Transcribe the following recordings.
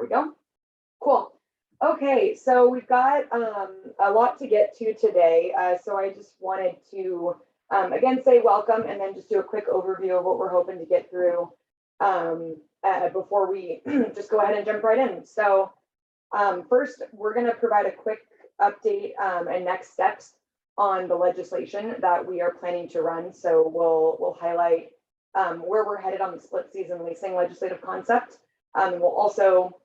we go. Cool. Okay, so we've got a lot to get to today. So I just wanted to, again, say welcome and then just do a quick overview of what we're hoping to get through before we just go ahead and jump right in. So first, we're going to provide a quick update and next steps on the legislation that we are planning to run. So we'll highlight where we're headed on the split season leasing legislative concept. We'll also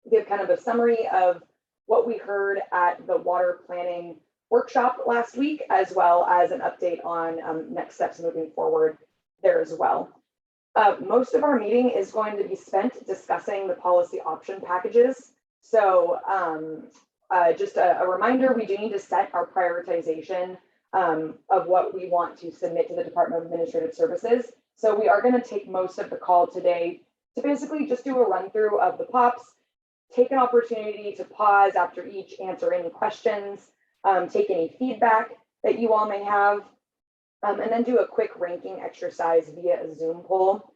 give kind of a summary of what we heard at the water planning workshop last week, as well as an update on next steps moving forward there as well. Most of our meeting is going to be spent discussing the policy option packages. So just a reminder, we do need to set our prioritization of what we want to submit to the Department of Administrative Services. So we are going to take most of the call today to basically just do a run through of the POPs, take an opportunity to pause after each, answer any questions, take any feedback that you all may have, and then do a quick ranking exercise via a Zoom poll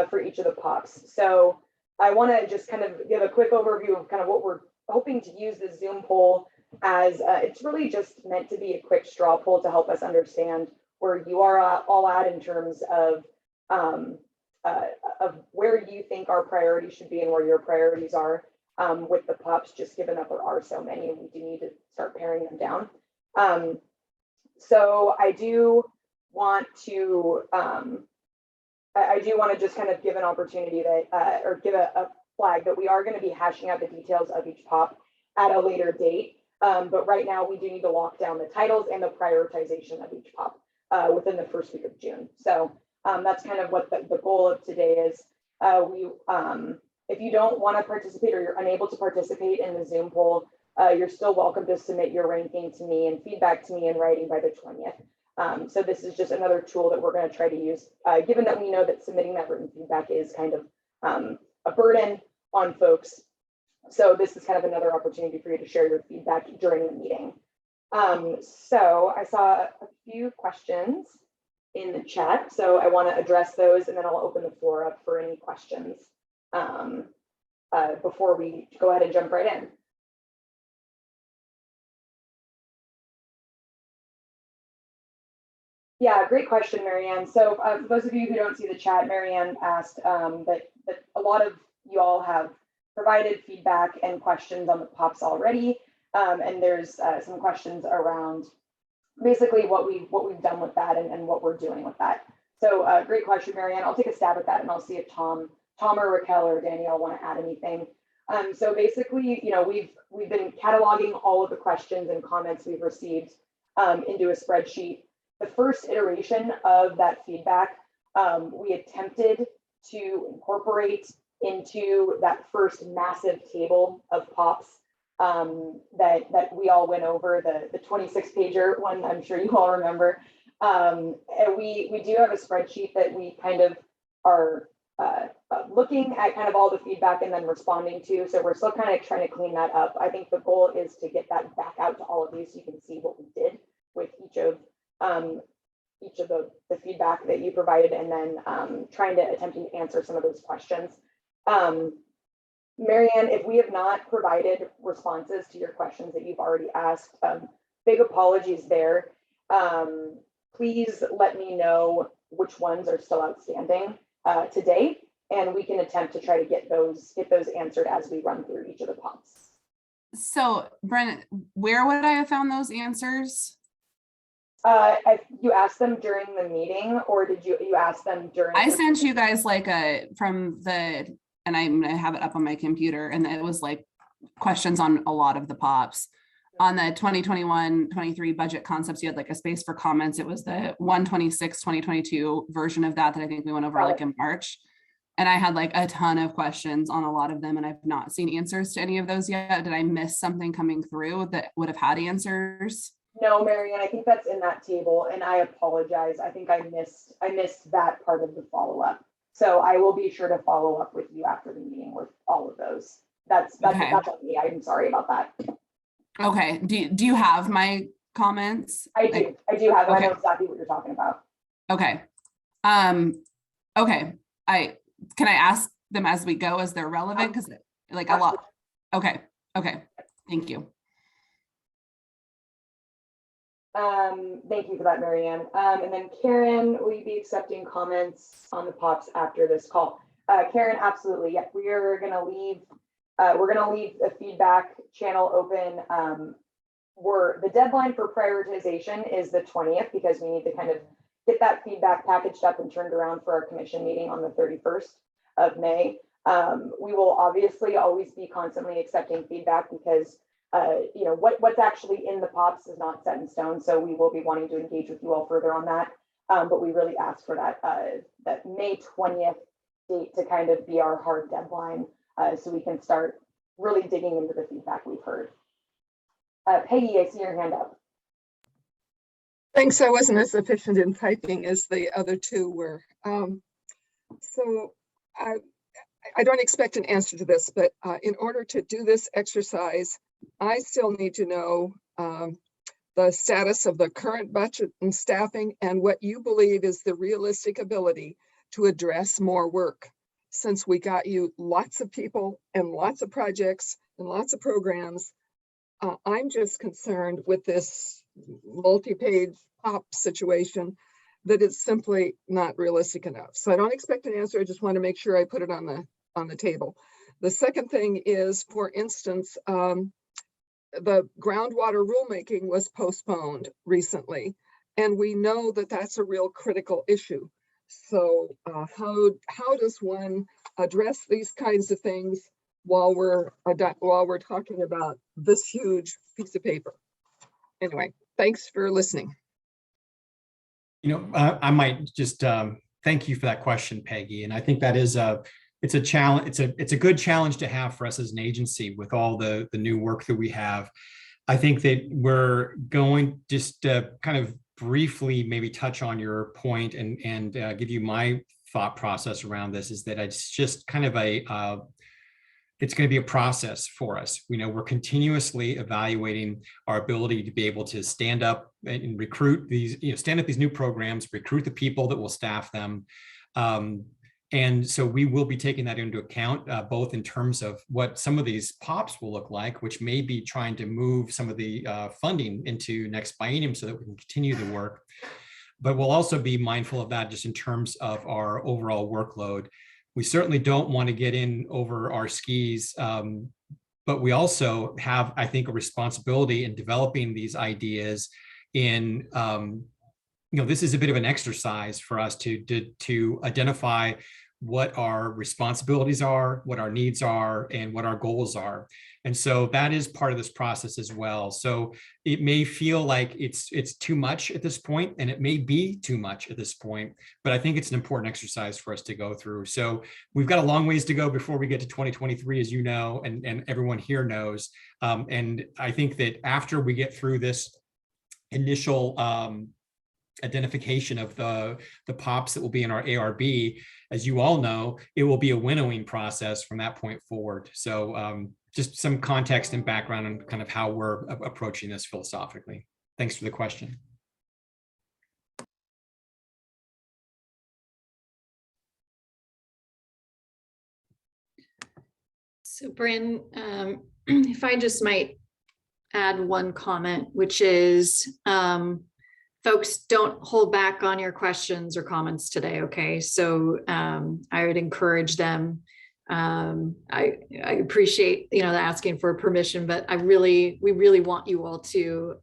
for each of the POPs. So I want to just kind of give a quick overview of kind of what we're hoping to use the Zoom poll as. It's really just meant to be a quick straw poll to help us understand where you are all at in terms of where you think our priorities should be and where your priorities are with the POPs, just given that there are so many and we do need to start paring them down. So I do want to just kind of give an opportunity that, or give a flag that we are going to be hashing out the details of each POP at a later date. But right now we do need to lock down the titles and the prioritization of each POP within the first week of June. So that's kind of what the goal of today is. If you don't want to participate or you're unable to participate in the Zoom poll, you're still welcome to submit your ranking to me and feedback to me in writing by the 20th. So this is just another tool that we're going to try to use, given that we know that submitting that written feedback is kind of a burden on folks. So this is kind of another opportunity for you to share your feedback during the meeting. So I saw a few questions in the chat, so I want to address those and then I'll open the floor up for any questions before we go ahead and jump right in. Yeah, great question, Marianne. So for those of you who don't see the chat, Marianne asked that a lot of you all have provided feedback and questions on the POPs already, and there's some questions around basically what we've done with that and what we're doing with that. So great question, Marianne. I'll take a stab at that and I'll see if Tom or Raquel or Danielle want to add anything. So basically, you know, we've been cataloging all of the questions and comments we've received into a spreadsheet. The first iteration of that feedback, we attempted to incorporate into that first massive table of POPs that we all went over, the 26-pager one, I'm sure you all remember. And we do have a spreadsheet that we kind of are looking at kind of all the feedback and then responding to. So we're still kind of trying to clean that up. I think the goal is to get that back out to all of you so you can see what we did with each of the feedback that you provided, and then trying to attempting to answer some of those questions. Marianne, if we have not provided responses to your questions that you've already asked, big apologies there. Please let me know which ones are still outstanding today, and we can attempt to try to get those answered as we run through each of the POPs. So, Brent, where would I have found those answers? You asked them during the meeting, or did you ask them during? I sent you guys like and I'm gonna have it up on my computer, and it was like questions on a lot of the POPs. On the 2021-23 budget concepts, you had like a space for comments. It was the 1/26/2022 version of that I think we went over like in March. And I had like a ton of questions on a lot of them, and I've not seen answers to any of those yet. Did I miss something coming through that would have had answers? No, Marianne, I think that's in that table, and I apologize. I think I missed that part of the follow-up. So I will be sure to follow up with you after the meeting with all of those. That's okay. That's on me. I'm sorry about that. Okay. Do you have my comments? I do. I do have. Okay. I know exactly what you're talking about. Okay. Okay. Can I ask them as we go as they're relevant? Because like a lot? Okay, okay, thank you. Thank you for that, Marianne. And then Karen, will you be accepting comments on the POPs after this call? Karen, absolutely. Yeah, we're gonna leave a feedback channel open. The deadline for prioritization is the 20th because we need to kind of get that feedback packaged up and turned around for our commission meeting on the 31st of May. We will obviously always be constantly accepting feedback because you know, what's actually in the POPs is not set in stone. So we will be wanting to engage with you all further on that. But we really ask for that May 20th date to kind of be our hard deadline so we can start really digging into the feedback we've heard. Peggy, I see your hand up. Thanks. I wasn't as efficient in typing as the other two were. So I don't expect an answer to this, but in order to do this exercise, I still need to know the status of the current budget and staffing and what you believe is the realistic ability to address more work. Since we got you lots of people and lots of projects and lots of programs, I'm just concerned with this multi-page POP situation that it's simply not realistic enough. So I don't expect an answer. I just want to make sure I put it on the table. The second thing is, for instance, the groundwater rulemaking was postponed recently, and we know that that's a real critical issue. So how does one address these kinds of things while we're talking about this huge piece of paper? Anyway, thanks for listening. You know, I might just thank you for that question, Peggy. And I think that is it's a challenge. It's a good challenge to have for us as an agency with all the new work that we have. I think that we're going just to kind of briefly maybe touch on your point and give you my thought process around this, is that it's just kind of it's going to be a process for us. You know, we're continuously evaluating our ability to be able to stand up and recruit these, stand up these new programs, recruit the people that will staff them. And so we will be taking that into account, both in terms of what some of these POPs will look like, which may be trying to move some of the funding into next biennium so that we can continue the work. But we'll also be mindful of that just in terms of our overall workload. We certainly don't want to get in over our skis, but we also have, I think, a responsibility in developing these ideas in, this is a bit of an exercise for us to identify what our responsibilities are, what our needs are, and what our goals are. And so that is part of this process as well. So it may feel like it's too much at this point, and it may be too much at this point, but I think it's an important exercise for us to go through. So we've got a long ways to go before we get to 2023, as you know, and everyone here knows. And I think that after we get through this initial identification of the POPs that will be in our ARB, as you all know, it will be a winnowing process from that point forward. So just some context and background on kind of how we're approaching this philosophically. Thanks for the question. So Bryn, if I just might add one comment, which is, folks, don't hold back on your questions or comments today, okay? So I would encourage them. I appreciate, asking for permission, but we really want you all to,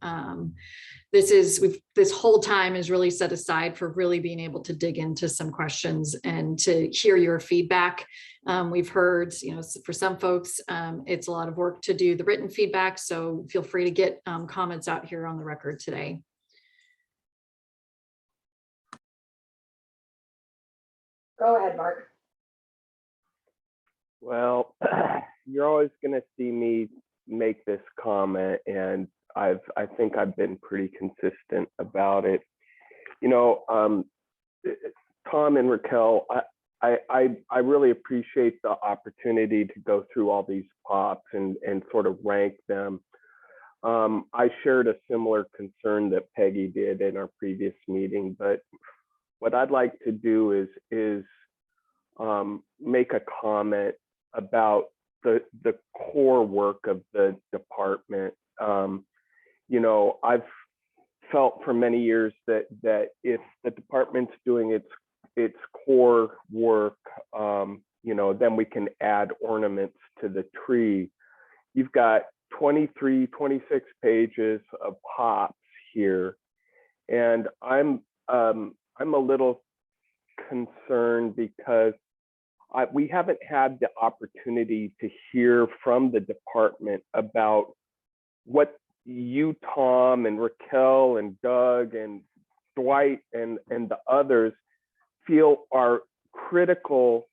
this whole time is really set aside for really being able to dig into some questions and to hear your feedback. We've heard, for some folks, it's a lot of work to do the written feedback. So feel free to get comments out here on the record today. Go ahead, Mark. Well, you're always going to see me make this comment, and I think I've been pretty consistent about it. Tom and Raquel, I really appreciate the opportunity to go through all these POPs and sort of rank them. I shared a similar concern that Peggy did in our previous meeting, but what I'd like to do is make a comment about the core work of the department. You know, I've felt for many years that if the department's doing its core work, you know, then we can add ornaments to the tree. You've got 23, 26 pages of pops here, and I'm a little concerned because we haven't had the opportunity to hear from the department about what you, Tom, and Raquel, and Doug, and Dwight, and the others feel are critical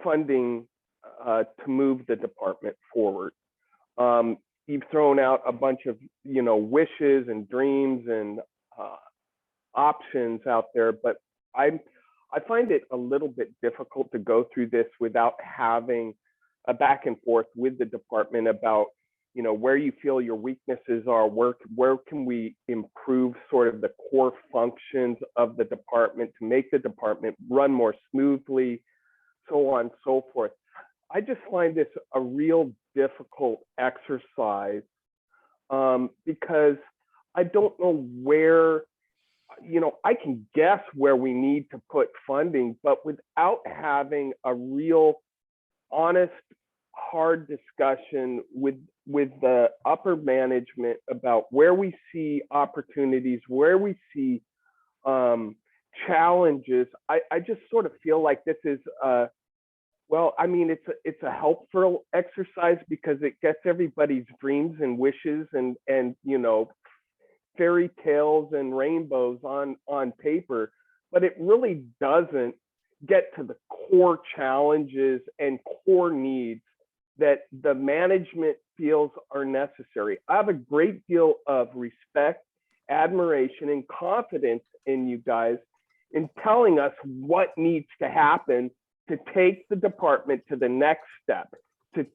funding to move the department forward. You've thrown out a bunch of, you know, wishes and dreams and options out there, but I find it a little bit difficult to go through this without having a back and forth with the department about, you know, where you feel your weaknesses are, where can we improve sort of the core functions of the department to make the department run more smoothly, so on and so forth. I just find this a real difficult exercise because I don't know where, you know, I can guess where we need to put funding, but without having a real honest, hard discussion with the upper management about where we see opportunities, where we see challenges, I just sort of feel like this is well, I mean, it's a helpful exercise because it gets everybody's dreams and wishes and you know, fairy tales and rainbows on paper, but it really doesn't get to the core challenges and core needs that the management feels are necessary. I have a great deal of respect, admiration, and confidence in you guys in telling us what needs to happen to take the department to the next step, to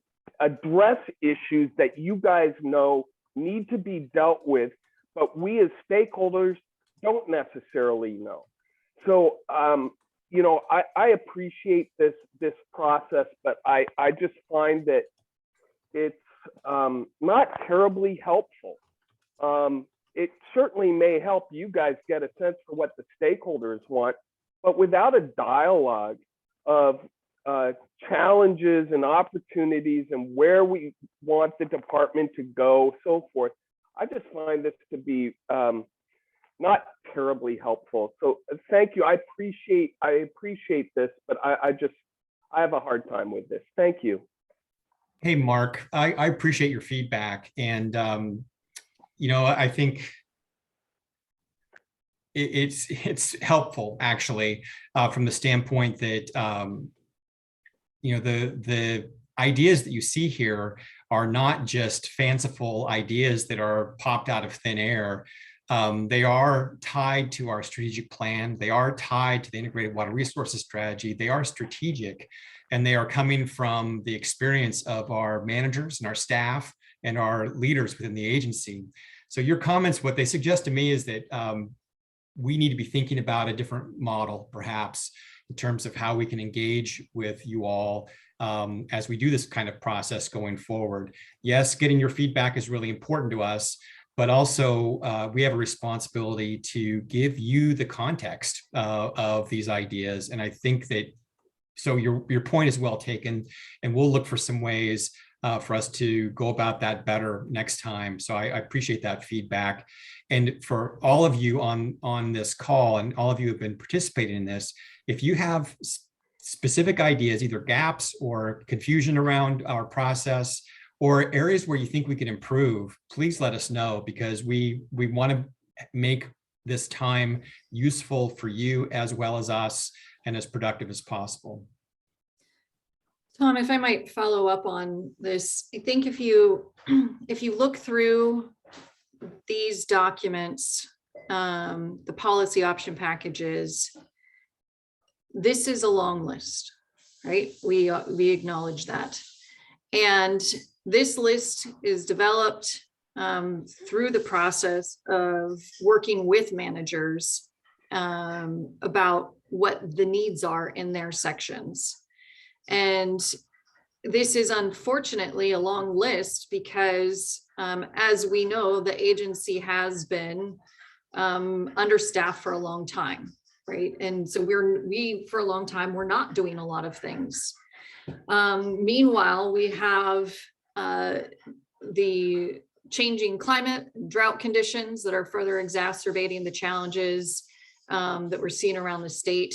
address issues that you guys know need to be dealt with, but we as stakeholders don't necessarily know. So, you know, I appreciate this process, but I just find that it's not terribly helpful. It certainly may help you guys get a sense for what the stakeholders want, but without a dialogue of challenges and opportunities and where we want the department to go, so forth, I just find this to be not terribly helpful. So thank you. I appreciate this, but I have a hard time with this. Thank you. Hey, Mark, I appreciate your feedback. And, you know, I think it's helpful actually from the standpoint that, you know, the ideas that you see here are not just fanciful ideas that are popped out of thin air. They are tied to our strategic plan. They are tied to the integrated water resources strategy. They are strategic, and they are coming from the experience of our managers and our staff and our leaders within the agency. So your comments, what they suggest to me is that we need to be thinking about a different model, perhaps, in terms of how we can engage with you all as we do this kind of process going forward. Yes, getting your feedback is really important to us, but also we have a responsibility to give you the context of these ideas. And I think that, so your point is well taken, and we'll look for some ways for us to go about that better next time. So I appreciate that feedback. And for all of you on this call, and all of you who have been participating in this, if you have specific ideas, either gaps or confusion around our process, or areas where you think we can improve, please let us know, because we want to make this time useful for you as well as us, and as productive as possible. Tom, if I might follow up on this, I think if you look through these documents, the policy option packages, this is a long list, right? We acknowledge that. And this list is developed through the process of working with managers about what the needs are in their sections. And this is unfortunately a long list because as we know, the agency has been understaffed for a long time, right? And so we for a long time, we're not doing a lot of things. Meanwhile, we have the changing climate, drought conditions that are further exacerbating the challenges that we're seeing around the state.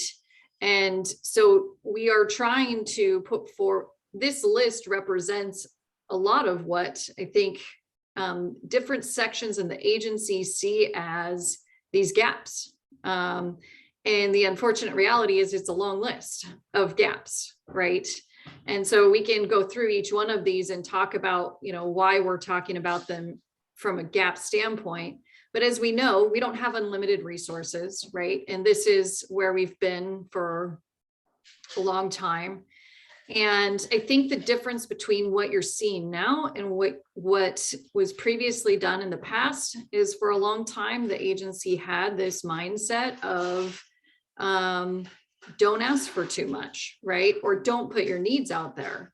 And so we are trying to put forth, this list represents a lot of what I think different sections in the agency see as these gaps. And the unfortunate reality is it's a long list of gaps, right? And so we can go through each one of these and talk about, you know, why we're talking about them from a gap standpoint. But as we know, we don't have unlimited resources, right? And this is where we've been for a long time. And I think the difference between what you're seeing now and what was previously done in the past is, for a long time, the agency had this mindset of don't ask for too much, right? Or don't put your needs out there.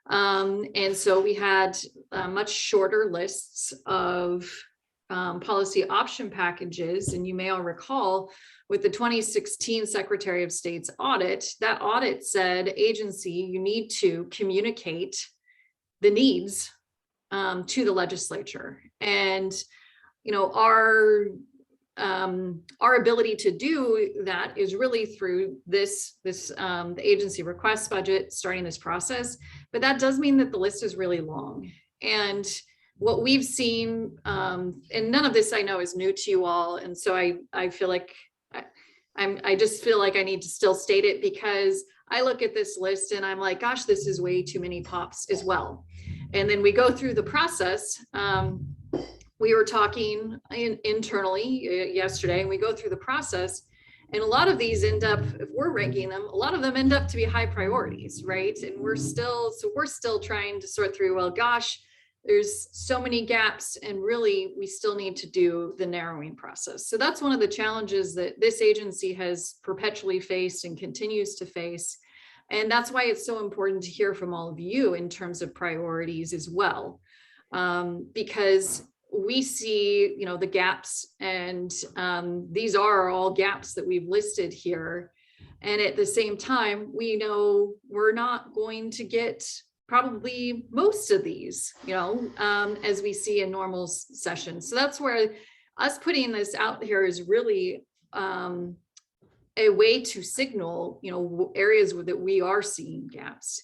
And so we had much shorter lists of policy option packages. And you may all recall with the 2016 Secretary of State's audit, that audit said, agency, you need to communicate the needs to the legislature. And, you know, our ability to do that is really through the agency request budget, starting this process. But that does mean that the list is really long. And what we've seen, and none of this I know is new to you all. And so I feel like I just feel like I need to still state it, because I look at this list and I'm like, gosh, this is way too many pops as well. And then we go through the process. We were talking internally yesterday, and we go through the process, and a lot of these end up, if we're ranking them, a lot of them end up to be high priorities, right? And we're still trying to sort through, well, gosh, there's so many gaps, and really we still need to do the narrowing process. So that's one of the challenges that this agency has perpetually faced and continues to face. And that's why it's so important to hear from all of you in terms of priorities as well, because we see, you know, the gaps, and these are all gaps that we've listed here. And at the same time, we know we're not going to get probably most of these, you know, as we see in normal sessions. So that's where us putting this out here is really a way to signal, you know, areas that we are seeing gaps.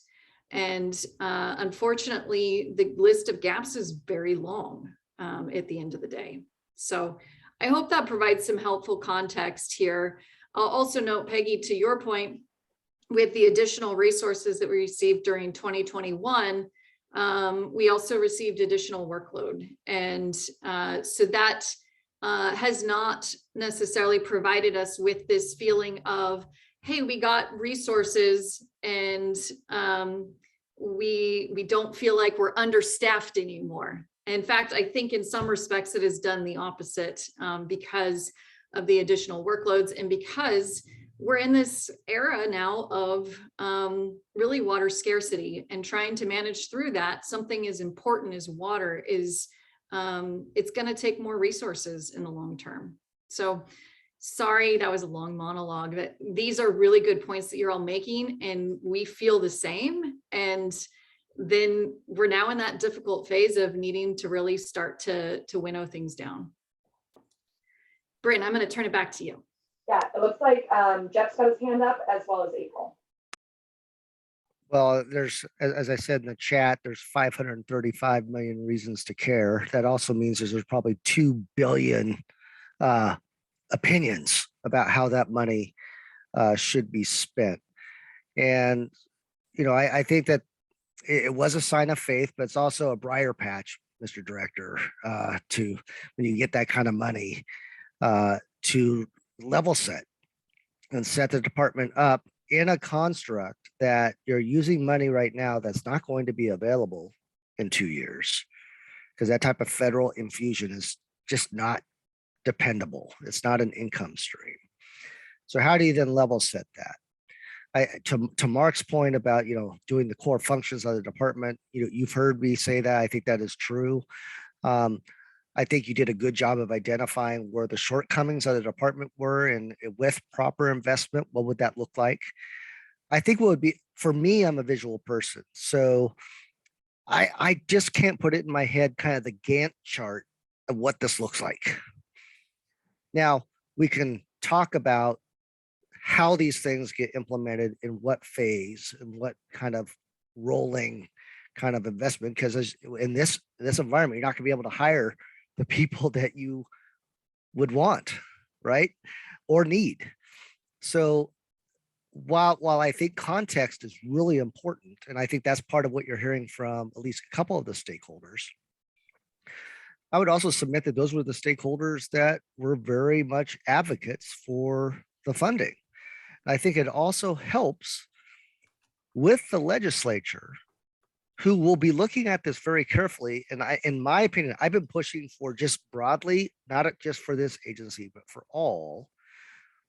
And unfortunately, the list of gaps is very long at the end of the day. So I hope that provides some helpful context here. I'll also note, Peggy, to your point, with the additional resources that we received during 2021, we also received additional workload. And so that has not necessarily provided us with this feeling of, hey, we got resources and we don't feel like we're understaffed anymore. In fact, I think in some respects it has done the opposite because of the additional workloads, and because we're in this era now of really water scarcity, and trying to manage through that. Something as important as water is, it's going to take more resources in the long term. So sorry, that was a long monologue. That these are really good points that you're all making, and we feel the same. And then we're now in that difficult phase of needing to really start to winnow things down. Bryn, I'm going to turn it back to you. Yeah, it looks like Jeff's got his hand up, as well as April. Well, there's, as I said in the chat, there's 535 million reasons to care. That also means there's probably 2 billion opinions about how that money should be spent. And, you know, I think that it was a sign of faith, but it's also a briar patch, Mr. Director, to when you get that kind of money to level set and set the department up in a construct that you're using money right now that's not going to be available in 2 years, because that type of federal infusion is just not dependable. It's not an income stream. So how do you then level set that? To Mark's point about, doing the core functions of the department, you've heard me say that. I think that is true. I think you did a good job of identifying where the shortcomings of the department were, and with proper investment, what would that look like? I think what would be, for me, I'm a visual person. So I just can't put it in my head, kind of the Gantt chart of what this looks like. Now, we can talk about how these things get implemented in what phase and what kind of rolling kind of investment, because in this environment, you're not gonna be able to hire the people that you would want, right? Or need. So while I think context is really important, and I think that's part of what you're hearing from at least a couple of the stakeholders, I would also submit that those were the stakeholders that were very much advocates for the funding. I think it also helps with the legislature, who will be looking at this very carefully. And in my opinion, I've been pushing for, just broadly, not just for this agency, but for all,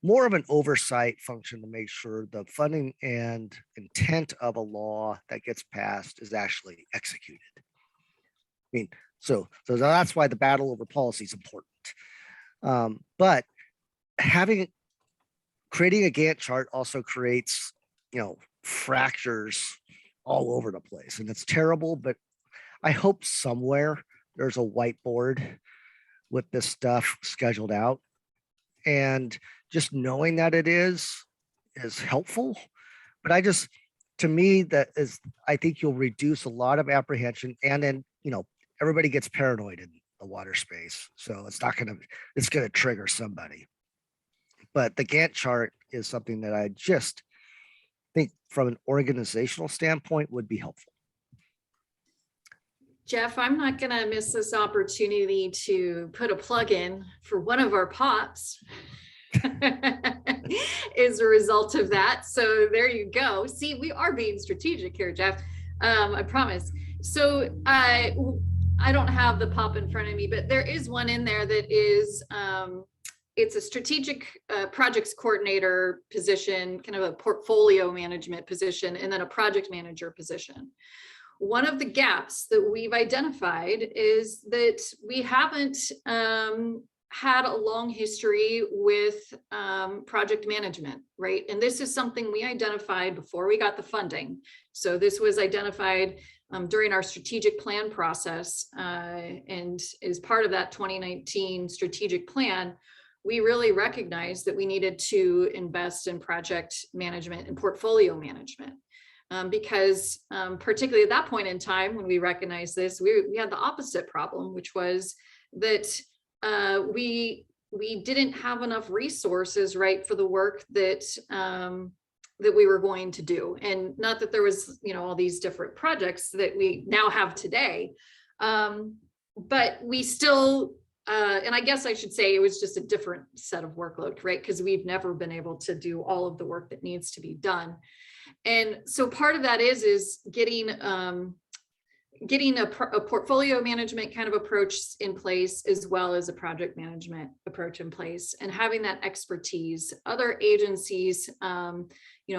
more of an oversight function to make sure the funding and intent of a law that gets passed is actually executed. I mean, so that's why the battle over policy is important. But creating a Gantt chart also creates, fractures all over the place, and it's terrible. But I hope somewhere there's a whiteboard with this stuff scheduled out, and just knowing that it is helpful. But to me, I think you'll reduce a lot of apprehension, and then, everybody gets paranoid in the water space. So it's going to trigger somebody. But the Gantt chart is something that I just think from an organizational standpoint would be helpful. Jeff, I'm not going to miss this opportunity to put a plug in for one of our pops as a result of that. So there you go. See, we are being strategic here, Jeff. I promise. So I don't have the pop in front of me, but there is one in there that is, it's a strategic projects coordinator position, kind of a portfolio management position, and then a project manager position. One of the gaps that we've identified is that we haven't had a long history with project management, right? And this is something we identified before we got the funding. So this was identified during our strategic plan process, and as part of that 2019 strategic plan, we really recognized that we needed to invest in project management and portfolio management. Because particularly at that point in time, when we recognized this, we had the opposite problem, which was that we didn't have enough resources, right, for the work that that we were going to do. And not that there was, all these different projects that we now have today, but we still, and I guess I should say it was just a different set of workload, right? Because we've never been able to do all of the work that needs to be done. And so part of that is getting a portfolio management kind of approach in place, as well as a project management approach in place, and having that expertise. Other agencies,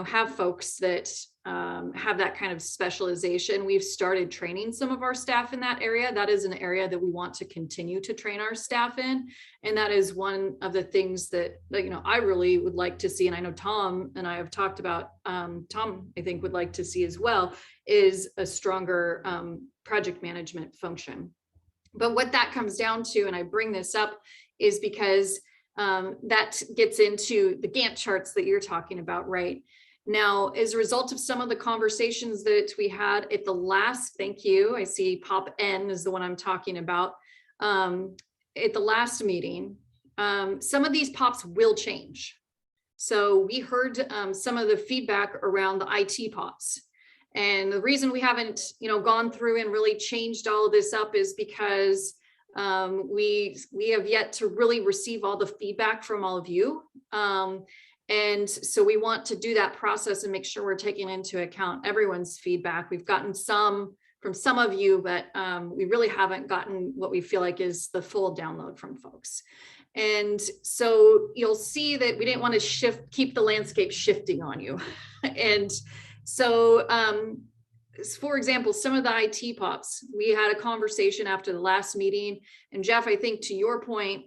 have folks that have that kind of specialization. We've started training some of our staff in that area. That is an area that we want to continue to train our staff in. And that is one of the things that I really would like to see. And I know Tom and I have talked about, Tom, I think, would like to see as well, is a stronger project management function. But what that comes down to, and I bring this up, is because that gets into the Gantt charts that you're talking about, right? Now, as a result of some of the conversations that we had at the last, thank you, I see Pop N is the one I'm talking about, at the last meeting, some of these pops will change. So we heard some of the feedback around the IT pops. And the reason we haven't, gone through and really changed all of this up is because we have yet to really receive all the feedback from all of you. And so we want to do that process and make sure we're taking into account everyone's feedback. We've gotten some from some of you, but we really haven't gotten what we feel like is the full download from folks. And so you'll see that we didn't want to keep the landscape shifting on you. And so, for example, some of the IT pops, we had a conversation after the last meeting, and Jeff, I think to your point,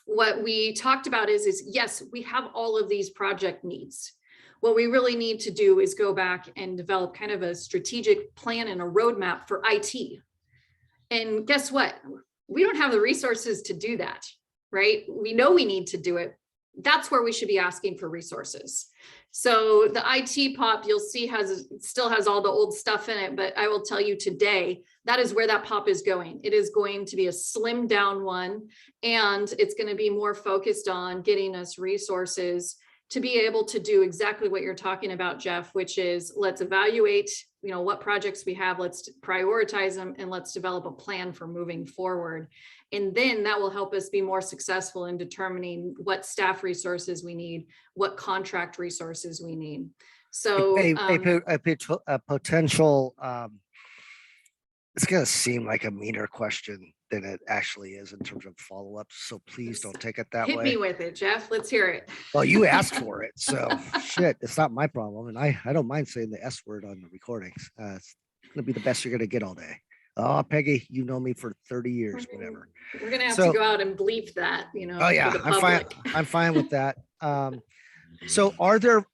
what we talked about is yes, we have all of these project needs. What we really need to do is go back and develop kind of a strategic plan and a roadmap for IT. And guess what? We don't have the resources to do that, right? We know we need to do it. That's where we should be asking for resources. So the IT pop, you'll see still has all the old stuff in it, but I will tell you today, that is where that pop is going. It is going to be a slimmed down one, and it's going to be more focused on getting us resources to be able to do exactly what you're talking about, Jeff, which is let's evaluate, what projects we have, let's prioritize them, and let's develop a plan for moving forward. And then that will help us be more successful in determining what staff resources we need, what contract resources we need. So a potential, it's going to seem like a meaner question than it actually is in terms of follow-up. So please don't take it that way. Hit me with it, Jeff. Let's hear it. Well, you asked for it. So shit, it's not my problem. And I don't mind saying the S word on the recordings. It's going to be the best you're going to get all day. Oh, Peggy, you know me for 30 years, whatever. We're going to have to go out and bleep that, Oh yeah, I'm fine. I'm fine with that. So are there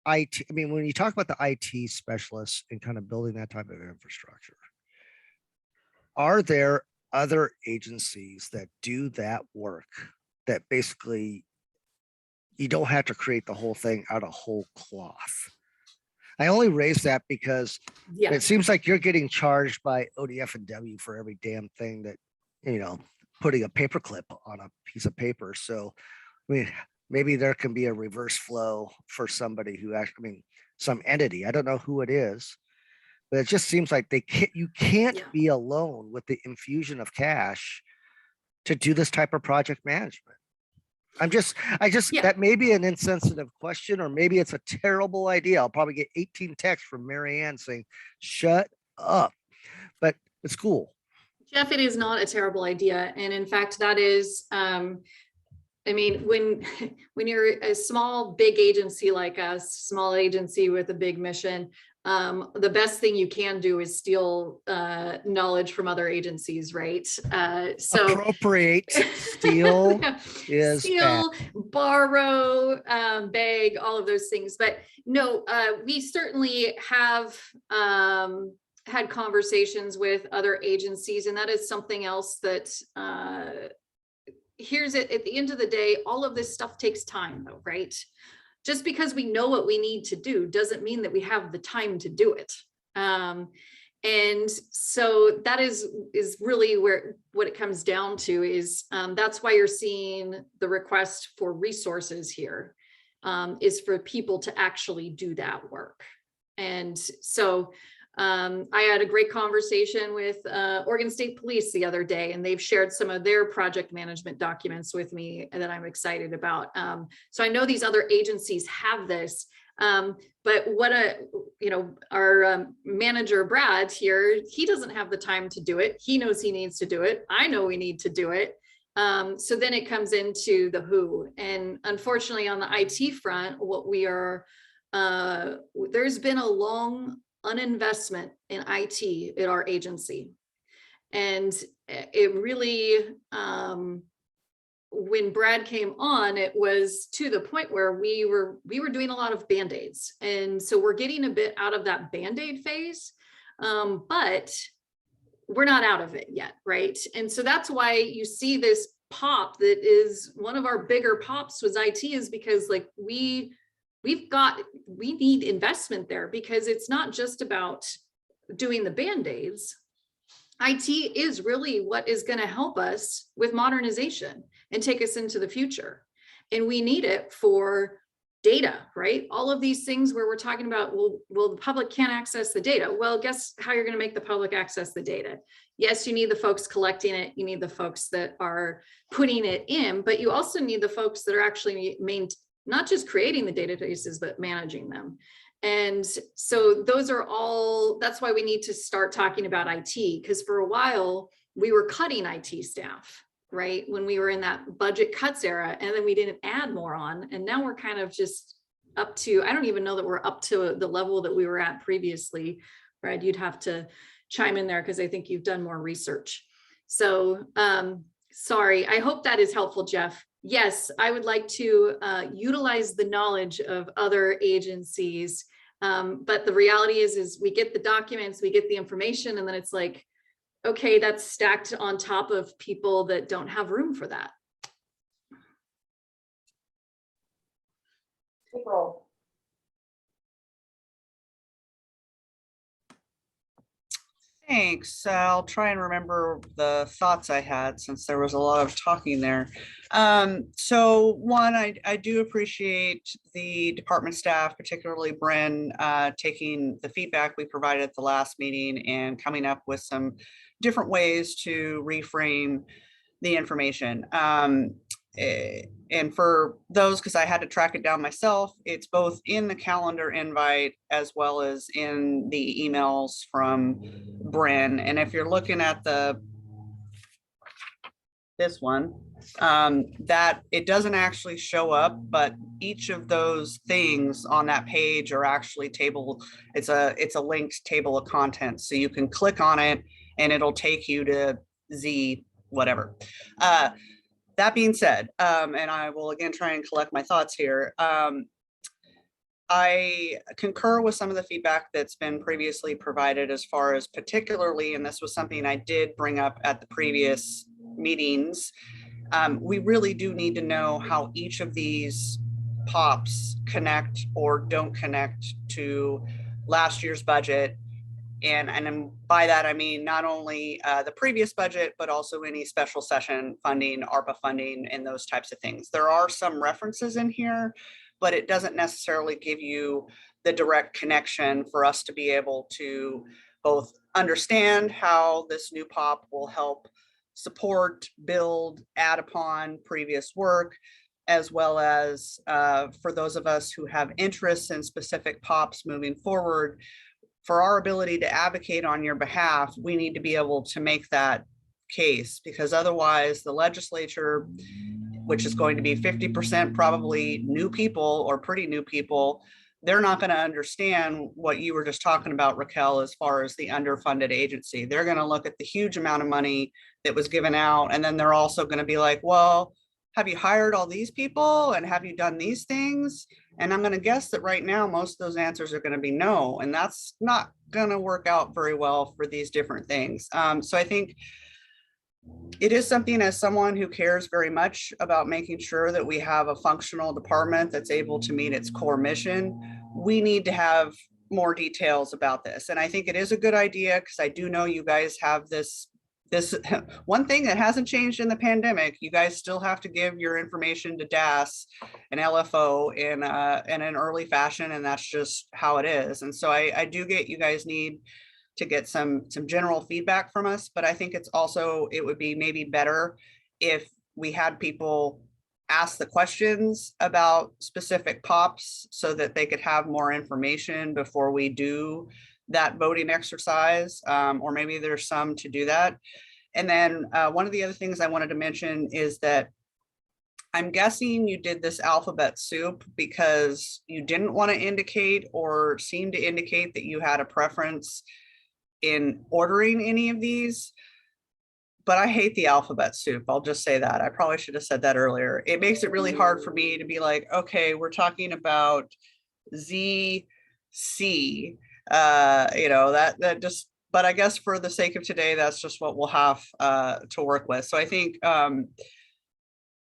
IT, I mean, when you talk about the IT specialists and kind of building that type of infrastructure, are there other agencies that do that work that basically you don't have to create the whole thing out of whole cloth? I only raise that because it seems like you're getting charged by ODF and W for every damn thing that, putting a paperclip on a piece of paper. So, I mean, maybe there can be a reverse flow for somebody who actually, some entity, I don't know who it is, but it just seems like you can't be alone with the infusion of cash to do this type of project management. That may be an insensitive question, or maybe it's a terrible idea. I'll probably get 18 texts from Mary Ann saying, shut up, but it's cool. Jeff, it is not a terrible idea. And in fact, that is, when you're a small, big agency like us, small agency with a big mission, the best thing you can do is steal knowledge from other agencies, right? So appropriate, steal is steal, bad. Borrow, beg, all of those things. But no, we certainly have had conversations with other agencies, and that is something else that here's it. At the end of the day, all of this stuff takes time, though, right? Just because we know what we need to do doesn't mean that we have the time to do it. And so that is really what it comes down to is that's why you're seeing the request for resources here is for people to actually do that work. And so I had a great conversation with Oregon State Police the other day, and they've shared some of their project management documents with me that I'm excited about. So I know these other agencies have this, but our manager Brad here, he doesn't have the time to do it. He knows he needs to do it. I know we need to do it. So then it comes into the who, and unfortunately on the IT front, there's been a long uninvestment in IT at our agency. And it really, when Brad came on, it was to the point where we were doing a lot of Band-Aids. And so we're getting a bit out of that Band-Aid phase, but we're not out of it yet, right? And so that's why you see this pop that is one of our bigger pops was IT, is because like we need investment there, because it's not just about doing the Band-Aids. IT is really what is going to help us with modernization and take us into the future. And we need it for data, right? All of these things where we're talking about, well, the public can't access the data. Well, guess how you're going to make the public access the data? Yes, you need the folks collecting it. You need the folks that are putting it in, but you also need the folks that are actually not just creating the databases, but managing them. And so that's why we need to start talking about IT, because for a while we were cutting IT staff. right? When we were in that budget cuts era, and then we didn't add more on. And now we're kind of just up to, I don't even know that we're up to the level that we were at previously. Brad, you'd have to chime in there because I think you've done more research. So sorry, I hope that is helpful, Jeff. Yes, I would like to utilize the knowledge of other agencies. But the reality is we get the documents, we get the information, and then it's like, okay, that's stacked on top of people that don't have room for that. April. Thanks. Try and remember the thoughts I had since there was a lot of talking there. So one, I do appreciate the department staff, particularly Bryn, taking the feedback we provided at the last meeting and coming up with some different ways to reframe the information. And for those, because I had to track it down myself, it's both in the calendar invite as well as in the emails from Bryn. And if you're looking at this one, that it doesn't actually show up, but each of those things on that page are actually it's a linked table of contents. So you can click on it and it'll take you to Z whatever. That being said, and I will again try and collect my thoughts here. I concur with some of the feedback that's been previously provided as far as particularly, and this was something I did bring up at the previous meetings, we really do need to know how each of these POPs connect or don't connect to last year's budget. And by that, I mean, not only the previous budget, but also any special session funding, ARPA funding, and those types of things. There are some references in here, but it doesn't necessarily give you the direct connection for us to be able to both understand how this new POP will help support, build, add upon previous work, as well as for those of us who have interests in specific POPs moving forward, for our ability to advocate on your behalf, we need to be able to make that case, because otherwise the legislature, which is going to be 50% probably new people or pretty new people, they're not going to understand what you were just talking about, Raquel, as far as the underfunded agency. They're going to look at the huge amount of money that was given out. And then they're also going to be like, well, have you hired all these people? And have you done these things? And I'm going to guess that right now, most of those answers are going to be no. And that's not going to work out very well for these different things. So I think it is something, as someone who cares very much about making sure that we have a functional department that's able to meet its core mission, we need to have more details about this. And I think it is a good idea, because I do know you guys have this one thing that hasn't changed in the pandemic. You guys still have to give your information to DAS and LFO in an early fashion, and that's just how it is. And so I do get you guys need to get some general feedback from us, but I think it's also, it would be maybe better if we had people ask the questions about specific POPs so that they could have more information before we do that voting exercise, or maybe there's some to do that. And then one of the other things I wanted to mention is that I'm guessing you did this alphabet soup because you didn't want to indicate or seem to indicate that you had a preference in ordering any of these. But I hate the alphabet soup. I'll just say that. I probably should have said that earlier. It makes it really hard for me to be like, okay, we're talking about ZC. That just, but I guess for the sake of today, that's just what we'll have to work with. So I think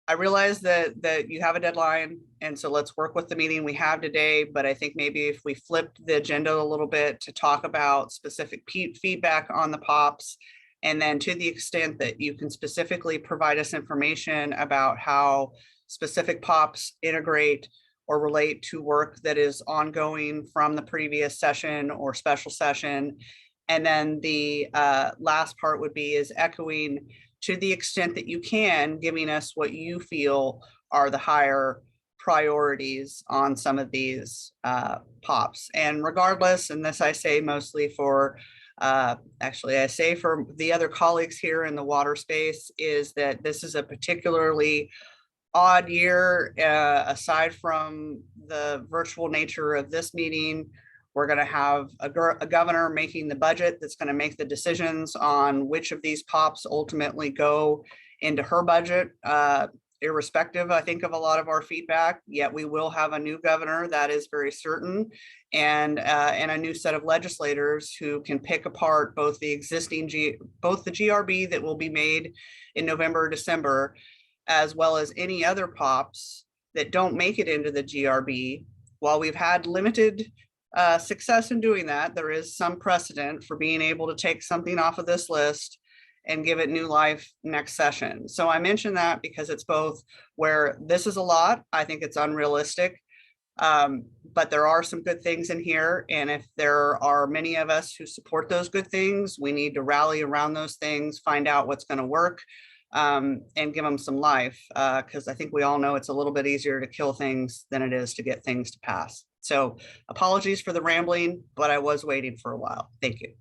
I realize that you have a deadline, and so let's work with the meeting we have today. But I think maybe if we flipped the agenda a little bit to talk about specific feedback on the POPs, and then to the extent that you can specifically provide us information about how specific POPs integrate or relate to work that is ongoing from the previous session or special session. And then the last part would be is echoing, to the extent that you can, giving us what you feel are the higher priorities on some of these POPs. And regardless, and this I say mostly for Actually, I say for the other colleagues here in the water space is that this is a particularly odd year. Aside from the virtual nature of this meeting, we're going to have a governor making the budget that's going to make the decisions on which of these pops ultimately go into her budget, irrespective, I think, of a lot of our feedback. Yet we will have a new governor, that is very certain, and a new set of legislators who can pick apart both the existing both the GRB that will be made in November or December, as well as any other pops that don't make it into the GRB. While we've had limited success in doing that, there is some precedent for being able to take something off of this list and give it new life next session. So I mention that because it's both where this is a lot, I think it's unrealistic, but there are some good things in here. And if there are many of us who support those good things, we need to rally around those things, find out what's going to work, and give them some life. Because I think we all know it's a little bit easier to kill things than it is to get things to pass. So apologies for the rambling, but I was waiting for a while. Thank you.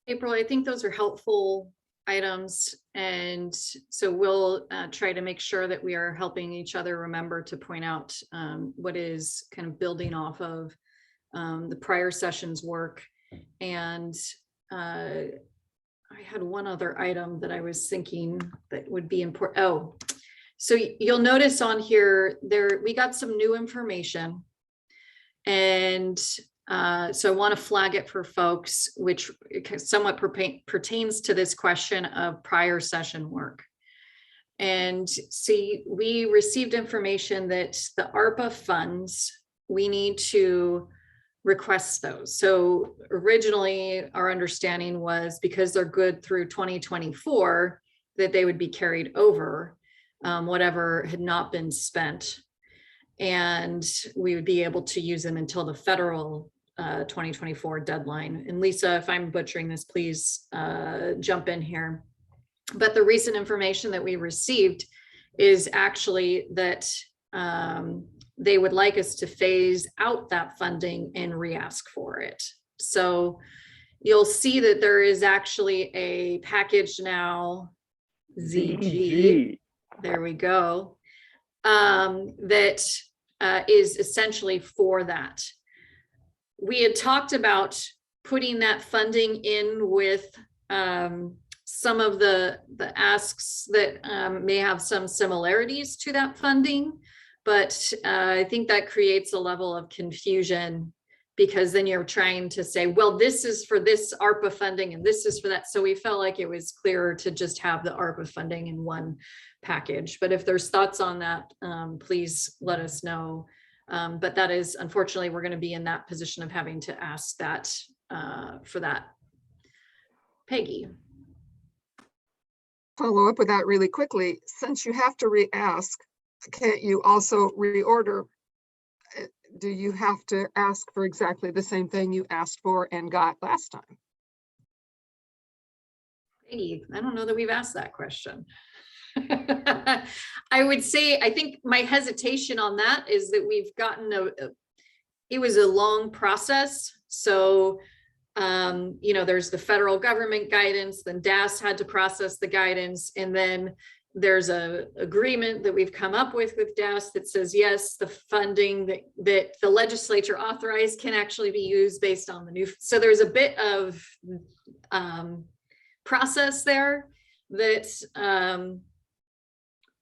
April, I think those are helpful items. And so we'll try to make sure that we are helping each other remember to point out what is kind of building off of the prior session's work. And I had one other item that I was thinking that would be important. Oh, so you'll notice on here, we got some new information. And so I want to flag it for folks, which somewhat pertains to this question of prior session work. And see, we received information that the ARPA funds, we need to request those. So originally our understanding was because they're good through 2024, that they would be carried over, whatever had not been spent. And we would be able to use them until the federal 2024 deadline. And Lisa, if I'm butchering this, please jump in here. But the recent information that we received is actually that they would like us to phase out that funding and re-ask for it. So you'll see that there is actually a package now, ZG. There we go. That is essentially for that. We had talked about putting that funding in with some of the asks that may have some similarities to that funding, but I think that creates a level of confusion because then you're trying to say, well, this is for this ARPA funding and this is for that. So we felt like it was clearer to just have the ARPA funding in one package. But if there's thoughts on that, please let us know. But that is, unfortunately, we're going to be in that position of having to ask that for that. Peggy. Follow up with that really quickly. Since you have to re-ask, can't you also reorder? Do you have to ask for exactly the same thing you asked for and got last time? Peggy, I don't know that we've asked that question. I would say, I think my hesitation on that is that we've gotten it was a long process. So, you know, there's the federal government guidance, then DAS had to process the guidance. And then there's a agreement that we've come up with DAS that says, yes, the funding that the legislature authorized can actually be used based on the new. So there's a bit of process there that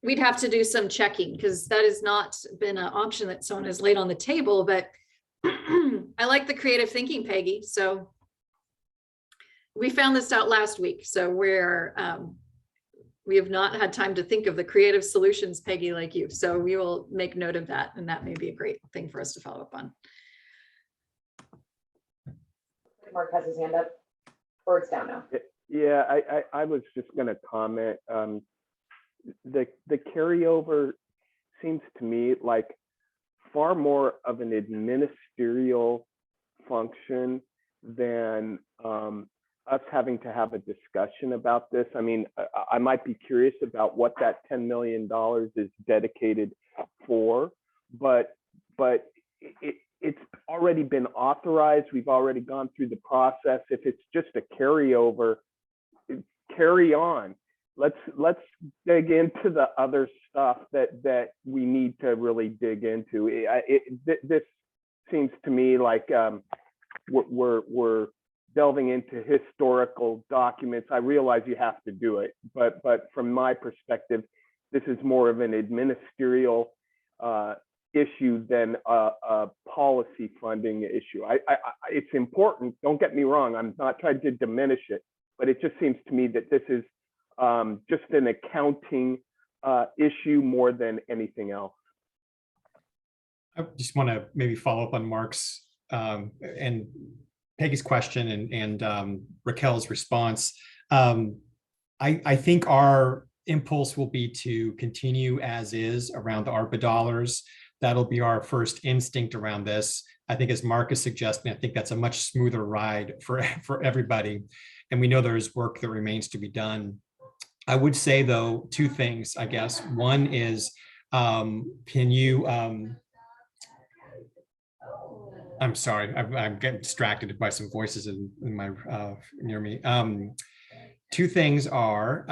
we'd have to do some checking because that has not been an option that someone has laid on the table, but I like the creative thinking, Peggy. So we found this out last week. So we have not had time to think of the creative solutions, Peggy, like you. So we will make note of that. And that may be a great thing for us to follow up on. Mark has his hand up, or it's down now. Yeah, I was just going to comment. The carryover seems to me like far more of an administerial function than us having to have a discussion about this. I mean, I might be curious about what that $10 million is dedicated for, but it's already been authorized. We've already gone through the process. If it's just a carryover, carry on. Let's dig into the other stuff that we need to really dig into. This seems to me like we're delving into historical documents. I realize you have to do it, but from my perspective, this is more of an administrative issue than a policy funding issue. It's important. Don't get me wrong. I'm not trying to diminish it, but it just seems to me that this is just an accounting issue more than anything else. I just want to maybe follow up on Mark's and Peggy's question and Raquel's response. I think our impulse will be to continue as is around the ARPA dollars. That'll be our first instinct around this. I think as Mark is suggesting, I think that's a much smoother ride for everybody. And we know there's work that remains to be done. I would say though, two things, I guess. One is, can you, I'm sorry, I'm getting distracted by some voices in my near me. Two things are,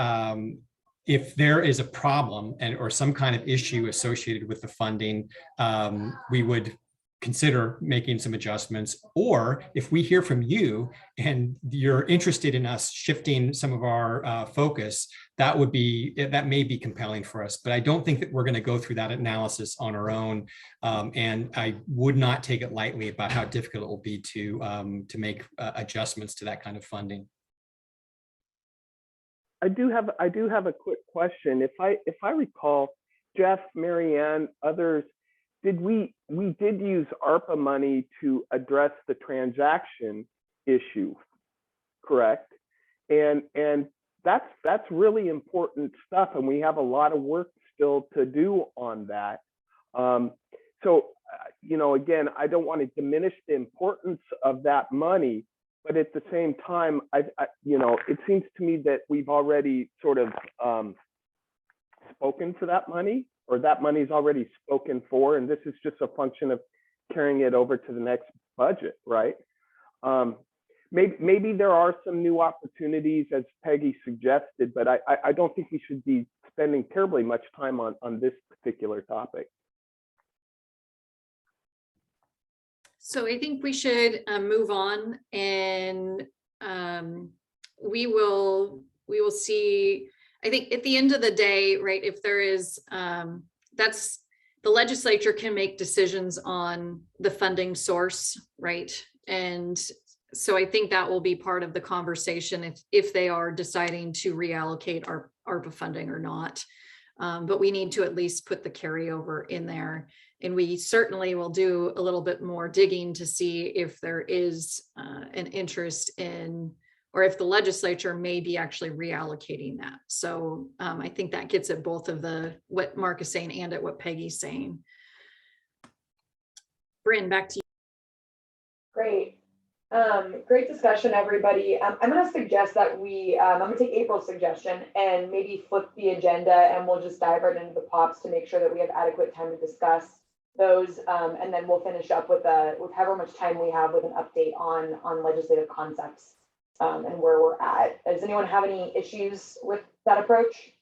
if there is a problem or some kind of issue associated with the funding, we would consider making some adjustments. Or if we hear from you and you're interested in us shifting some of our focus, that may be compelling for us. But I don't think that we're going to go through that analysis on our own. And I would not take it lightly about how difficult it will be to make adjustments to that kind of funding. I do have a quick question. If I recall, Jeff, Marianne, others, we did use ARPA money to address the transaction issue, correct? And that's really important stuff, and we have a lot of work still to do on that. So again, I don't want to diminish the importance of that money, but at the same time, it seems to me that we've already sort of spoken for that money, or that money is already spoken for, and this is just a function of carrying it over to the next budget, right? Maybe there are some new opportunities, as Peggy suggested, but I don't think we should be spending terribly much time on this particular topic. So I think we should move on, and we will see. I think at the end of the day, right, if there is, that's the legislature can make decisions on the funding source, right? And so I think that will be part of the conversation if they are deciding to reallocate our ARPA funding or not. But we need to at least put the carryover in there. And we certainly will do a little bit more digging to see if there is an interest in, or if the legislature may be actually reallocating that. So I think that gets at both of what Mark is saying and at what Peggy's saying. Bryn, back to you. Great. Great discussion, everybody. I'm going to suggest that I'm going to take April's suggestion and maybe flip the agenda, and we'll just dive right into the POPs to make sure that we have adequate time to discuss those. And then we'll finish up with however much time we have with an update on legislative concepts and where we're at. Does anyone have any issues with that approach?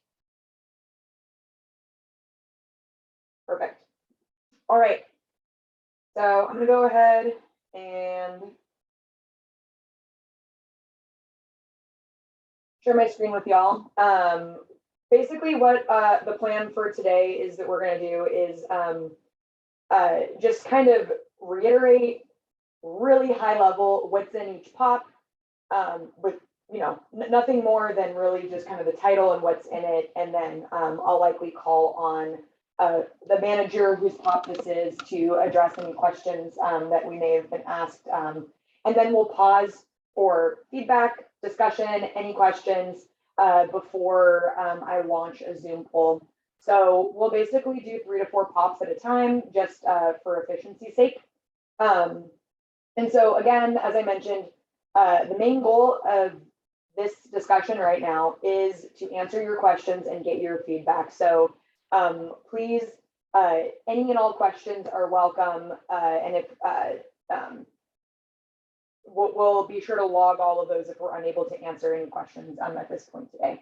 Perfect. All right. So I'm going to go ahead and share my screen with y'all. Basically what the plan for today is that we're going to do is just kind of reiterate really high level what's in each POP, with nothing more than really just kind of the title and what's in it. And then I'll likely call on the manager whose POP this is to address any questions that we may have been asked. And then we'll pause for feedback, discussion, any questions before I launch a Zoom poll. So we'll basically do 3 to 4 POPs at a time, just for efficiency's sake. And so again, as I mentioned, the main goal of this discussion right now is to answer your questions and get your feedback. So please, any and all questions are welcome. And if we'll be sure to log all of those if we're unable to answer any questions at this point today.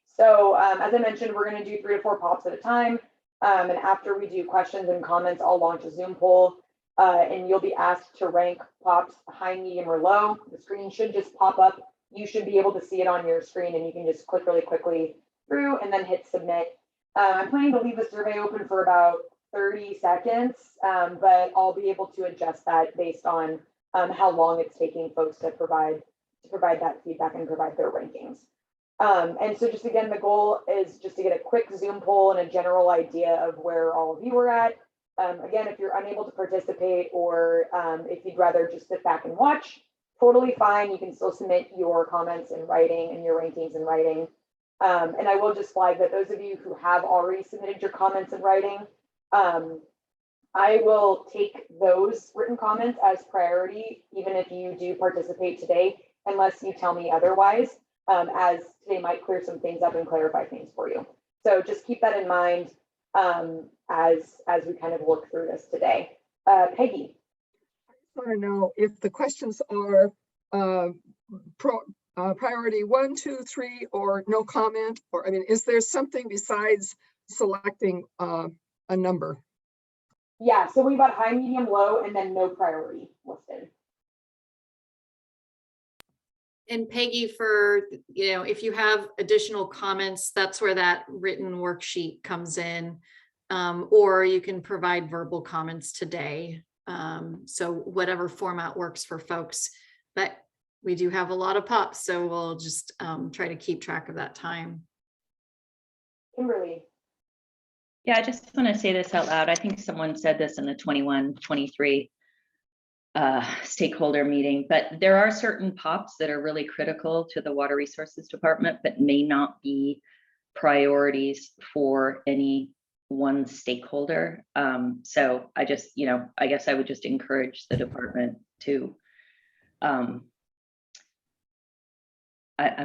So as I mentioned, we're going to do 3 to 4 pops at a time. And after we do questions and comments, I'll launch a Zoom poll and you'll be asked to rank pops high, medium, or low. The screen should just pop up. You should be able to see it on your screen and you can just click really quickly through and then hit submit. I'm planning to leave the survey open for about 30 seconds, but I'll be able to adjust that based on how long it's taking folks to provide that feedback and provide their rankings. And so just again, the goal is just to get a quick Zoom poll and a general idea of where all of you are at. Again, if you're unable to participate or if you'd rather just sit back and watch, totally fine. You can still submit your comments in writing and your rankings in writing. And I will just flag that those of you who have already submitted your comments in writing, I will take those written comments as priority, even if you do participate today, unless you tell me otherwise, as today might clear some things up and clarify things for you. So just keep that in mind as we kind of work through this today. Peggy. I want to know if the questions are priority 1, 2, 3, or no comment, or I mean, is there something besides selecting a number? Yeah, so we've got high, medium, low, and then no priority listed. And Peggy, for, if you have additional comments, that's where that written worksheet comes in. Or you can provide verbal comments today. So whatever format works for folks, but we do have a lot of pops, so we'll just try to keep track of that time. Kimberly. Yeah, I just want to say this out loud. I think someone said this in the 21-23 stakeholder meeting, but there are certain pops that are really critical to the Water Resources Department, but may not be priorities for any one stakeholder. So I just, I guess I would just encourage the department to, I'm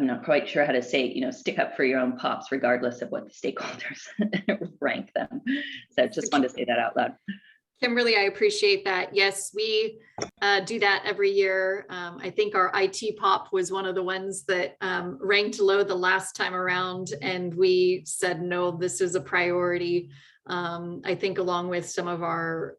not quite sure how to say, stick up for your own pops, regardless of what the stakeholders rank them. So just wanted to say that out loud. Kimberly, I appreciate that. Yes, we do that every year. I think our IT pop was one of the ones that ranked low the last time around, and we said, no, this is a priority. I think along with some of our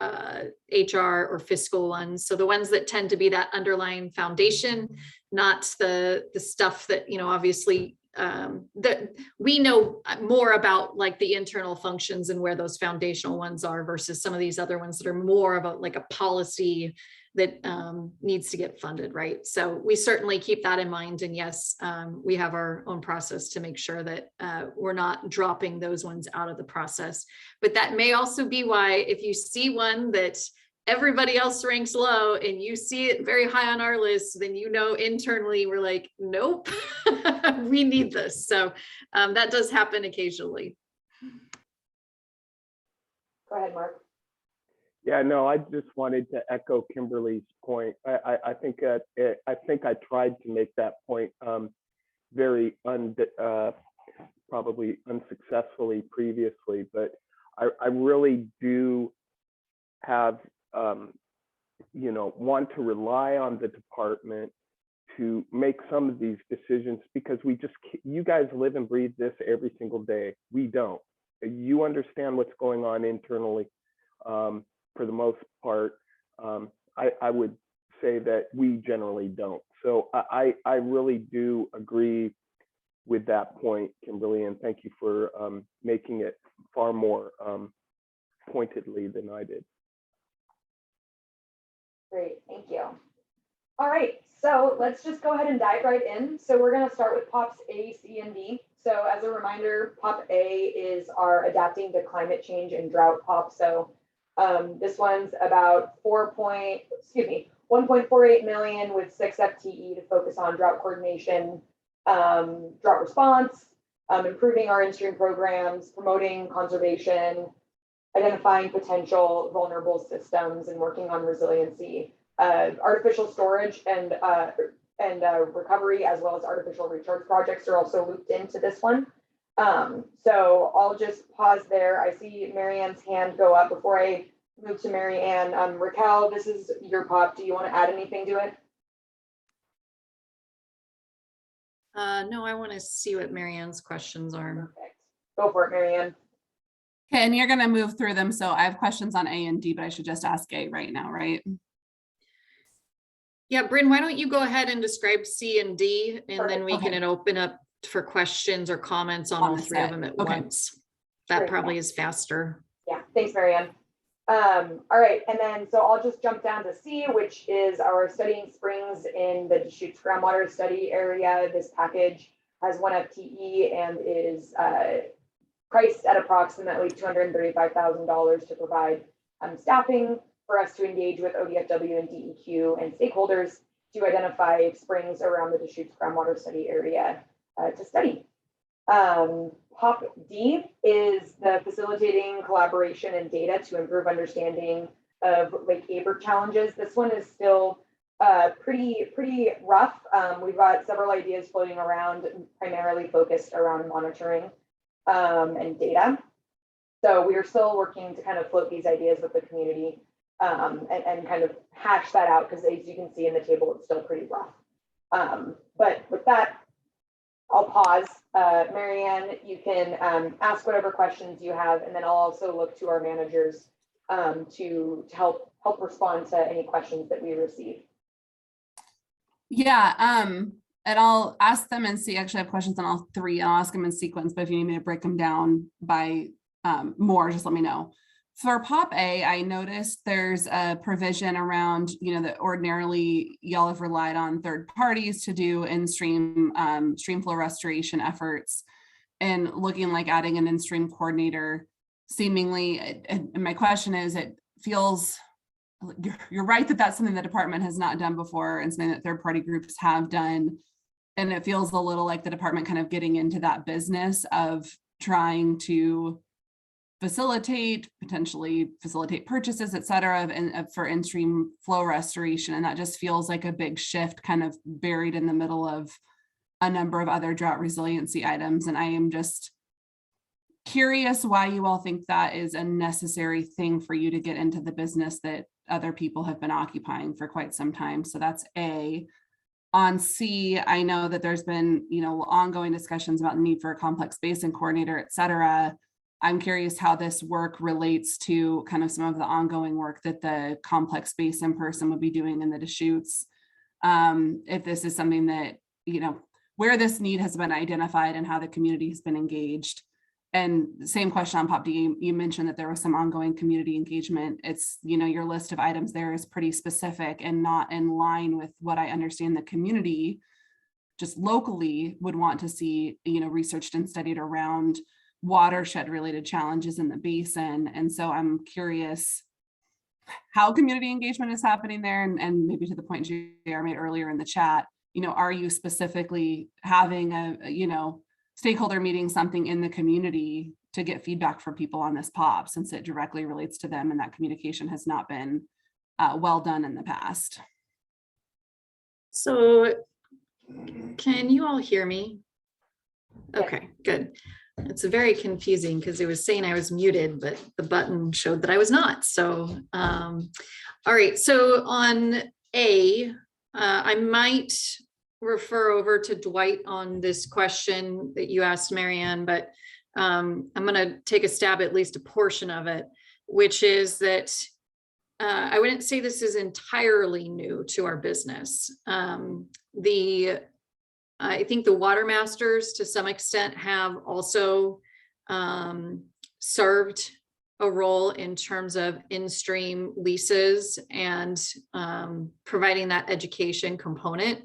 HR or fiscal ones. So the ones that tend to be that underlying foundation, not the stuff that, obviously that we know more about, like the internal functions and where those foundational ones are versus some of these other ones that are more about like a policy that needs to get funded, right? So we certainly keep that in mind. And yes, we have our own process to make sure that we're not dropping those ones out of the process. But that may also be why if you see one that everybody else ranks low and you see it very high on our list, then internally we're like, nope, we need this. So that does happen occasionally. Go ahead, Mark. Yeah, no, I just wanted to echo Kimberly's point. I think I tried to make that point very probably unsuccessfully previously, but I really do have want to rely on the department to make some of these decisions, because you guys live and breathe this every single day. We don't. You understand what's going on internally. For the most part, I would say that we generally don't. So I really do agree with that point, Kimberly, and thank you for making it far more pointedly than I did. Great, thank you. All right, so let's just go ahead and dive right in. So we're going to start with POPs A, C, and D. So as a reminder, POP A is our Adapting to Climate Change and Drought POP. So this one's about 1.48 million with 6 FTE to focus on drought coordination, drought response, improving our in-stream programs, promoting conservation, identifying potential vulnerable systems, and working on resiliency, artificial storage and recovery, as well as artificial recharge projects are also looped into this one. So I'll just pause there. I see Marianne's hand go up. Before I move to Mary Ann. Raquel, this is your pop. Do you want to add anything to it? No, I want to see what Marianne's questions are. Perfect. Go for it, Mary Ann. Okay, and you're gonna move through them. So I have questions on A and D, but I should just ask A right now, right? Yeah, Bryn, why don't you go ahead and describe C and D, and then we Okay. can open up for questions or comments on On all the three of set. them at Okay. once. That Great. probably is faster. Yeah, thanks, Mary Ann. All right, and then so I'll just jump down to C, which is our studying springs in the Deschutes groundwater study area. This package has one FTE and is priced at approximately $235,000 to provide staffing for us to engage with ODFW and DEQ and stakeholders to identify springs around the Deschutes groundwater study area to study. POP D is the facilitating collaboration and data to improve understanding of Lake Aber challenges. This one is still pretty rough. We've got several ideas floating around, primarily focused around monitoring and data. So we are still working to kind of float these ideas with the community and kind of hash that out, because as you can see in the table, it's still pretty rough. But with that, I'll pause. Mary Ann, you can ask whatever questions you have, and then I'll also look to our managers to help respond to any questions that we receive. Yeah, and I'll ask them and see. Actually, I have questions on all three. I'll ask them in sequence, but if you need me to break them down by more, just let me know. For POP A, I noticed there's a provision around, that ordinarily y'all have relied on third parties to do in-stream stream flow restoration efforts, and looking like adding an in-stream coordinator seemingly. And my question is, it feels, you're right that that's something the department has not done before and something that third-party groups have done. And it feels a little like the department kind of getting into that business of trying to potentially facilitate purchases, et cetera, and for in-stream flow restoration. And that just feels like a big shift kind of buried in the middle of a number of other drought resiliency items. And I am just curious why you all think that is a necessary thing for you to get into the business that other people have been occupying for quite some time. So that's A. On C, I know that there's been, ongoing discussions about the need for a complex basin coordinator, et cetera. I'm curious how this work relates to kind of some of the ongoing work that the complex basin person would be doing in the Deschutes. If this is something that, where this need has been identified and how the community has been engaged. And same question on POP D, you mentioned that there was some ongoing community engagement. It's, your list of items there is pretty specific and not in line with what I understand the community just locally would want to see, researched and studied around watershed related challenges in the basin. And so I'm curious how community engagement is happening there, and maybe to the point JR made earlier in the chat, are you specifically having a stakeholder meeting, something in the community to get feedback from people on this POP, since it directly relates to them and that communication has not been well done in the past? So can you all hear me? Yeah. Okay, good. It's very confusing because it was saying I was muted, but the button showed that I was not. So, all right. So on A, I might refer over to Dwight on this question that you asked, Marianne, but I'm going to take a stab at least a portion of it, which is that I wouldn't say this is entirely new to our business. I think the water masters to some extent have also served a role in terms of in-stream leases and providing that education component.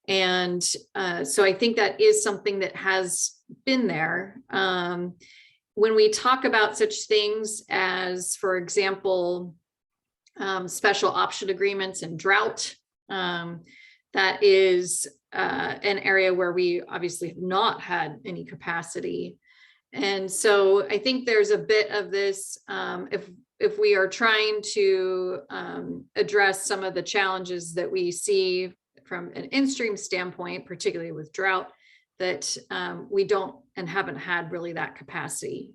And so I think that is something that has been there. When we talk about such things as, for example, special option agreements and drought, that is an area where we obviously have not had any capacity. And so I think there's a bit of this, if we are trying to address some of the challenges that we see from an in-stream standpoint, particularly with drought, that we don't and haven't had really that capacity.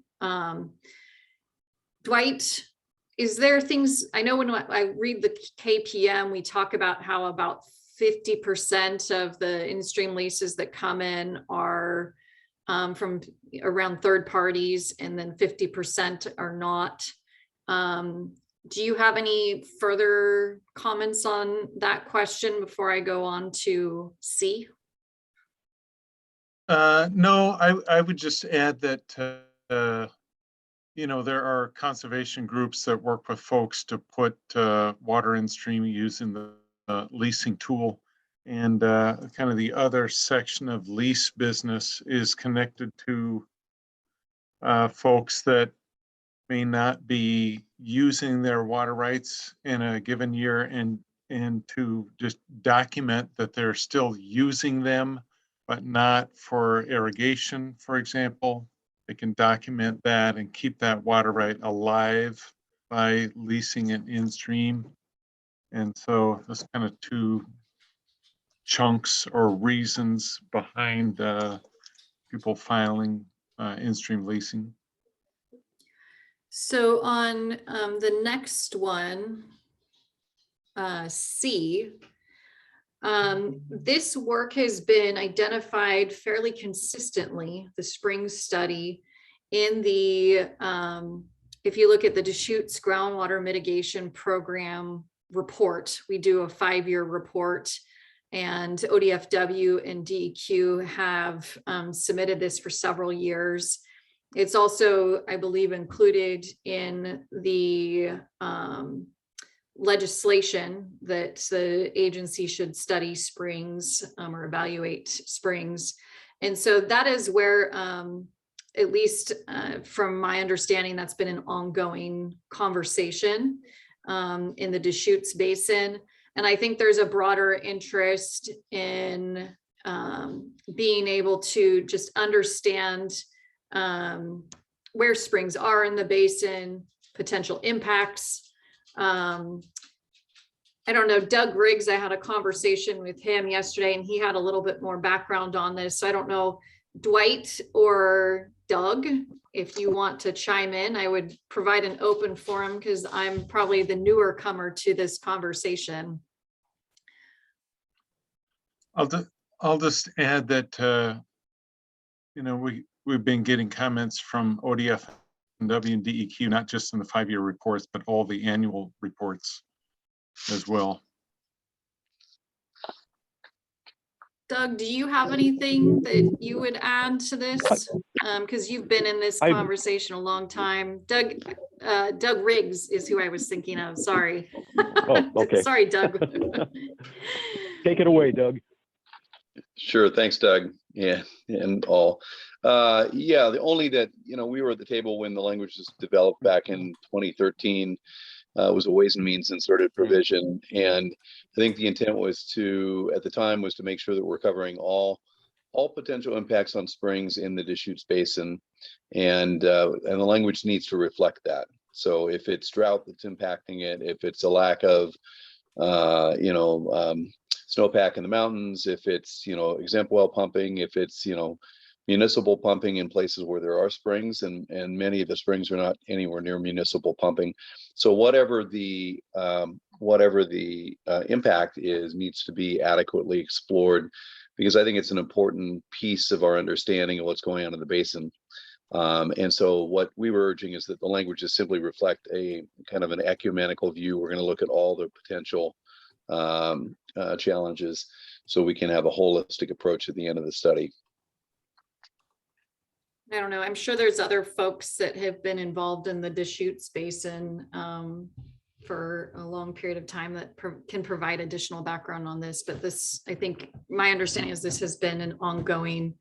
Dwight, is there things, I know when I read the KPM, we talk about how about 50% of the in-stream leases that come in are from around third parties, and then 50% are not. Do you have any further comments on that question before I go on to C? No, I would just add that, there are conservation groups that work with folks to put water in stream using the leasing tool. And kind of the other section of lease business is connected to folks that may not be using their water rights in a given year, and to just document that they're still using them, but not for irrigation, for example. They can document that and keep that water right alive by leasing it in stream. And so that's kind of two chunks or reasons behind people filing in-stream leasing. So on the next one, C, this work has been identified fairly consistently, the spring study, in the, if you look at the Deschutes groundwater mitigation program report, we do a 5-year report, and ODFW and DEQ have submitted this for several years. It's also, I believe, included in the legislation that the agency should study springs or evaluate springs. And so that is where, at least from my understanding, that's been an ongoing conversation in the Deschutes Basin. And I think there's a broader interest in being able to just understand where springs are in the basin, potential impacts. I don't know, Doug Riggs, I had a conversation with him yesterday and he had a little bit more background on this. So I don't know, Dwight or Doug, if you want to chime in, I would provide an open forum because I'm probably the newer comer to this conversation. I'll just add that, we've been getting comments from ODF and W and DEQ, not just in the 5-year reports, but all the annual reports as well. Doug, do you have anything that you would add to this? Because you've been in this conversation a long time. Doug Riggs is who I was thinking of. Sorry. Oh, okay. Sorry, Doug. Take it away, Doug. Sure. Thanks, Doug. Yeah, and all. Yeah, the only that, we were at the table when the language was developed back in 2013. Was a Ways and Means inserted provision. And I think the intent was to, at the time, was to make sure that we're covering all potential impacts on springs in the Deschutes Basin. And the language needs to reflect that. So if it's drought that's impacting it, if it's a lack of, snowpack in the mountains, if it's, exempt well pumping, if it's, municipal pumping in places where there are springs, and many of the springs are not anywhere near municipal pumping. So whatever the impact is, needs to be adequately explored, because I think it's an important piece of our understanding of what's going on in the basin. And so what we were urging is that the language just simply reflect a kind of an ecumenical view. We're going to look at all the potential challenges so we can have a holistic approach at the end of the study. I don't know. I'm sure there's other folks that have been involved in the Deschutes Basin for a long period of time that can provide additional background on this. But this, I think, my understanding is this has been an ongoing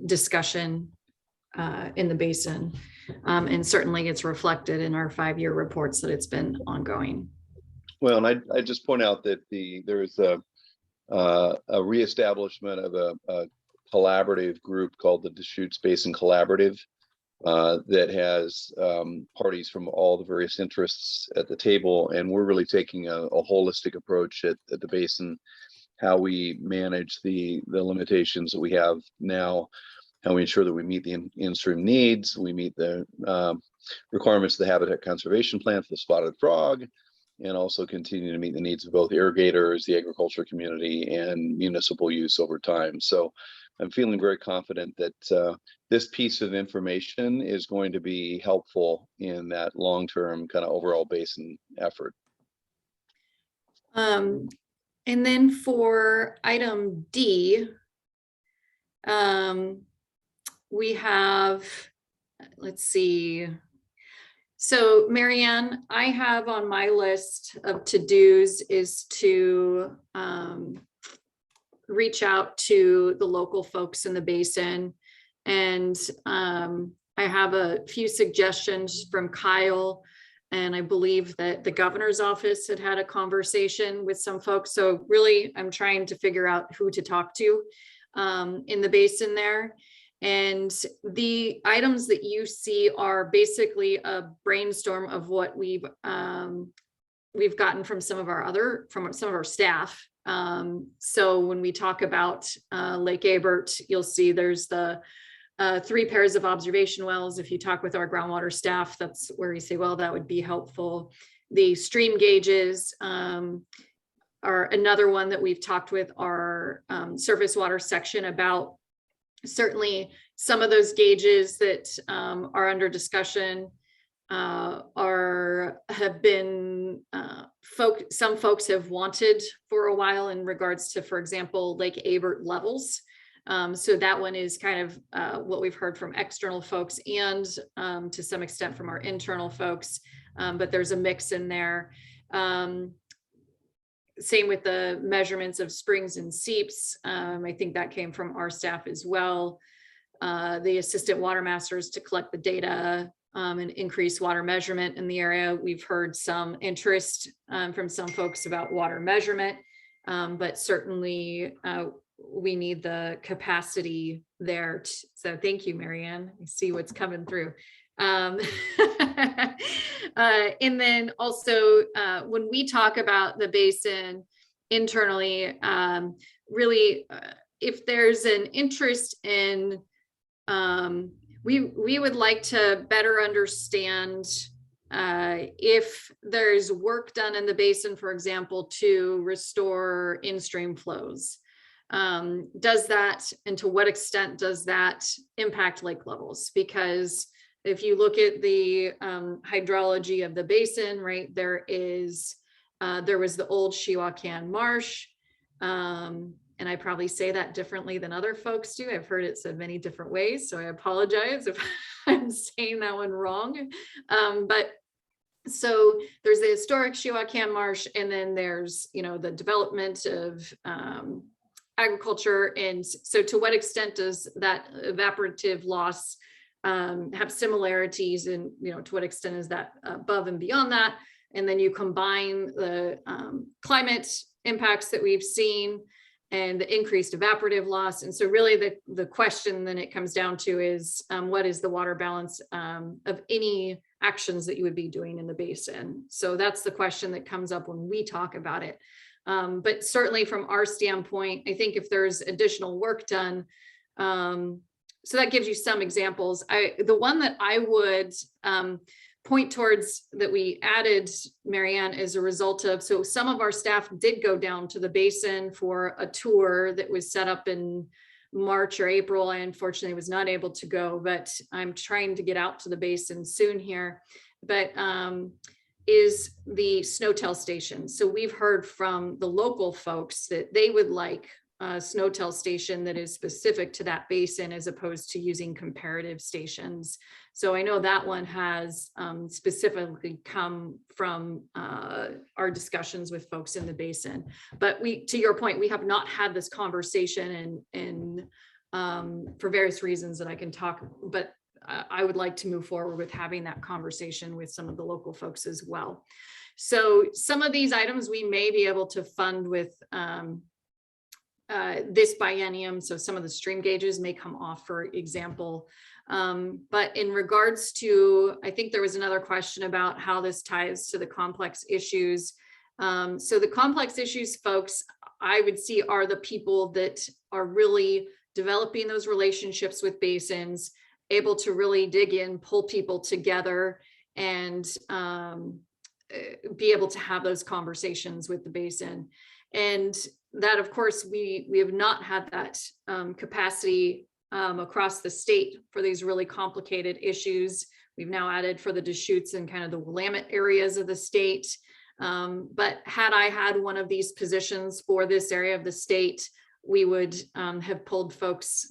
discussion in the basin. And certainly it's reflected in our 5-year reports that it's been ongoing. Well, and I just point out that there is a reestablishment of a collaborative group called the Deschutes Basin Collaborative that has parties from all the various interests at the table, and we're really taking a holistic approach at the basin, how we manage the limitations that we have now, how we ensure that we meet the in-stream needs, we meet the requirements of the Habitat Conservation Plan for the spotted frog, and also continue to meet the needs of both irrigators, the agriculture community, and municipal use over time. So I'm feeling very confident that this piece of information is going to be helpful in that long-term kind of overall basin effort. And then for item D, we have, let's see. So Marianne, I have on my list of to-dos is to reach out to the local folks in the basin. And I have a few suggestions from Kyle. And I believe that the governor's office had a conversation with some folks. So really, I'm trying to figure out who to talk to in the basin there. And the items that you see are basically a brainstorm of what we've gotten from some of our staff. So when we talk about Lake Abert, you'll see there's the 3 pairs of observation wells. If you talk with our groundwater staff, that's where we say, well, that would be helpful. The stream gauges are another one that we've talked with our surface water section about. Certainly some of those gauges that are under discussion have been some folks have wanted for a while in regards to, for example, Lake Abert levels. So that one is kind of what we've heard from external folks and to some extent from our internal folks, but there's a mix in there. Same with the measurements of springs and seeps. I think that came from our staff as well. The assistant water masters to collect the data and increase water measurement in the area. We've heard some interest from some folks about water measurement, but certainly we need the capacity there. So thank you, Marianne. I see what's coming through. And then also when we talk about the basin internally, really, if there's an interest in, we would like to better understand if there's work done in the basin, for example, to restore in-stream flows. Does that, and to what extent does that impact lake levels? Because if you look at the hydrology of the basin, right, there was the old Shiwakan Marsh, and I probably say that differently than other folks do. I've heard it said many different ways, so I apologize if I'm saying that one wrong. But so there's the historic Shiwakan Marsh, and then there's, you know, the development of agriculture. And so to what extent does that evaporative loss have similarities, and, you know, to what extent is that above and beyond that? And then you combine the climate impacts that we've seen and the increased evaporative loss. And so really the question then it comes down to is what is the water balance of any actions that you would be doing in the basin? So that's the question that comes up when we talk about it. But certainly from our standpoint, I think if there's additional work done, so that gives you some examples. The one that I would point towards that we added, Marianne, as a result of, so some of our staff did go down to the basin for a tour that was set up in March or April. I unfortunately was not able to go, but I'm trying to get out to the basin soon here. But is the Snowtail station. So we've heard from the local folks that they would like a Snowtail station that is specific to that basin as opposed to using comparative stations. So I know that one has specifically come from our discussions with folks in the basin. But to your point, we have not had this conversation and for various reasons that I can talk, but I would like to move forward with having that conversation with some of the local folks as well. So some of these items we may be able to fund with this biennium. So some of the stream gauges may come off, for example. But in regards to, I think there was another question about how this ties to the complex issues. So the complex issues folks, I would see are the people that are really developing those relationships with basins. able to really dig in, pull people together, and be able to have those conversations with the basin. And that, of course, we have not had that capacity across the state for these really complicated issues. We've now added for the Deschutes and kind of the Willamette areas of the state. But had I had one of these positions for this area of the state, we would have pulled folks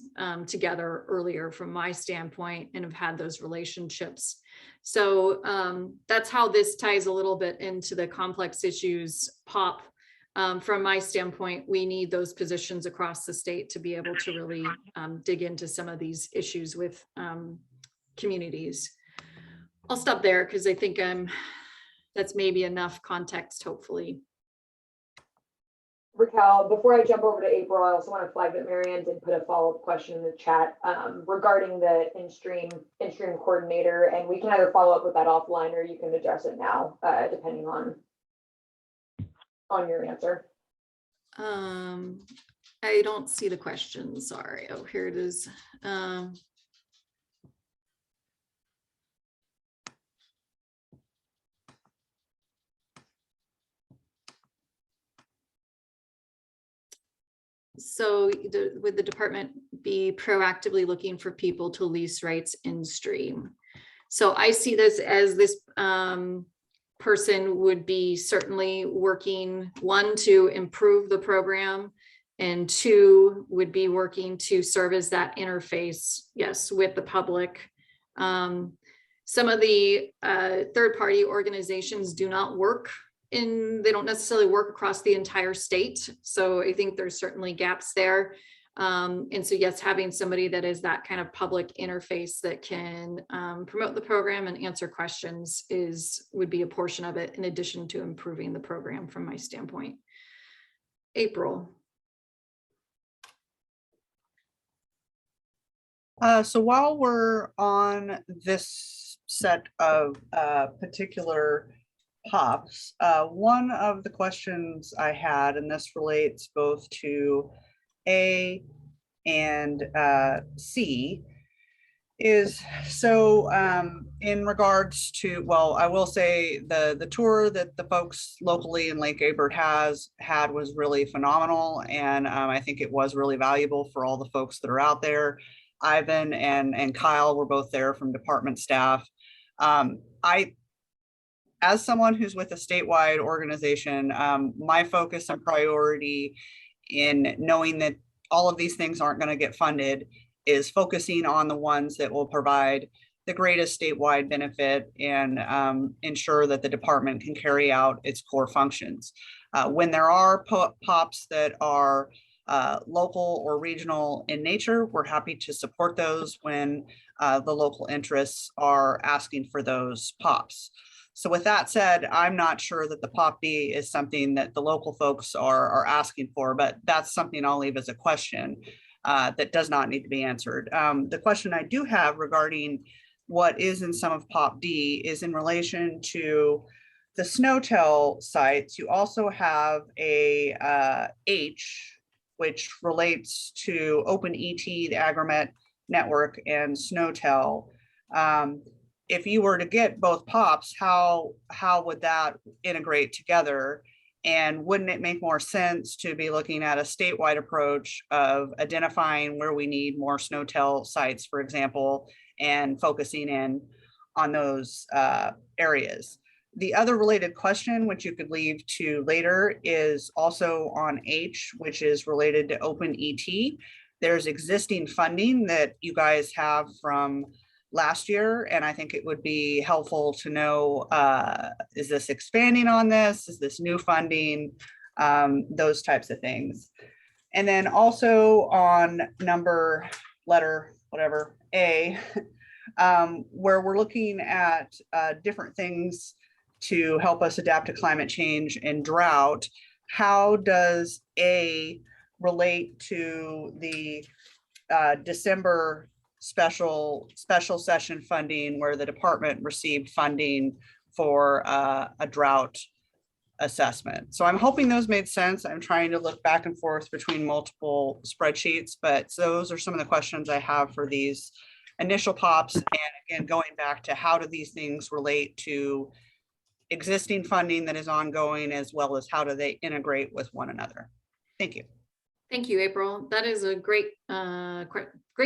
together earlier from my standpoint and have had those relationships. So that's how this ties a little bit into the complex issues POP. From my standpoint, we need those positions across the state to be able to really dig into some of these issues with communities. I'll stop there because I think that's maybe enough context, hopefully. Raquel, before I jump over to April, I also want to flag that Marianne did put a follow-up question in the chat regarding the in-stream coordinator, and we can either follow up with that offline or you can address it now, depending on your answer. I don't see the question. Sorry. Oh, here it is. So would the department be proactively looking for people to lease rights in stream? So I see this as this person would be certainly working, one, to improve the program, and two, would be working to serve as that interface, yes, with the public. Some of the third-party organizations do not work they don't necessarily work across the entire state. So I think there's certainly gaps there. And so yes, having somebody that is that kind of public interface that can promote the program and answer questions would be a portion of it, in addition to improving the program from my standpoint. April. So while we're on this set of particular POPs, one of the questions I had, and this relates both to A and C, is so in regards to, well, I will say the tour that the folks locally in Lake Abert had was really phenomenal, and I think it was really valuable for all the folks that are out there. Ivan and Kyle were both there from department staff. As someone who's with a statewide organization, my focus and priority in knowing that all of these things aren't going to get funded is focusing on the ones that will provide the greatest statewide benefit and ensure that the department can carry out its core functions. When there are POPs that are local or regional in nature, we're happy to support those when the local interests are asking for those POPs. So with that said, I'm not sure that the POP B is something that the local folks are asking for, but that's something I'll leave as a question that does not need to be answered. The question I do have regarding what is in some of POP D is in relation to the Snowtell sites. You also have a H, which relates to Open ET, the Agromet Network, and Snowtell. If you were to get both POPs, how would that integrate together? And wouldn't it make more sense to be looking at a statewide approach of identifying where we need more Snowtell sites, for example, and focusing in on those areas? The other related question, which you could leave to later, is also on H, which is related to Open ET. There's existing funding that you guys have from last year, and I think it would be helpful to know, is this expanding on this? Is this new funding? Those types of things. And then also on letter A, where we're looking at different things to help us adapt to climate change and drought. How does A relate to the December special session funding, where the department received funding for a drought assessment? So I'm hoping those made sense. I'm trying to look back and forth between multiple spreadsheets, but those are some of the questions I have for these initial pops, and again, going back to how do these things relate to existing funding that is ongoing, as well as how do they integrate with one another. Thank you. Thank you, April. That is a great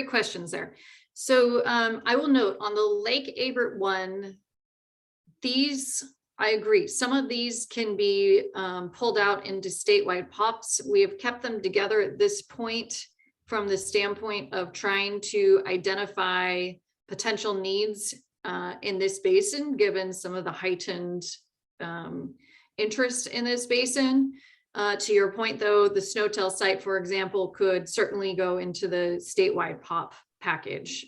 questions there. So I will note on the Lake Abert one, these, I agree, some of these can be pulled out into statewide pops. We have kept them together at this point from the standpoint of trying to identify potential needs in this basin, given some of the heightened interest in this basin. To your point, though, the Snowtail site, for example, could certainly go into the statewide POP package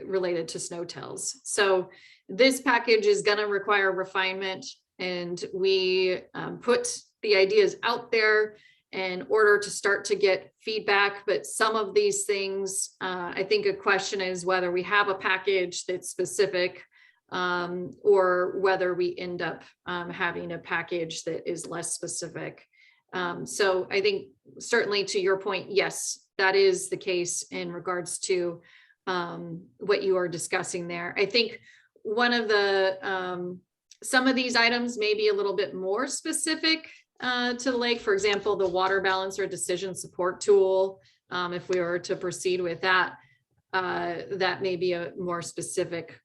related to snowtails. So this package is going to require refinement, and we put the ideas out there in order to start to get feedback. But some of these things, I think a question is whether we have a package that's specific or whether we end up having a package that is less specific. So I think certainly to your point, yes, that is the case in regards to what you are discussing there. I think one of the, some of these items may be a little bit more specific to the lake. For example, the water balancer decision support tool, if we were to proceed with that, that may be a more specific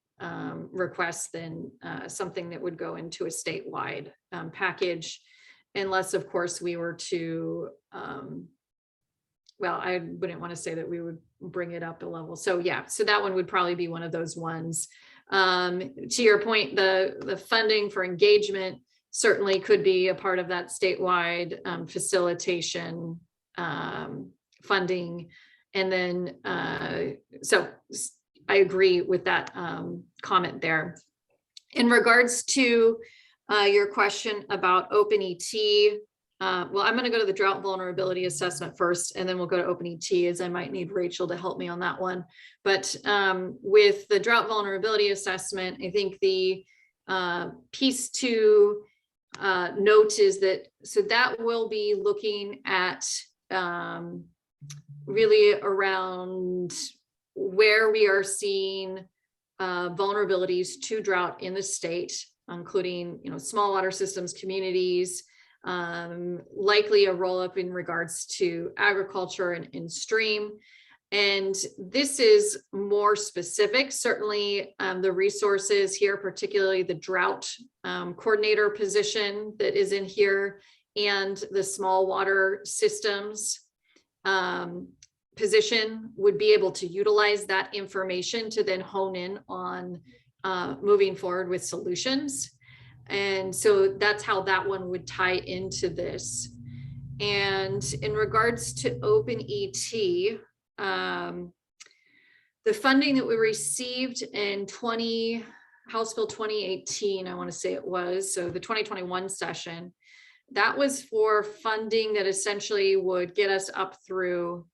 request than something that would go into a statewide package, unless of course we were to, well, I wouldn't want to say that we would bring it up a level. So yeah, so that one would probably be one of those ones. To your point, the funding for engagement certainly could be a part of that statewide facilitation funding. And then, so I agree with that comment there. In regards to your question about Open ET, well, I'm going to go to the drought vulnerability assessment first, and then we'll go to Open ET, as I might need Rachel to help me on that one. But with the drought vulnerability assessment, I think the piece to note is that, so that will be looking at really around where we are seeing vulnerabilities to drought in the state, including, you know, small water systems, communities, likely a roll up in regards to agriculture and in stream. And this is more specific. Certainly the resources here, particularly the drought coordinator position that is in here, and the small water systems position would be able to utilize that information to then hone in on moving forward with solutions. And so that's how that one would tie into this. And in regards to Open ET, the funding that we received in House Bill 2018, I want to say it was, so the 2021 session, that was for funding that essentially would get us up through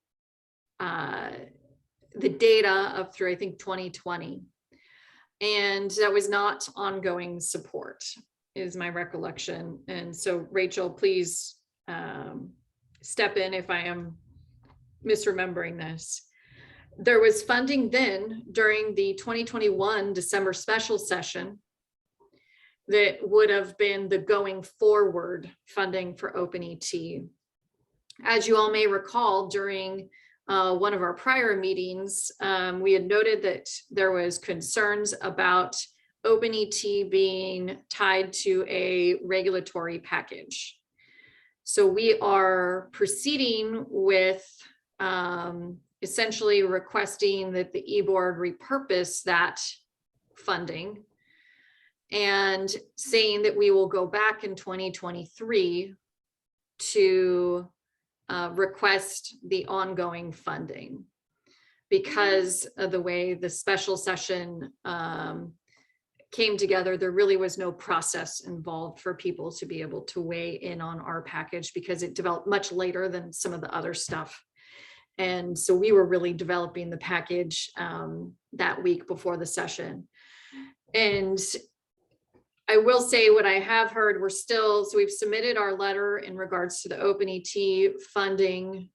the data up through, I think, 2020. And that was not ongoing support, is my recollection. And so Rachel, please step in if I am misremembering this. There was funding then during the 2021 December special session that would have been the going forward funding for Open ET. As you all may recall, during one of our prior meetings, we had noted that there was concerns about Open ET being tied to a regulatory package. So we are proceeding with essentially requesting that the e-board repurpose that funding and saying that we will go back in 2023 to request the ongoing funding, because of the way the special session came together. There really was no process involved for people to be able to weigh in on our package, because it developed much later than some of the other stuff. And so we were really developing the package that week before the session. And I will say what I have heard, we're still, so we've submitted our letter in regards to the Open ET funding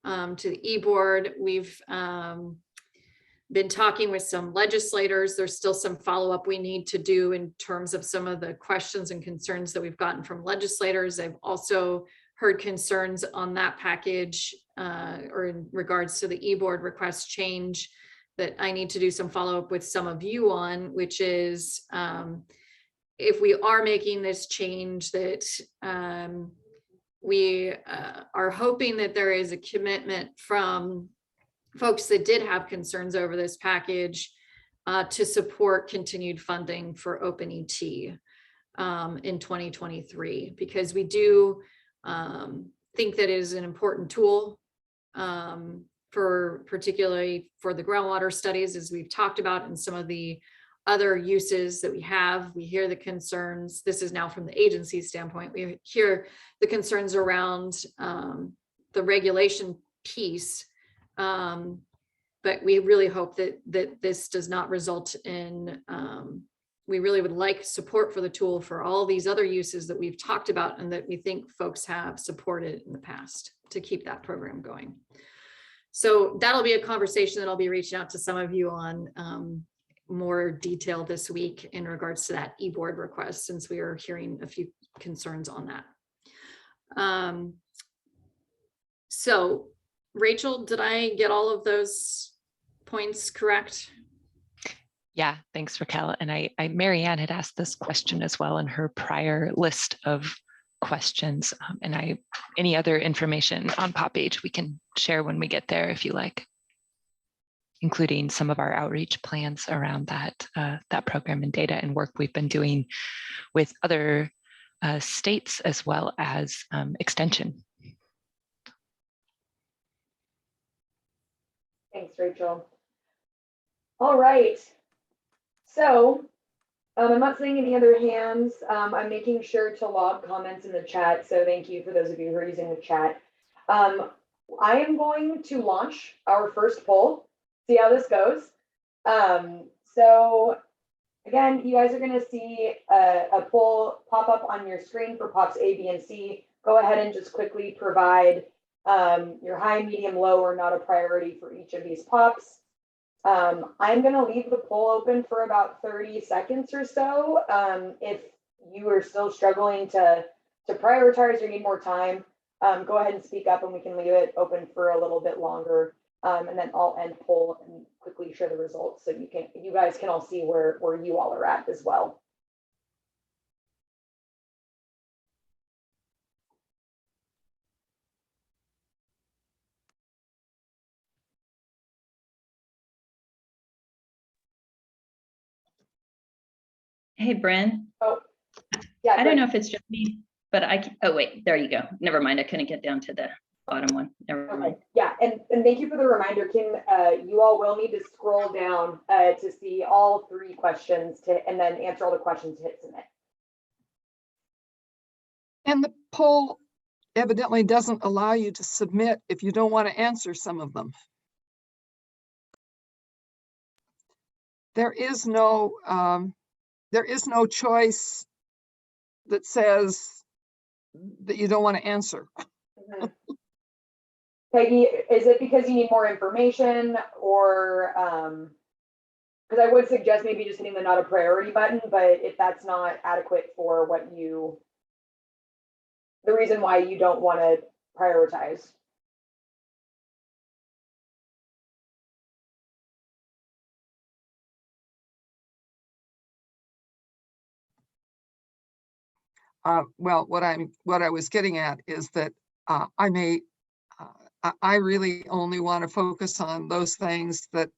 to the e-board. We've been talking with some legislators. There's still some follow-up we need to do in terms of some of the questions and concerns that we've gotten from legislators. I've also heard concerns on that package or in regards to the e-board request change that I need to do some follow-up with some of you on, which is if we are making this change, that we are hoping that there is a commitment from folks that did have concerns over this package to support continued funding for Open ET in 2023, because we do think that it is an important tool for particularly for the groundwater studies, as we've talked about, and some of the other uses that we have. We hear the concerns. This is now from the agency standpoint. We hear the concerns around the regulation piece. But we really hope that this does not result in, we really would like support for the tool for all these other uses that we've talked about and that we think folks have supported in the past to keep that program going. So that'll be a conversation that I'll be reaching out to some of you on more detail this week in regards to that e-board request, since we are hearing a few concerns on that. So Rachel, did I get all of those points correct? Yeah, thanks, Raquel. And Mary Ann had asked this question as well in her prior list of questions. And any other information on PopAge we can share when we get there if you like, including some of our outreach plans around that program and data and work we've been doing with other states as well as extension. Thanks, Rachel. All right. So I'm not seeing any other hands. I'm making sure to log comments in the chat. So thank you for those of you who are using the chat. I am going to launch our first poll, see how this goes. So again, you guys are going to see a poll pop up on your screen for POPs A, B, and C. Go ahead and just quickly provide your high, medium, low, or not a priority for each of these POPs. I'm going to leave the poll open for about 30 seconds or so. If you are still struggling to prioritize or need more time, go ahead and speak up and we can leave it open for a little bit longer. And then I'll end poll and quickly share the results so you guys can all see where you all are at as well. Hey, Bryn. Oh, yeah. I don't know if it's just me, but oh wait, there you go. Never mind. I couldn't get down to the bottom one. Never mind. Yeah, and thank you for the reminder, Kim. You all will need to scroll down to see all 3 questions and then answer all the questions to hit submit. And the poll evidently doesn't allow you to submit if you don't want to answer some of them. There is no choice that says that you don't want to answer. Mm-hmm. Peggy, is it because you need more information, or because I would suggest maybe just hitting the not a priority button, but if that's not adequate for what the reason why you don't want to prioritize. Well, what I was getting at is that I really only want to focus on those things that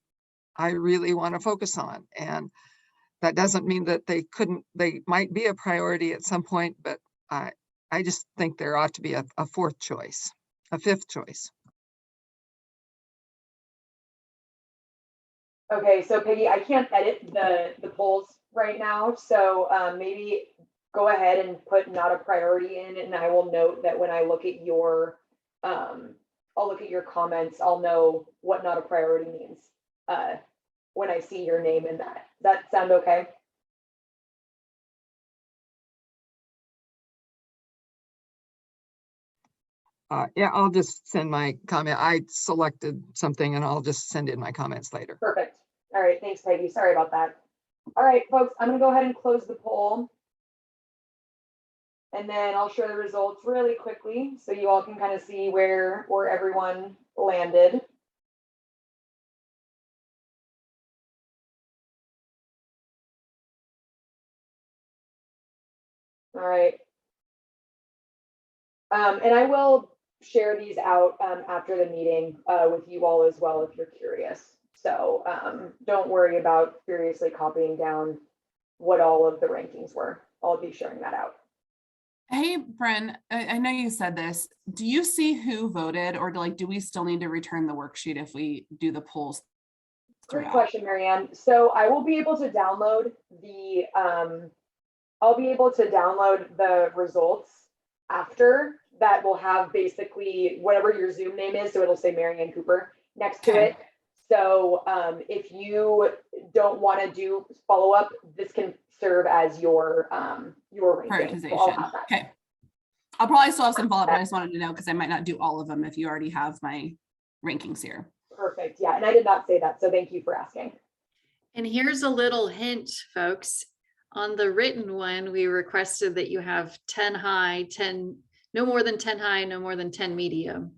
I really want to focus on. And that doesn't mean that they might be a priority at some point, but I just think there ought to be a 4th choice, a 5th choice. Okay, so Peggy, I can't edit the polls right now, so maybe go ahead and put not a priority in, and I will note that when I look at your comments, I'll know what not a priority means when I see your name in that. Does that sound okay? Yeah, I'll just send my comment. I selected something and I'll just send in my comments later. Perfect. All right, thanks, Peggy. Sorry about that. All right, folks, I'm gonna go ahead and close the poll. And then I'll share the results really quickly so you all can kind of see where everyone landed. All right. And I will share these out after the meeting with you all as well if you're curious. So don't worry about furiously copying down what all of the rankings were. I'll be sharing that out. Hey, Bren, I know you said this. Do you see who voted, or do we still need to return the worksheet if we do the polls? Great question, Marianne. So I will be able to download the results after that. Will have basically whatever your Zoom name is. So it'll say Marianne Cooper next to it. So if you don't want to do follow up, this can serve as your ranking. So I'll have that. Okay. I'll probably still have some follow up, but I just wanted to know because I might not do all of them if you already have my rankings here. Perfect. Yeah, and I did not say that, so thank you for asking. And here's a little hint, folks. On the written one, we requested that you have 10 high, 10, no more than 10 high, no more than 10 medium.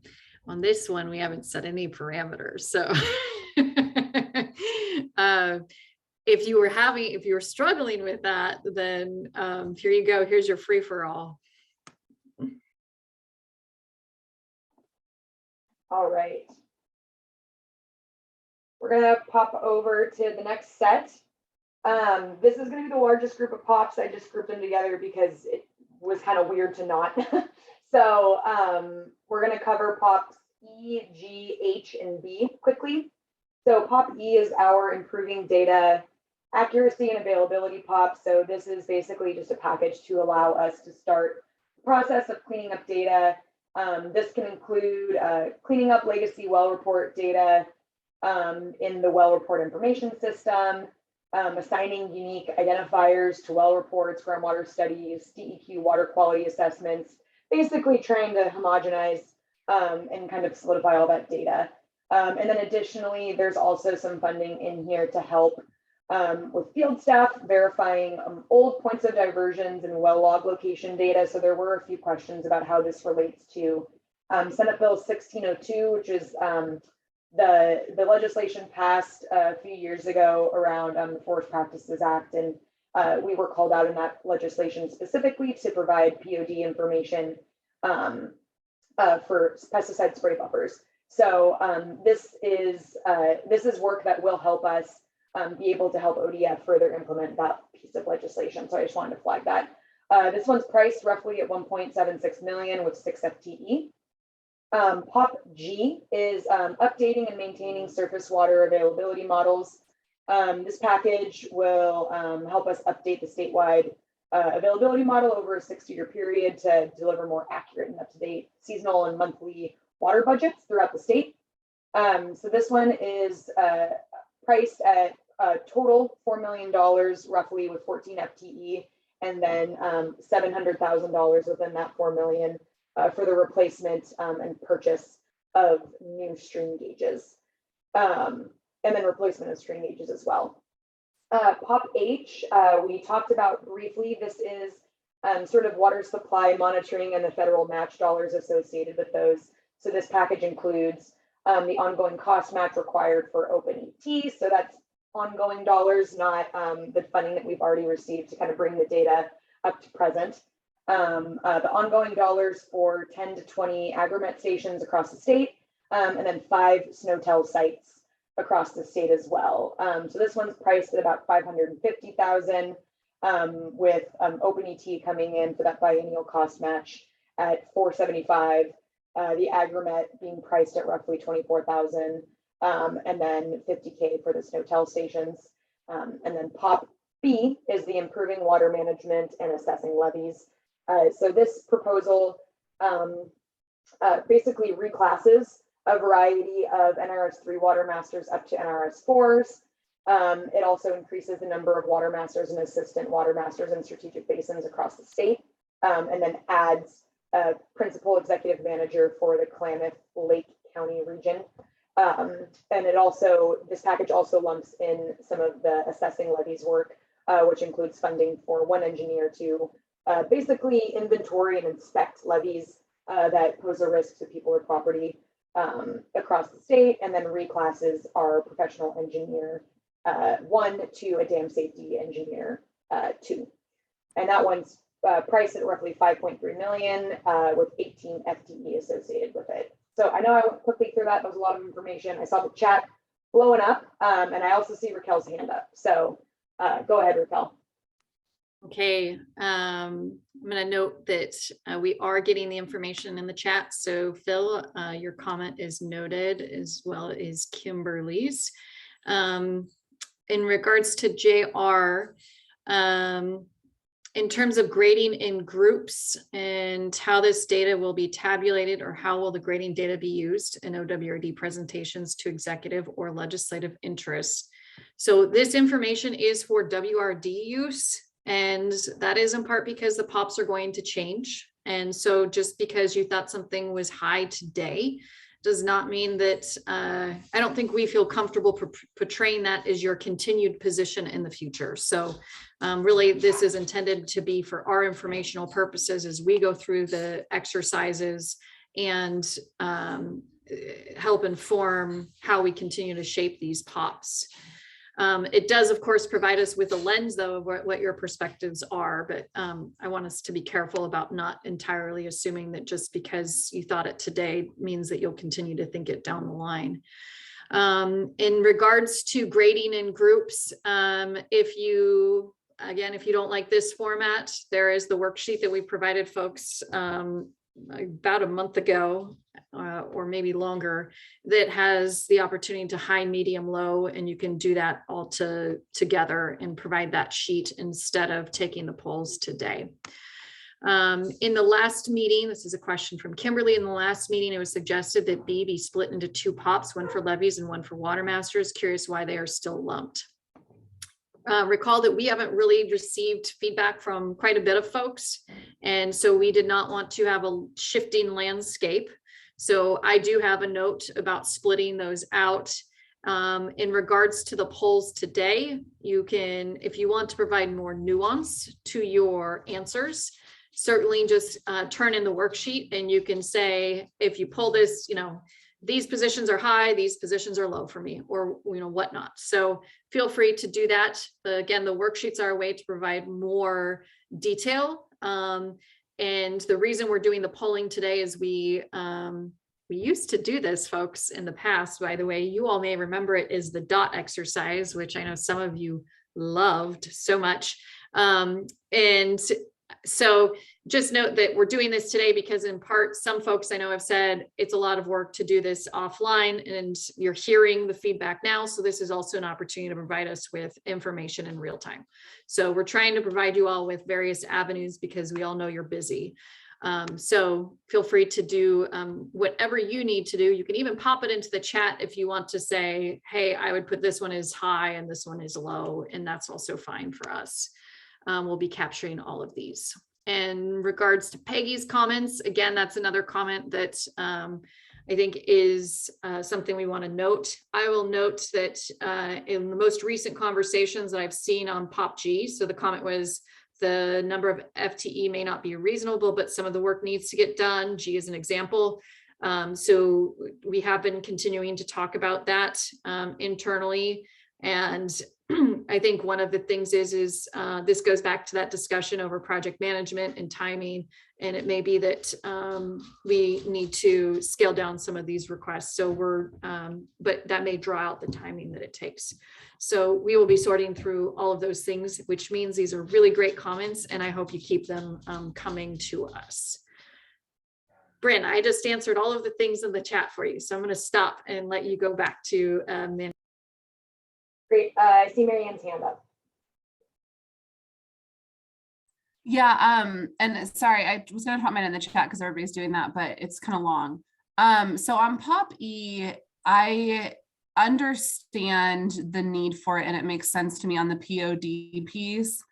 On this one, we haven't set any parameters. So if you were struggling with that, then here you go. Here's your free for all. All right. We're gonna pop over to the next set. This is gonna be the largest group of pops. I just grouped them together because it was kind of weird to not. So we're gonna cover pops E, G, H, and B quickly. So pop E is our improving data accuracy and availability pop. So this is basically just a package to allow us to start the process of cleaning up data. This can include cleaning up legacy well report data in the well report information system, assigning unique identifiers to well reports, groundwater studies, DEQ water quality assessments, basically trying to homogenize and kind of solidify all that data. And then additionally, there's also some funding in here to help with field staff verifying old points of diversions and well log location data. So there were a few questions about how this relates to Senate Bill 1602, which is the legislation passed a few years ago around the Forest Practices Act. And we were called out in that legislation specifically to provide POD information for pesticide spray buffers. So this is work that will help us be able to help ODF further implement that piece of legislation. So I just wanted to flag that. This one's priced roughly at 1.76 million with 6 FTE. POP G is updating and maintaining surface water availability models. This package will help us update the statewide availability model over a 6-year period to deliver more accurate and up-to-date seasonal and monthly water budgets throughout the state. So this one is priced at a total $4 million roughly with 14 FTE, and then $700,000 within that 4 million for the replacement and purchase of new stream gauges, and then replacement of stream gauges as well. POP H, we talked about briefly. This is sort of water supply monitoring and the federal match dollars associated with those. So this package includes the ongoing cost match required for open ET. So that's ongoing dollars, not the funding that we've already received to kind of bring the data up to present. The ongoing dollars for 10 to 20 agromet stations across the state, and then 5 SNOTEL sites across the state as well. So this one's priced at about $550,000, with open ET coming in for that biennial cost match at $475,000. The agromet being priced at roughly $24,000, and then $50K for the SNOTEL stations. And then POP B is the improving water management and assessing levees. So this proposal basically reclasses a variety of NRS 3 water masters up to NRS 4s. It also increases the number of water masters and assistant water masters in strategic basins across the state, and then adds a principal executive manager for the Klamath Lake County region. And it also, this package also lumps in some of the assessing levies work, which includes funding for one engineer to basically inventory and inspect levies that pose a risk to people or property across the state, and then reclasses our professional engineer 1 to a dam safety engineer 2. And that one's priced at roughly 5.3 million with 18 FTE associated with it. So I know I went quickly through that. That was a lot of information. I saw the chat blowing up, and I also see Raquel's hand up. So go ahead, Raquel. Okay, I'm going to note that we are getting the information in the chat. So Phil, your comment is noted, as well as Kimberly's. In regards to JR, in terms of grading in groups and how this data will be tabulated, or how will the grading data be used in OWRD presentations to executive or legislative interests. So this information is for WRD use, and that is in part because the POPs are going to change. And so just because you thought something was high today does not mean that, I don't think we feel comfortable portraying that as your continued position in the future. So really, this is intended to be for our informational purposes as we go through the exercises and help inform how we continue to shape these POPs. It does, of course, provide us with a lens, though, of what your perspectives are, but I want us to be careful about not entirely assuming that just because you thought it today means that you'll continue to think it down the line. In regards to grading in groups, if you don't like this format, there is the worksheet that we provided folks about a month ago, or maybe longer, that has the opportunity to high, medium, low, and you can do that all together and provide that sheet instead of taking the polls today. In the last meeting, this is a question from Kimberly. In the last meeting, it was suggested that B be split into 2 POPs, one for levies and one for water masters. Curious why they are still lumped. Recall that we haven't really received feedback from quite a bit of folks, and so we did not want to have a shifting landscape. So I do have a note about splitting those out. In regards to the polls today, you can, if you want to provide more nuance to your answers, certainly just turn in the worksheet, and you can say, if you pull this, these positions are high, these positions are low for me, or whatnot. So feel free to do that. Again, the worksheets are a way to provide more detail. And the reason we're doing the polling today is we used to do this, folks, in the past. By the way, you all may remember it is the dot exercise, which I know some of you loved so much. And so just note that we're doing this today because in part, some folks I know have said it's a lot of work to do this offline, and you're hearing the feedback now. So this is also an opportunity to provide us with information in real time. So we're trying to provide you all with various avenues because we all know you're busy. So feel free to do whatever you need to do. You can even pop it into the chat if you want to say, hey, I would put this one as high and this one is low, and that's also fine for us. We'll be capturing all of these. In regards to Peggy's comments, again, that's another comment that I think is something we want to note. I will note that in the most recent conversations that I've seen on POP-G, so the comment was the number of FTE may not be reasonable, but some of the work needs to get done. G is an example. So we have been continuing to talk about that internally. And I think one of the things is this goes back to that discussion over project management and timing. And it may be that we need to scale down some of these requests. So but that may draw out the timing that it takes. So we will be sorting through all of those things, which means these are really great comments, and I hope you keep them coming to us. Bryn, I just answered all of the things in the chat for you. So I'm going to stop and let you go back to Mandy. Great. I see Marianne's hand up. Yeah, and sorry, I was going to put mine in the chat because everybody's doing that, but it's kind of long. So on POP-E, I understand the need for it, and it makes sense to me on the POD piece.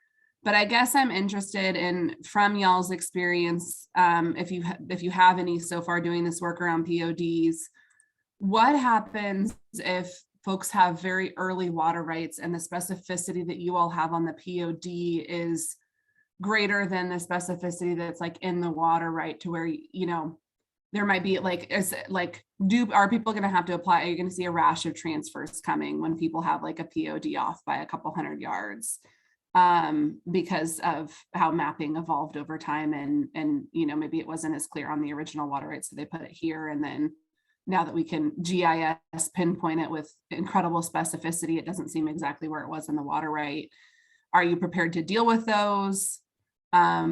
But I guess I'm interested in, from y'all's experience, if you have any so far doing this work around PODs, what happens if folks have very early water rights and the specificity that you all have on the POD is greater than the specificity that's like in the water right, to where, you know, there might be like, are people going to have to apply? Are you going to see a rash of transfers coming when people have like a POD off by a couple 100 yards? Because of how mapping evolved over time, and you know, maybe it wasn't as clear on the original water rights, so they put it here, and then now that we can GIS pinpoint it with incredible specificity, it doesn't seem exactly where it was in the water right. Are you prepared to deal with those? I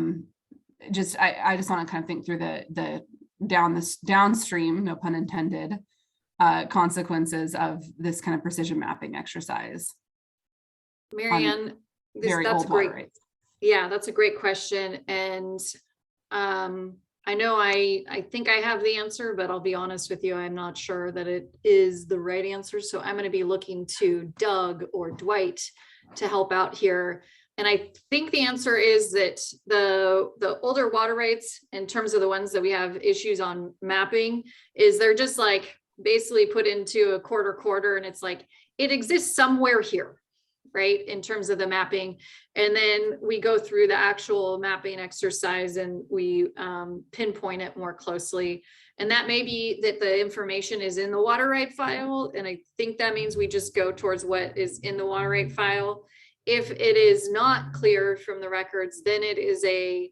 just want to kind of think through the downstream, no pun intended, consequences of this kind of precision mapping exercise. Marianne, that's great. Yeah, that's a great question. And I know I think I have the answer, but I'll be honest with you, I'm not sure that it is the right answer. So I'm going to be looking to Doug or Dwight to help out here. And I think the answer is that the older water rights, in terms of the ones that we have issues on mapping, is they're just like basically put into a quarter, and it's like it exists somewhere here, right, in terms of the mapping. And then we go through the actual mapping exercise and we pinpoint it more closely. And that may be that the information is in the water right file. And I think that means we just go towards what is in the water right file. If it is not clear from the records, then it is a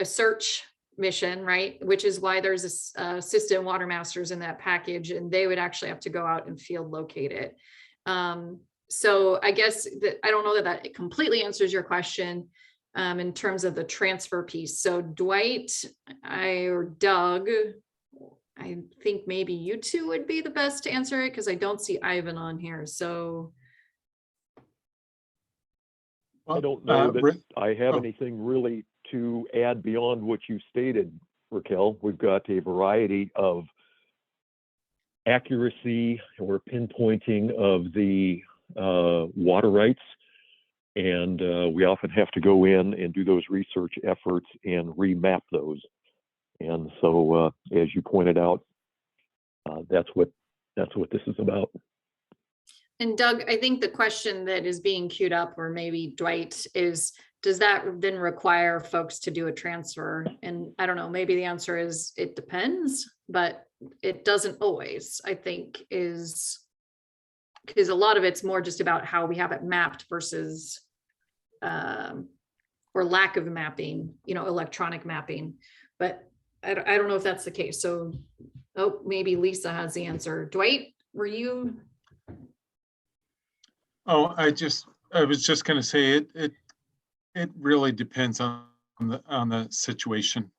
search mission, right? Which is why there's assistant water masters in that package, and they would actually have to go out and field locate it. So I guess that I don't know that it completely answers your question in terms of the transfer piece. So Dwight, or Doug, I think maybe you two would be the best to answer it, because I don't see Ivan on here. So I don't know that I have anything really to add beyond what you stated, Raquel. We've got a variety of accuracy or pinpointing of the water rights, and we often have to go in and do those research efforts and remap those. And so, as you pointed out, that's what this is about. And Doug, I think the question that is being queued up, or maybe Dwight, is does that then require folks to do a transfer? And I don't know, maybe the answer is it depends, but it doesn't always, I think, is because a lot of it's more just about how we have it mapped versus or lack of mapping, you know, electronic mapping. But I don't know if that's the case. So, oh, maybe Lisa has the answer. Dwight, were you? Oh, I was just going to say it really depends on the situation.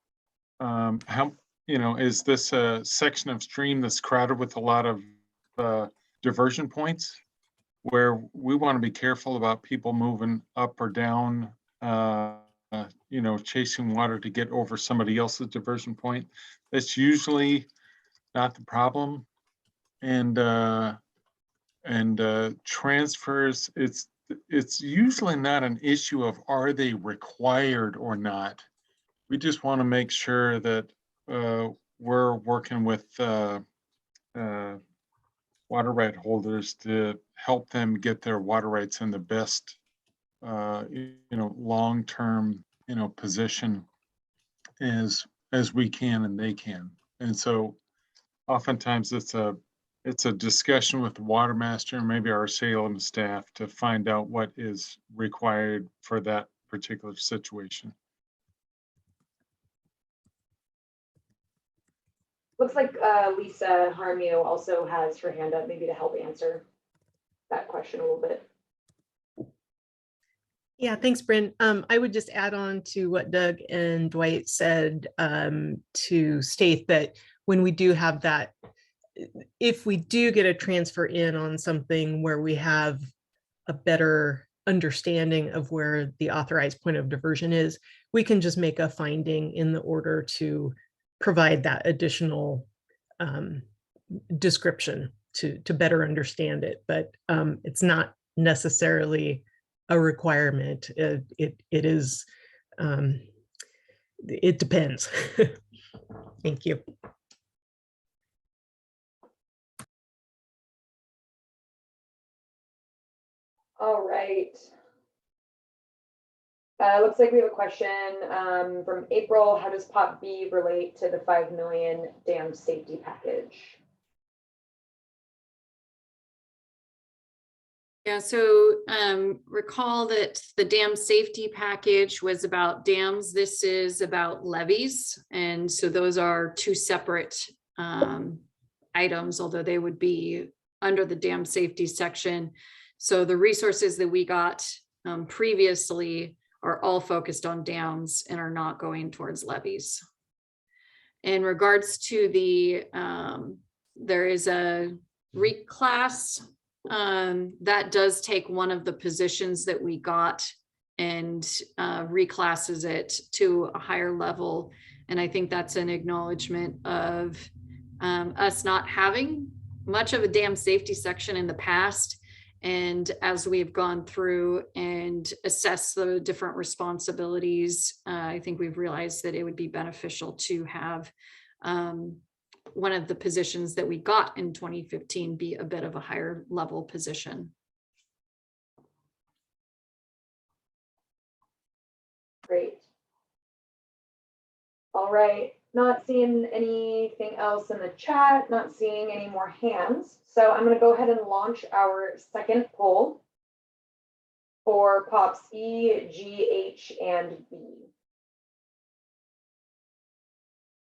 How, you know, is this a section of stream that's crowded with a lot of diversion points, where we want to be careful about people moving up or down, you know, chasing water to get over somebody else's diversion point? That's usually not the problem. And transfers, it's usually not an issue of are they required or not. We just want to make sure that we're working with water right holders to help them get their water rights in the best you know, long-term, you know, position as we can and they can. And so oftentimes it's a discussion with the water master and maybe our Salem staff to find out what is required for that particular situation. Looks like Lisa Harmio also has her hand up, maybe to help answer that question a little bit. Yeah, thanks, Bryn. I would just add on to what Doug and Dwight said, to state that when we do have that, if we do get a transfer in on something where we have a better understanding of where the authorized point of diversion is, we can just make a finding in the order to provide that additional description to better understand it. But it's not necessarily a requirement. It is, it depends. Thank you. All right. Looks like we have a question from April. How does Pop B relate to the 5 million dam safety package? Yeah, so recall that the dam safety package was about dams. This is about levees. And so those are two separate items, although they would be under the dam safety section. So the resources that we got previously are all focused on dams and are not going towards levees. In regards to the, there is a reclass that does take one of the positions that we got and reclasses it to a higher level. And I think that's an acknowledgement of us not having much of a dam safety section in the past. And as we've gone through and assessed the different responsibilities, I think we've realized that it would be beneficial to have one of the positions that we got in 2015 be a bit of a higher level position. Great. All right, not seeing anything else in the chat, not seeing any more hands. So I'm going to go ahead and launch our second poll for POPs E, G, H, and B.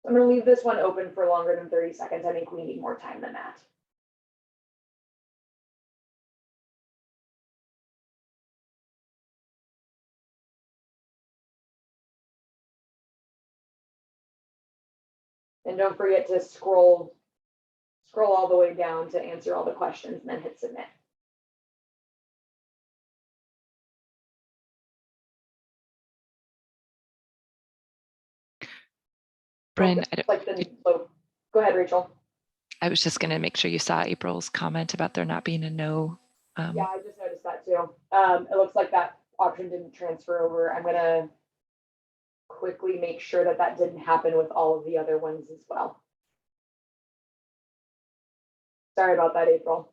I'm going to leave this one open for longer than 30 seconds. I think we need more time than that. And don't forget to scroll all the way down to answer all the questions and then hit submit. Bryn, Go ahead, Rachel. I was just going to make sure you saw April's comment about there not being a no. Yeah, I just noticed that too. It looks like that option didn't transfer over. I'm going to quickly make sure that that didn't happen with all of the other ones as well. Sorry about that, April.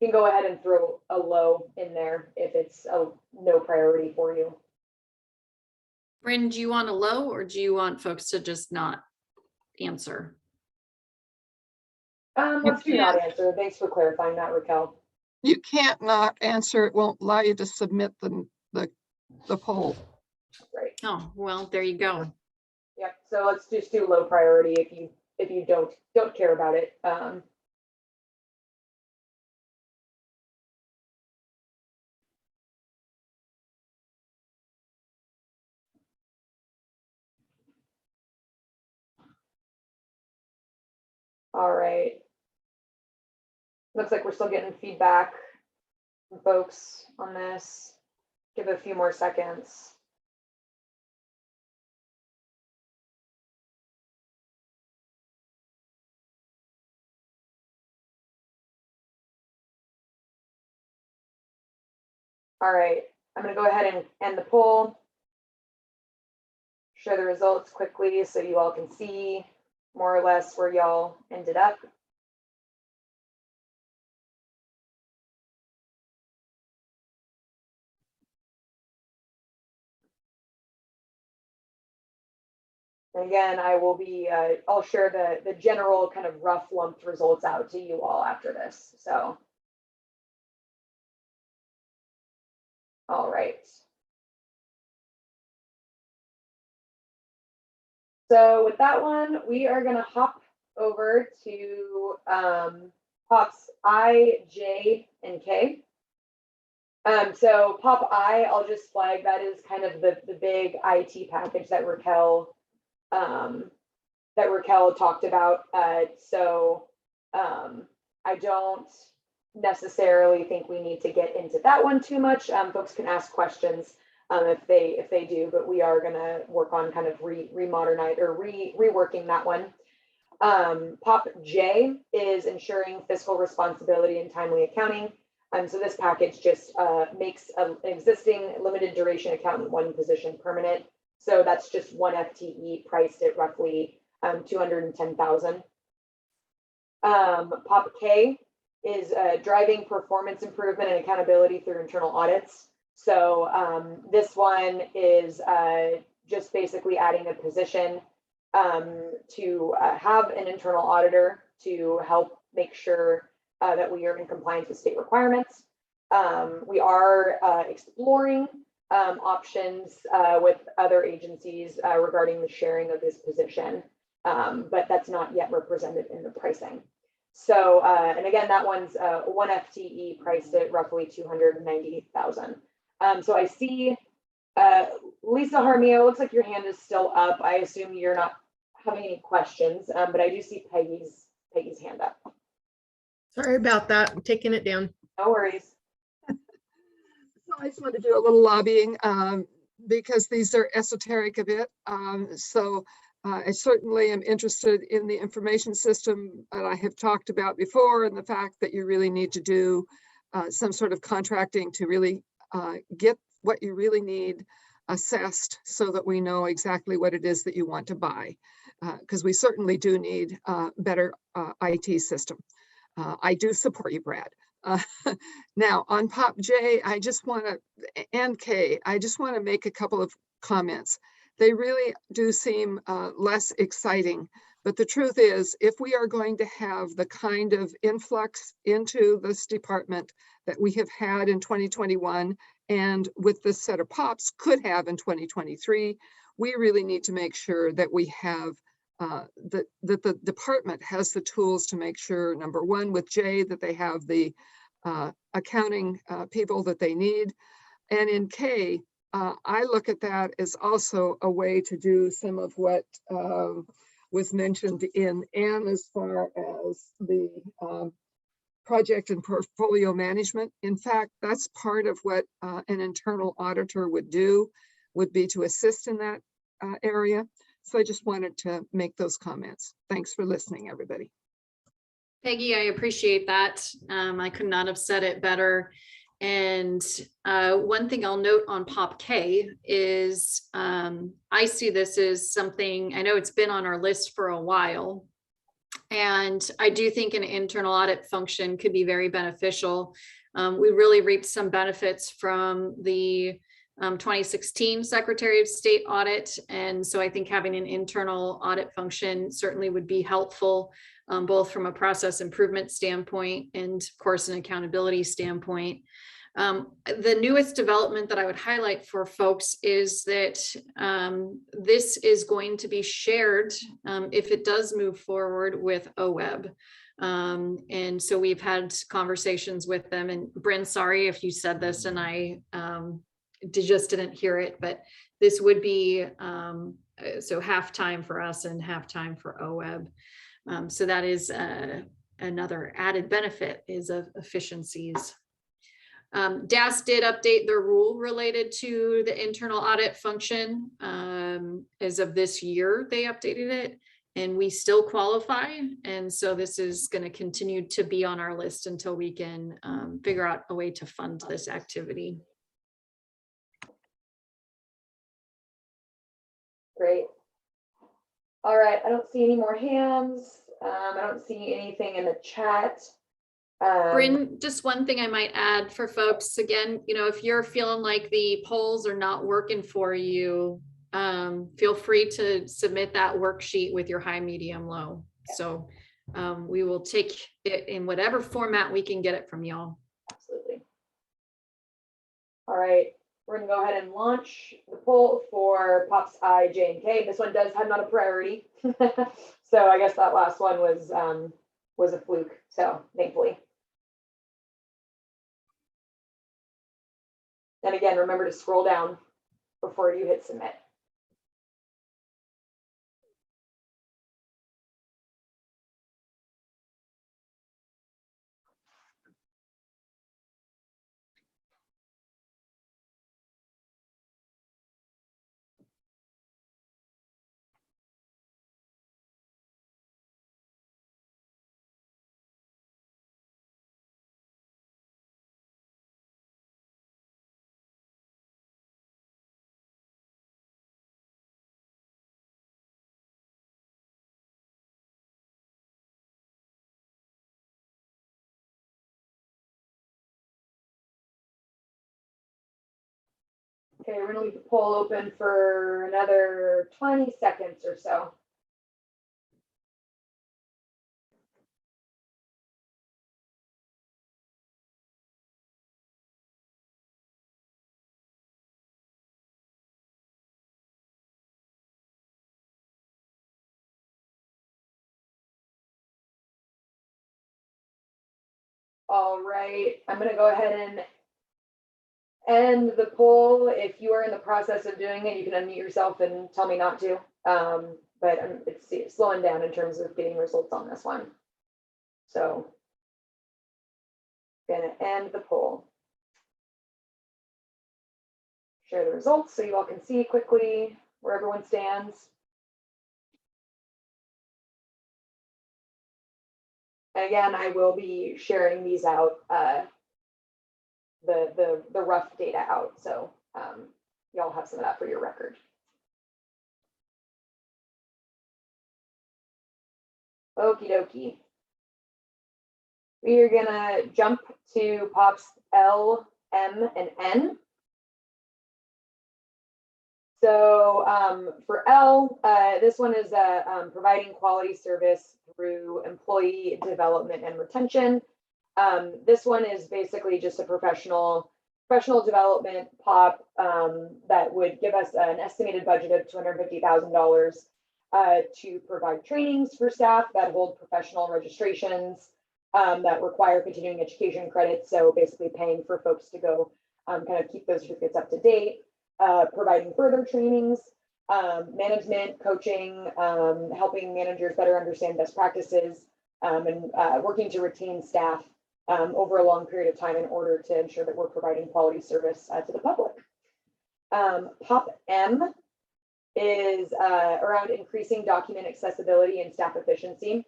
You can go ahead and throw a low in there if it's a no priority for you. Bryn, do you want a low or do you want folks to just not answer? Let's do not answer. Thanks for clarifying that, Raquel. You can't not answer. It won't allow you to submit the poll. Right. Oh, well, there you go. Yep. So let's just do low priority if you don't care about it. All right. Looks like we're still getting feedback from folks on this. Give it a few more seconds. All right, I'm going to go ahead and end the poll. Share the results quickly so you all can see more or less where y'all ended up. And again, I will be, I'll share the general kind of rough lumped results out to you all after this. So, all right. So with that one, we are going to hop over to POPs I, J, and K. So POP I, I'll just flag that is kind of the big IT package that Raquel talked about. I don't necessarily think we need to get into that one too much. Folks can ask questions if they do, but we are going to work on kind of reworking that one. POP J is ensuring fiscal responsibility and timely accounting. So this package just makes an existing limited duration accountant one position permanent. So that's just one FTE priced at roughly 210,000. POP K is driving performance improvement and accountability through internal audits. So this one is just basically adding a position to have an internal auditor to help make sure that we are in compliance with state requirements. We are exploring options with other agencies regarding the sharing of this position, but that's not yet represented in the pricing. So, and again, that one's one FTE priced at roughly 298,000. So I see Lisa Harmio, looks like your hand is still up. I assume you're not having any questions, but I do see Peggy's hand up. Sorry about that. I'm taking it down. No worries. So I just want to do a little lobbying because these are esoteric a bit. I certainly am interested in the information system that I have talked about before, and the fact that you really need to do some sort of contracting to really get what you really need assessed so that we know exactly what it is that you want to buy. Because we certainly do need better IT system. I do support you, Brad. Now on Pop J, I just want to, and K, I just want to make a couple of comments. They really do seem less exciting, but the truth is, if we are going to have the kind of influx into this department that we have had in 2021 and with this set of POPs could have in 2023, we really need to make sure that we have that the department has the tools to make sure, number one, with J, that they have the accounting people that they need. And in K, I look at that as also a way to do some of what was mentioned in N as far as the project and portfolio management. In fact, that's part of what an internal auditor would do, would be to assist in that area. So I just wanted to make those comments. Thanks for listening, everybody. Peggy, I appreciate that. I could not have said it better. And one thing I'll note on Pop K is I see this as something, I know it's been on our list for a while, and I do think an internal audit function could be very beneficial. We really reaped some benefits from the 2016 Secretary of State audit. And so I think having an internal audit function certainly would be helpful, both from a process improvement standpoint and of course an accountability standpoint. The newest development that I would highlight for folks is that this is going to be shared if it does move forward with OWEB. And so we've had conversations with them, and Bryn, sorry if you said this and I just didn't hear it, but this would be so half time for us and half time for OWEB. So that is another added benefit is of efficiencies. DAS did update their rule related to the internal audit function. As of this year, they updated it and we still qualify. And so this is going to continue to be on our list until we can figure out a way to fund this activity. Great. All right, I don't see any more hands. I don't see anything in the chat. Bryn, just one thing I might add for folks, again, you know, if you're feeling like the polls are not working for you, feel free to submit that worksheet with your high, medium, low. So we will take it in whatever format we can get it from y'all. Absolutely. All right, we're gonna go ahead and launch the poll for POPs I, J, and K. This one does have not a priority. So I guess that last one was a fluke, so thankfully. And again, remember to scroll down before you hit submit. Okay, we're gonna leave the poll open for another 20 seconds or so. All right, I'm gonna go ahead and end the poll. If you are in the process of doing it, you can unmute yourself and tell me not to. But it's slowing down in terms of getting results on this one. So, gonna end the poll. Share the results so you all can see quickly where everyone stands. And again, I will be sharing these out, the rough data out. So y'all have some of that for your record. Okie dokie. We are gonna jump to POPs L, M, and N. So for L, this one is providing quality service through employee development and retention. This one is basically just a professional development POP that would give us an estimated budget of $250,000 to provide trainings for staff that hold professional registrations that require continuing education credits. So basically paying for folks to go kind of keep those certificates up to date. Providing further trainings, management, coaching, helping managers better understand best practices, and working to retain staff over a long period of time in order to ensure that we're providing quality service to the public. POP M is around increasing document accessibility and staff efficiency.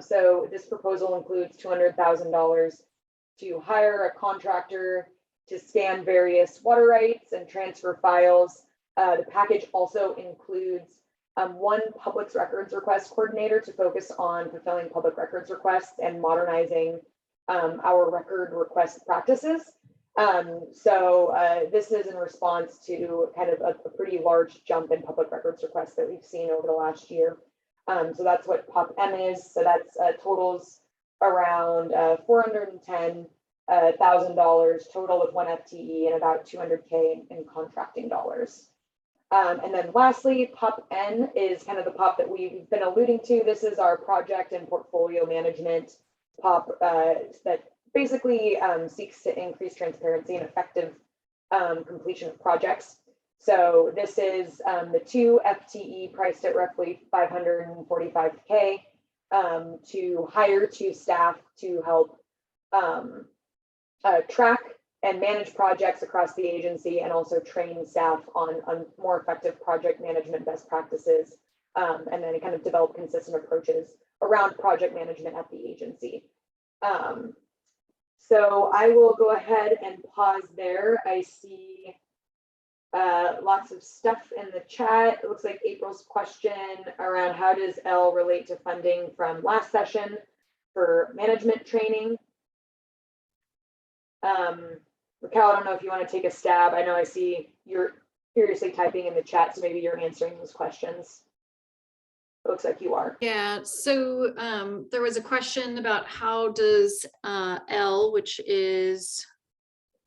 So this proposal includes $200,000 to hire a contractor to scan various water rights and transfer files. The package also includes one public records request coordinator to focus on fulfilling public records requests and modernizing our record request practices. So this is in response to kind of a pretty large jump in public records requests that we've seen over the last year. So that's what POP M is. So that's totals around $410,000 total with one FTE and about $200K in contracting dollars. And then lastly, POP N is kind of the POP that we've been alluding to. This is our project and portfolio management POP that basically seeks to increase transparency and effective completion of projects. So this is the 2 FTE priced at roughly $545K to hire 2 staff to help track and manage projects across the agency and also train staff on more effective project management best practices, and then kind of develop consistent approaches around project management at the agency. So I will go ahead and pause there. I see lots of stuff in the chat. It looks like April's question around how does L relate to funding from last session for management training. Raquel, I don't know if you want to take a stab. I know I see you're furiously typing in the chat, so maybe you're answering those questions. It looks like you are. Yeah, so there was a question about how does L, which is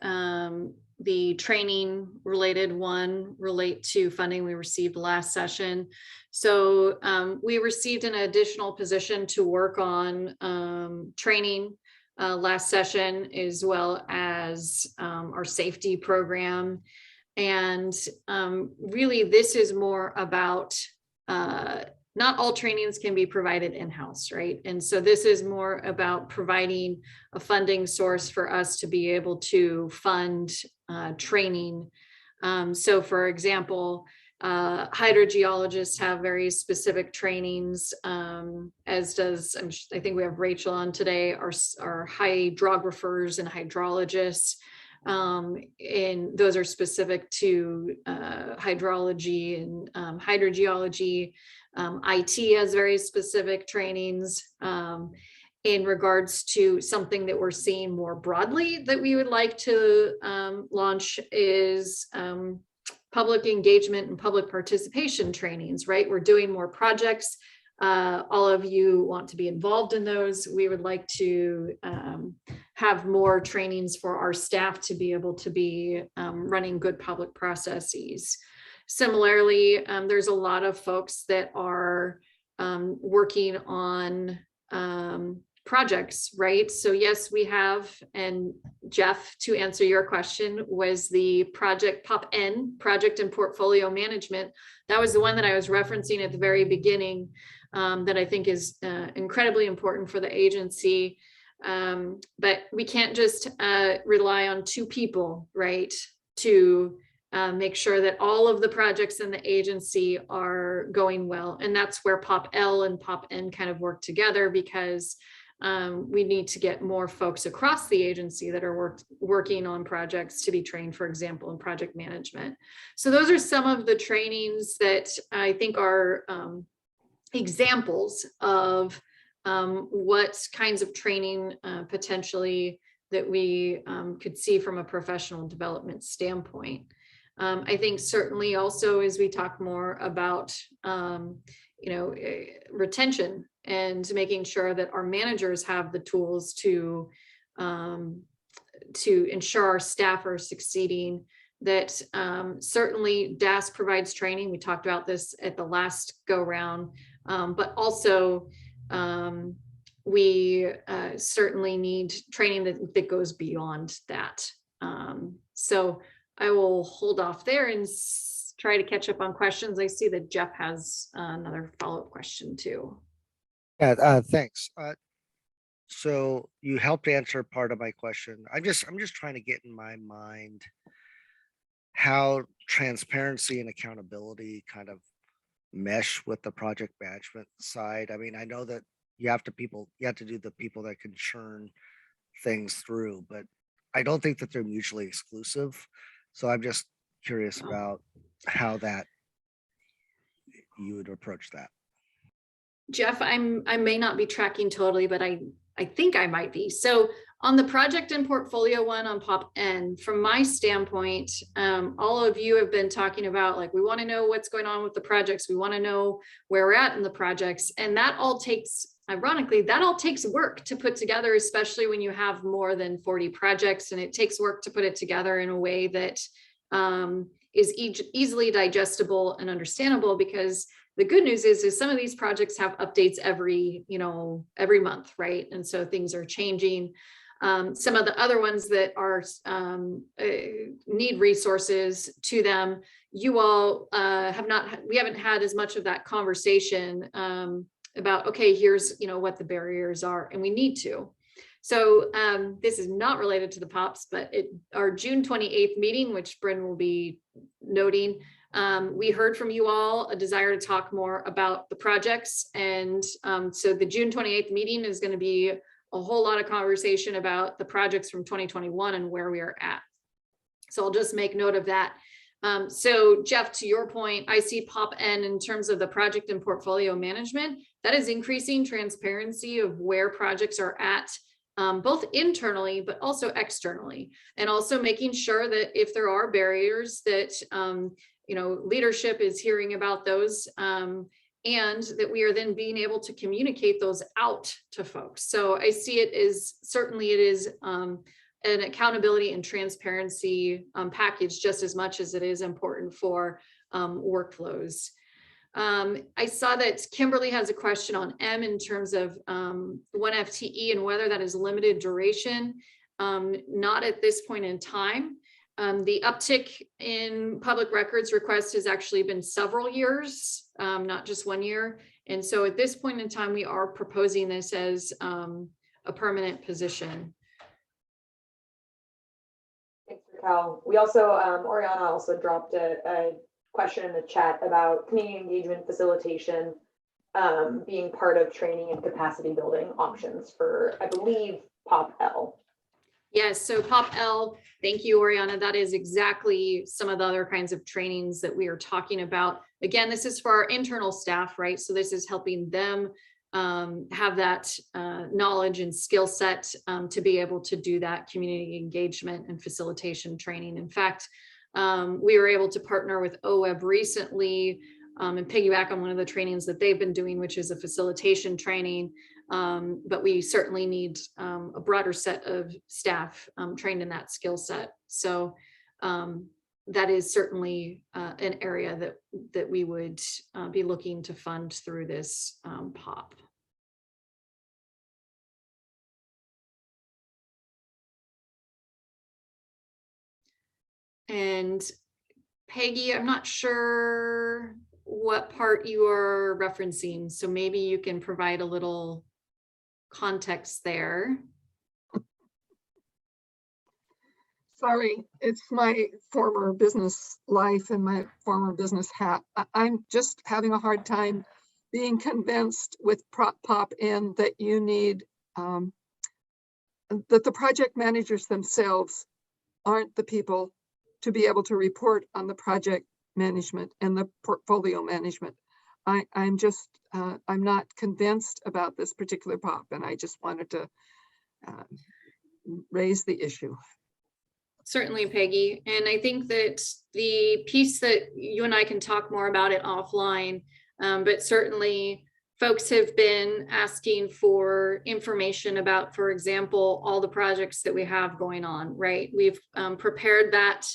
the training related one, relate to funding we received last session. So we received an additional position to work on training last session, as well as our safety program. And really this is more about not all trainings can be provided in-house, right? And so this is more about providing a funding source for us to be able to fund training. So for example, hydrogeologists have very specific trainings, as does, I think we have Rachel on today, our hydrographers and hydrologists. And those are specific to hydrology and hydrogeology. IT has very specific trainings. in regards to something that we're seeing more broadly that we would like to launch is public engagement and public participation trainings, right? We're doing more projects. All of you want to be involved in those. We would like to have more trainings for our staff to be able to be running good public processes. Similarly, there's a lot of folks that are working on projects, right? So yes, we have, and Jeff, to answer your question, was the project POP-N, Project and Portfolio Management. That was the one that I was referencing at the very beginning, that I think is incredibly important for the agency. But we can't just rely on 2 people, right, to make sure that all of the projects in the agency are going well. And that's where POP-L and POP-N kind of work together, because we need to get more folks across the agency that are working on projects to be trained, for example, in project management. So those are some of the trainings that I think are examples of what kinds of training potentially that we could see from a professional development standpoint. I think certainly also as we talk more about retention and making sure that our managers have the tools to ensure our staff are succeeding, that certainly DAS provides training. We talked about this at the last go round, but also we certainly need training that goes beyond that. So I will hold off there and try to catch up on questions. I see that Jeff has another follow-up question too. Yeah, thanks. So you helped answer part of my question. I'm just trying to get in my mind how transparency and accountability kind of mesh with the project management side. I mean, I know that you have to do the people that can churn things through, but I don't think that they're mutually exclusive. So I'm just curious about how that you would approach that. Jeff, I may not be tracking totally, but I think I might be. So on the project and portfolio one on POP-N, from my standpoint, all of you have been talking about, like, we want to know what's going on with the projects. We want to know where we're at in the projects. And that all takes, ironically, that all takes work to put together, especially when you have more than 40 projects, and it takes work to put it together in a way that is easily digestible and understandable, because the good news is some of these projects have updates every month, right? And so things are changing. Some of the other ones that are need resources to them, you all we haven't had as much of that conversation about, okay, here's what the barriers are, and we need to. So this is not related to the POPs, but our June 28th meeting, which Bryn will be noting, we heard from you all a desire to talk more about the projects. And so the June 28th meeting is going to be a whole lot of conversation about the projects from 2021 and where we are at. So I'll just make note of that. So Jeff, to your point, I see POP-N in terms of the project and portfolio management. That is increasing transparency of where projects are at, both internally, but also externally, and also making sure that if there are barriers that leadership is hearing about those, and that we are then being able to communicate those out to folks. So I see it as certainly it is an accountability and transparency package just as much as it is important for workflows. I saw that Kimberly has a question on M in terms of 1 FTE and whether that is limited duration. Not at this point in time. The uptick in public records requests has actually been several years, not just 1 year. And so at this point in time, we are proposing this as a permanent position. Thanks, Raquel. We also, Oriana also dropped a question in the chat about community engagement facilitation being part of training and capacity building options for, I believe, POP-L. Yes, so POP-L, thank you, Oriana. That is exactly some of the other kinds of trainings that we are talking about. Again, this is for our internal staff, right? So this is helping them have that knowledge and skill set to be able to do that community engagement and facilitation training. In fact, we were able to partner with OWEB recently and piggyback on one of the trainings that they've been doing, which is a facilitation training. But we certainly need a broader set of staff trained in that skill set. So that is certainly an area that we would be looking to fund through this POP. And Peggy, I'm not sure what part you are referencing, so maybe you can provide a little context there. Sorry, it's my former business life and my former business hat. I'm just having a hard time being convinced with POP in that you need, that the project managers themselves aren't the people to be able to report on the project management and the portfolio management. I'm not convinced about this particular POP, and I just wanted to raise the issue. Certainly, Peggy. And I think that the piece that you and I can talk more about it offline, but certainly folks have been asking for information about, for example, all the projects that we have going on, right? We've prepared that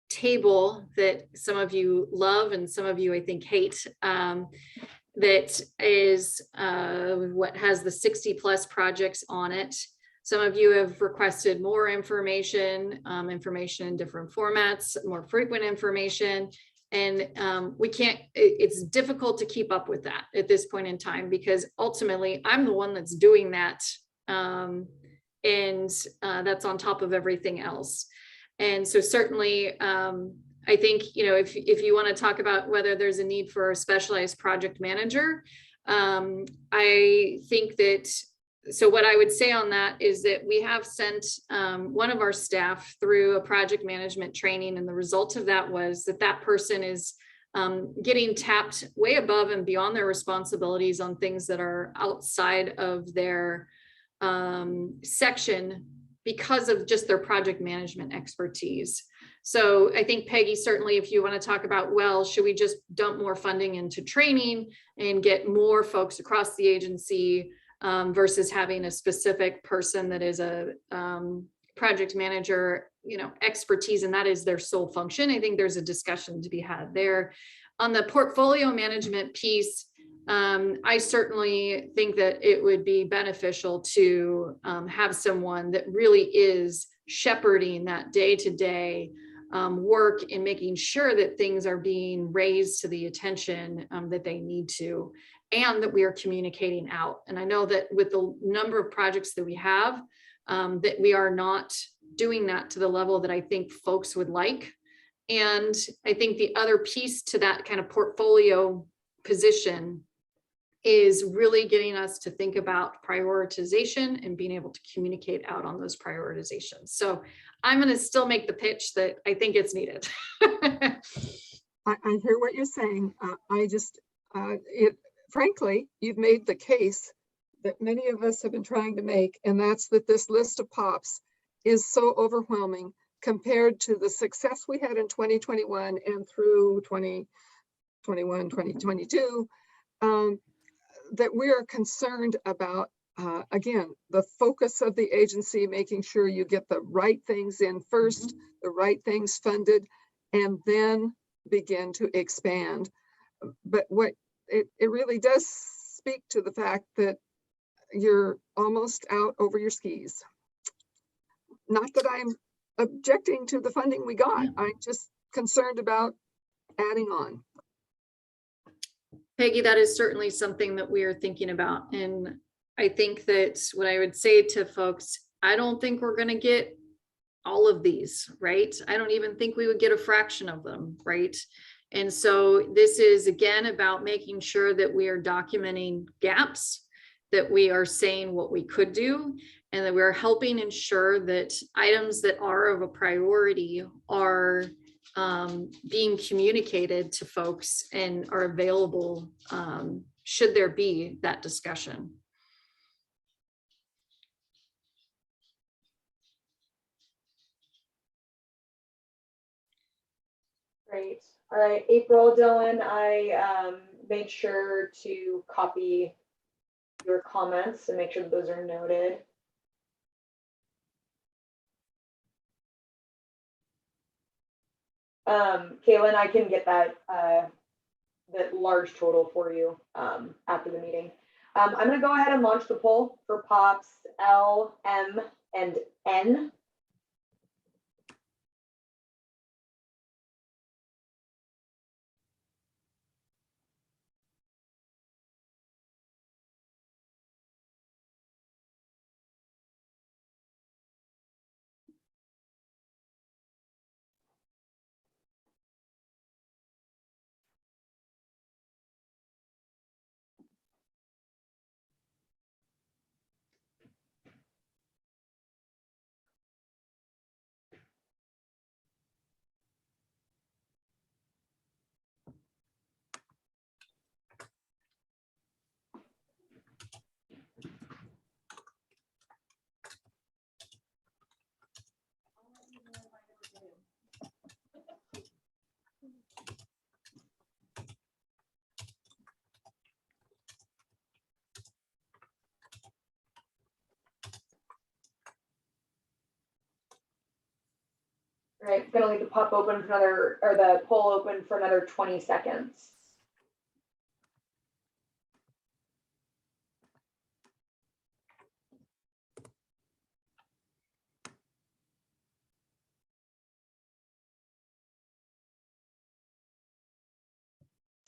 table that some of you love and some of you, I think, hate. That is what has the 60+ projects on it. Some of you have requested more information, information in different formats, more frequent information. And we can't, it's difficult to keep up with that at this point in time, because ultimately I'm the one that's doing that. And that's on top of everything else. And so certainly, I think, you know, if you want to talk about whether there's a need for a specialized project manager, I think that, so what I would say on that is that we have sent one of our staff through a project management training, and the result of that was that that person is getting tapped way above and beyond their responsibilities on things that are outside of their section because of just their project management expertise. So I think, Peggy, certainly if you want to talk about, well, should we just dump more funding into training and get more folks across the agency versus having a specific person that is a project manager, you know, expertise, and that is their sole function. I think there's a discussion to be had there. On the portfolio management piece, I certainly think that it would be beneficial to have someone that really is shepherding that day-to-day work and making sure that things are being raised to the attention that they need to, and that we are communicating out. And I know that with the number of projects that we have, that we are not doing that to the level that I think folks would like. And I think the other piece to that kind of portfolio position is really getting us to think about prioritization and being able to communicate out on those prioritizations. So I'm going to still make the pitch that I think it's needed. I hear what you're saying. Frankly, you've made the case that many of us have been trying to make, and that's that this list of POPs is so overwhelming compared to the success we had in 2021 and through 2021, 2022, that we are concerned about, again, the focus of the agency, making sure you get the right things in first, the right things funded, and then begin to expand. But what it really does speak to the fact that you're almost out over your skis. Not that I'm objecting to the funding we got. I'm just concerned about adding on. Peggy, that is certainly something that we are thinking about. And I think that what I would say to folks, I don't think we're going to get all of these, right? I don't even think we would get a fraction of them, right? And so this is, again, about making sure that we are documenting gaps, that we are saying what we could do, and that we're helping ensure that items that are of a priority are being communicated to folks and are available should there be that discussion. Great. All right, April, Dylan, I made sure to copy your comments and make sure that those are noted. Kaylin, I can get that large total for you after the meeting. I'm going to go ahead and launch the poll for POPs L, M, and N. All right, gonna leave the pop open for another, or the poll open for another 20 seconds.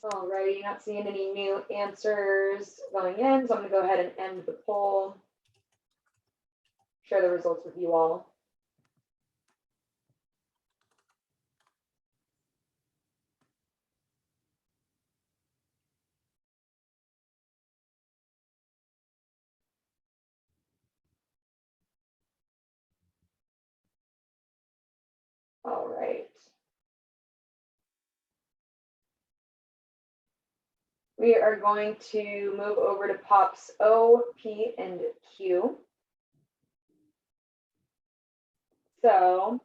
All righty, not seeing any new answers going in, so I'm gonna go ahead and end the poll. Share the results with you all. All right. We are going to move over to POPs O, P, and Q. So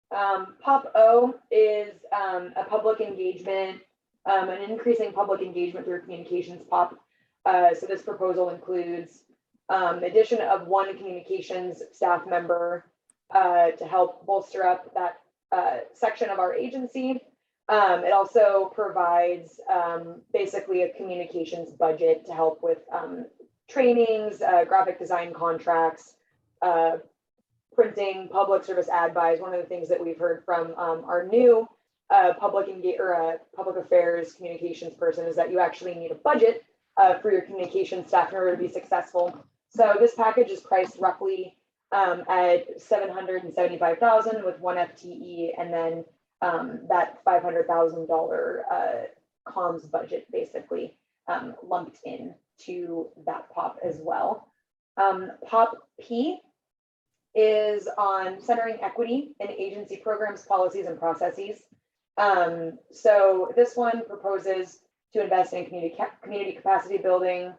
POP O is a public engagement, an increasing public engagement through communications POP. So this proposal includes addition of one communications staff member to help bolster up that section of our agency. It also provides basically a communications budget to help with trainings, graphic design contracts, printing, public service ad buys. One of the things that we've heard from our new public affairs communications person is that you actually need a budget for your communications staff in order to be successful. So this package is priced roughly at $775,000 with one FTE, and then that $500,000 comms budget basically lumped in to that POP as well. POP P is on centering equity in agency programs, policies, and processes. So this one proposes to invest in community capacity building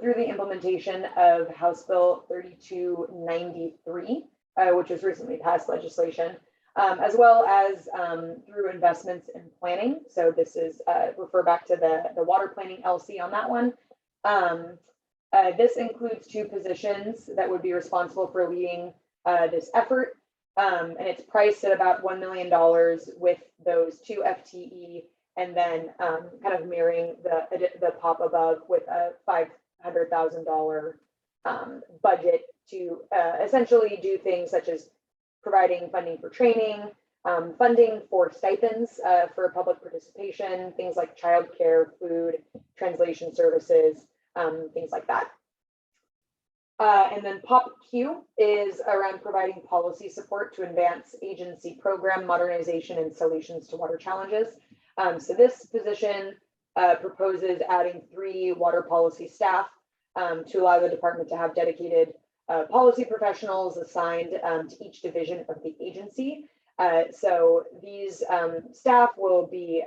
through the implementation of House Bill 3293, which was recently passed legislation, as well as through investments in planning. So this is refer back to the water planning LC on that one. This includes two positions that would be responsible for leading this effort. And it's priced at about $1 million with those two FTE, and then kind of mirroring the POP above with a $500,000 budget to essentially do things such as providing funding for training, funding for stipends for public participation, things like childcare, food, translation services, things like that. And then POP Q is around providing policy support to advance agency program modernization and solutions to water challenges. So this position proposes adding 3 water policy staff to allow the department to have dedicated policy professionals assigned to each division of the agency. So these staff will be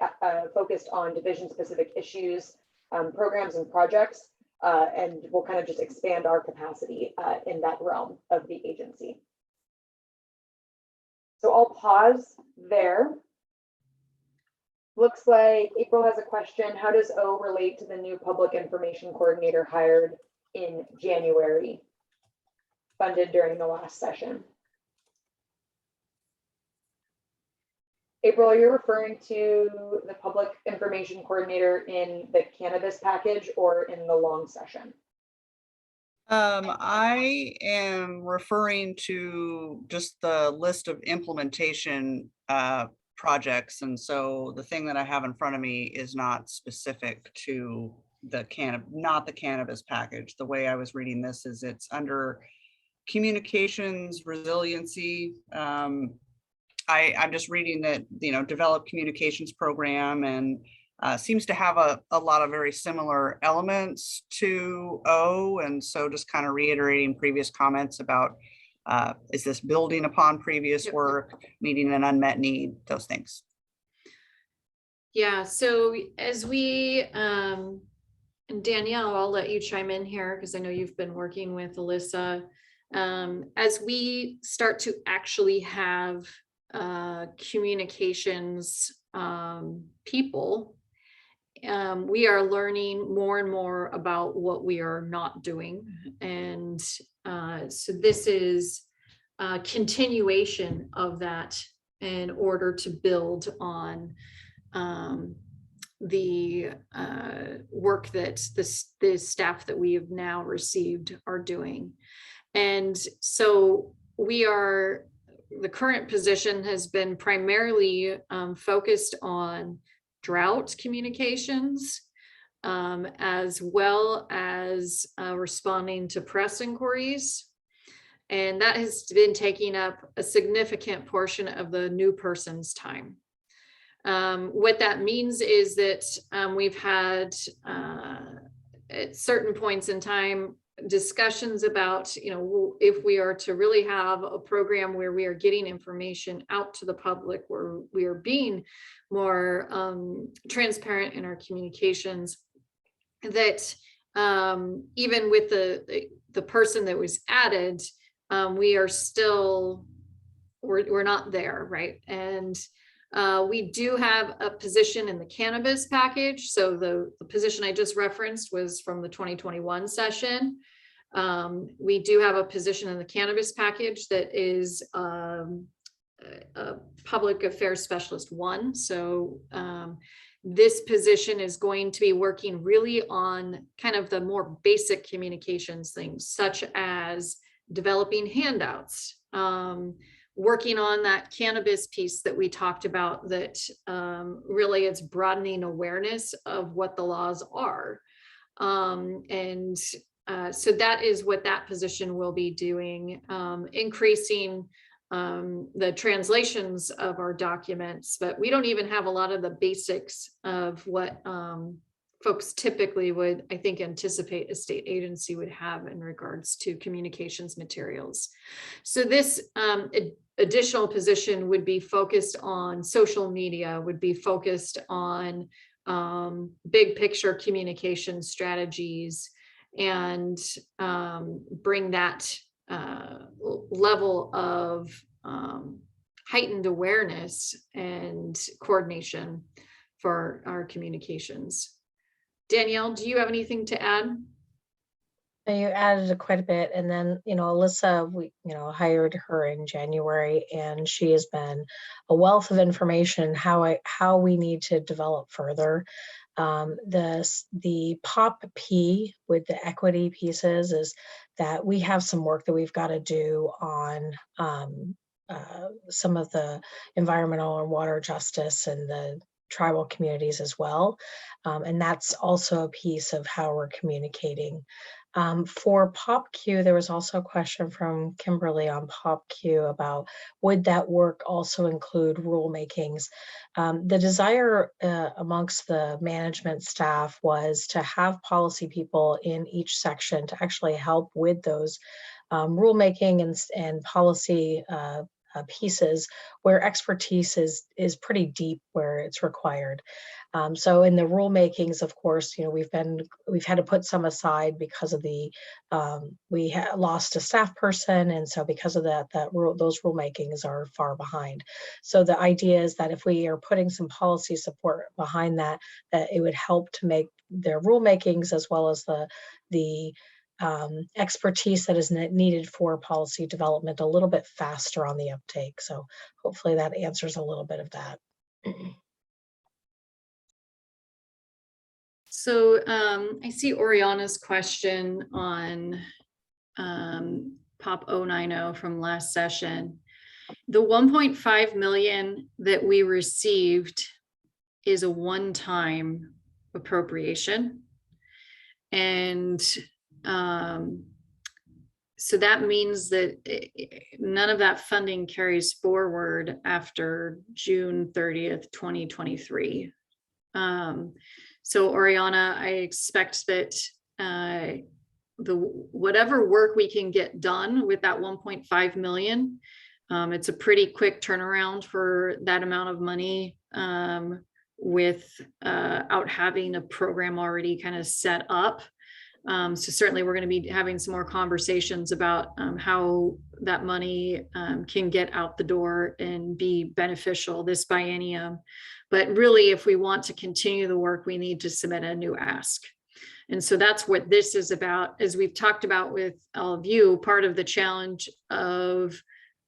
focused on division-specific issues programs and projects, and we'll kind of just expand our capacity in that realm of the agency. So I'll pause there. Looks like April has a question. How does O relate to the new public information coordinator hired in January, funded during the last session? April, are you referring to the public information coordinator in the cannabis package or in the long session? I am referring to just the list of implementation projects. And so the thing that I have in front of me is not specific to the not the cannabis package. The way I was reading this is it's under communications resiliency. I'm just reading that, develop communications program, and seems to have a lot of very similar elements to O. And so just kind of reiterating previous comments about, is this building upon previous work, meeting an unmet need, those things. Yeah, so as we, and Danielle, I'll let you chime in here because I know you've been working with Alyssa. As we start to actually have communications people, we are learning more and more about what we are not doing. And so this is a continuation of that in order to build on the work that the staff that we have now received are doing. And so the current position has been primarily focused on drought communications, as well as responding to press inquiries. And that has been taking up a significant portion of the new person's time. What that means is that we've had at certain points in time discussions about, if we are to really have a program where we are getting information out to the public, where we are being more transparent in our communications, that even with the person that was added, we are still, we're not there, right? And we do have a position in the cannabis package. So the position I just referenced was from the 2021 session. We do have a position in the cannabis package that is a public affairs specialist 1. So this position is going to be working really on kind of the more basic communications things, such as developing handouts, working on that cannabis piece that we talked about, that really it's broadening awareness of what the laws are. So that is what that position will be doing, increasing the translations of our documents, but we don't even have a lot of the basics of what folks typically would, I think, anticipate a state agency would have in regards to communications materials. So this additional position would be focused on social media, would be focused on big picture communication strategies, and bring that level of heightened awareness and coordination for our communications. Danielle, do you have anything to add? You added quite a bit, and then Alyssa, we hired her in January, and she has been a wealth of information how we need to develop further. The POP P with the equity pieces is that we have some work that we've got to do on some of the environmental and water justice and the tribal communities as well. And that's also a piece of how we're communicating. For POPQ, there was also a question from Kimberly on POPQ about would that work also include rulemakings? The desire amongst the management staff was to have policy people in each section to actually help with those rulemaking and policy pieces where expertise is pretty deep where it's required. So in the rulemakings, of course, we've had to put some aside because of we lost a staff person, and so because of that, those rulemakings are far behind. So the idea is that if we are putting some policy support behind that it would help to make their rulemakings as well as the expertise that is needed for policy development a little bit faster on the uptake. So hopefully that answers a little bit of that. So I see Oriana's question on POP 090 from last session. The 1.5 million that we received is a one-time appropriation. And so that means that none of that funding carries forward after June 30th, 2023. So Oriana, I expect that whatever work we can get done with that 1.5 million, it's a pretty quick turnaround for that amount of money without having a program already kind of set up. So certainly we're going to be having some more conversations about how that money can get out the door and be beneficial this biennium. But really, if we want to continue the work, we need to submit a new ask. And so that's what this is about. As we've talked about with all of you, part of the challenge of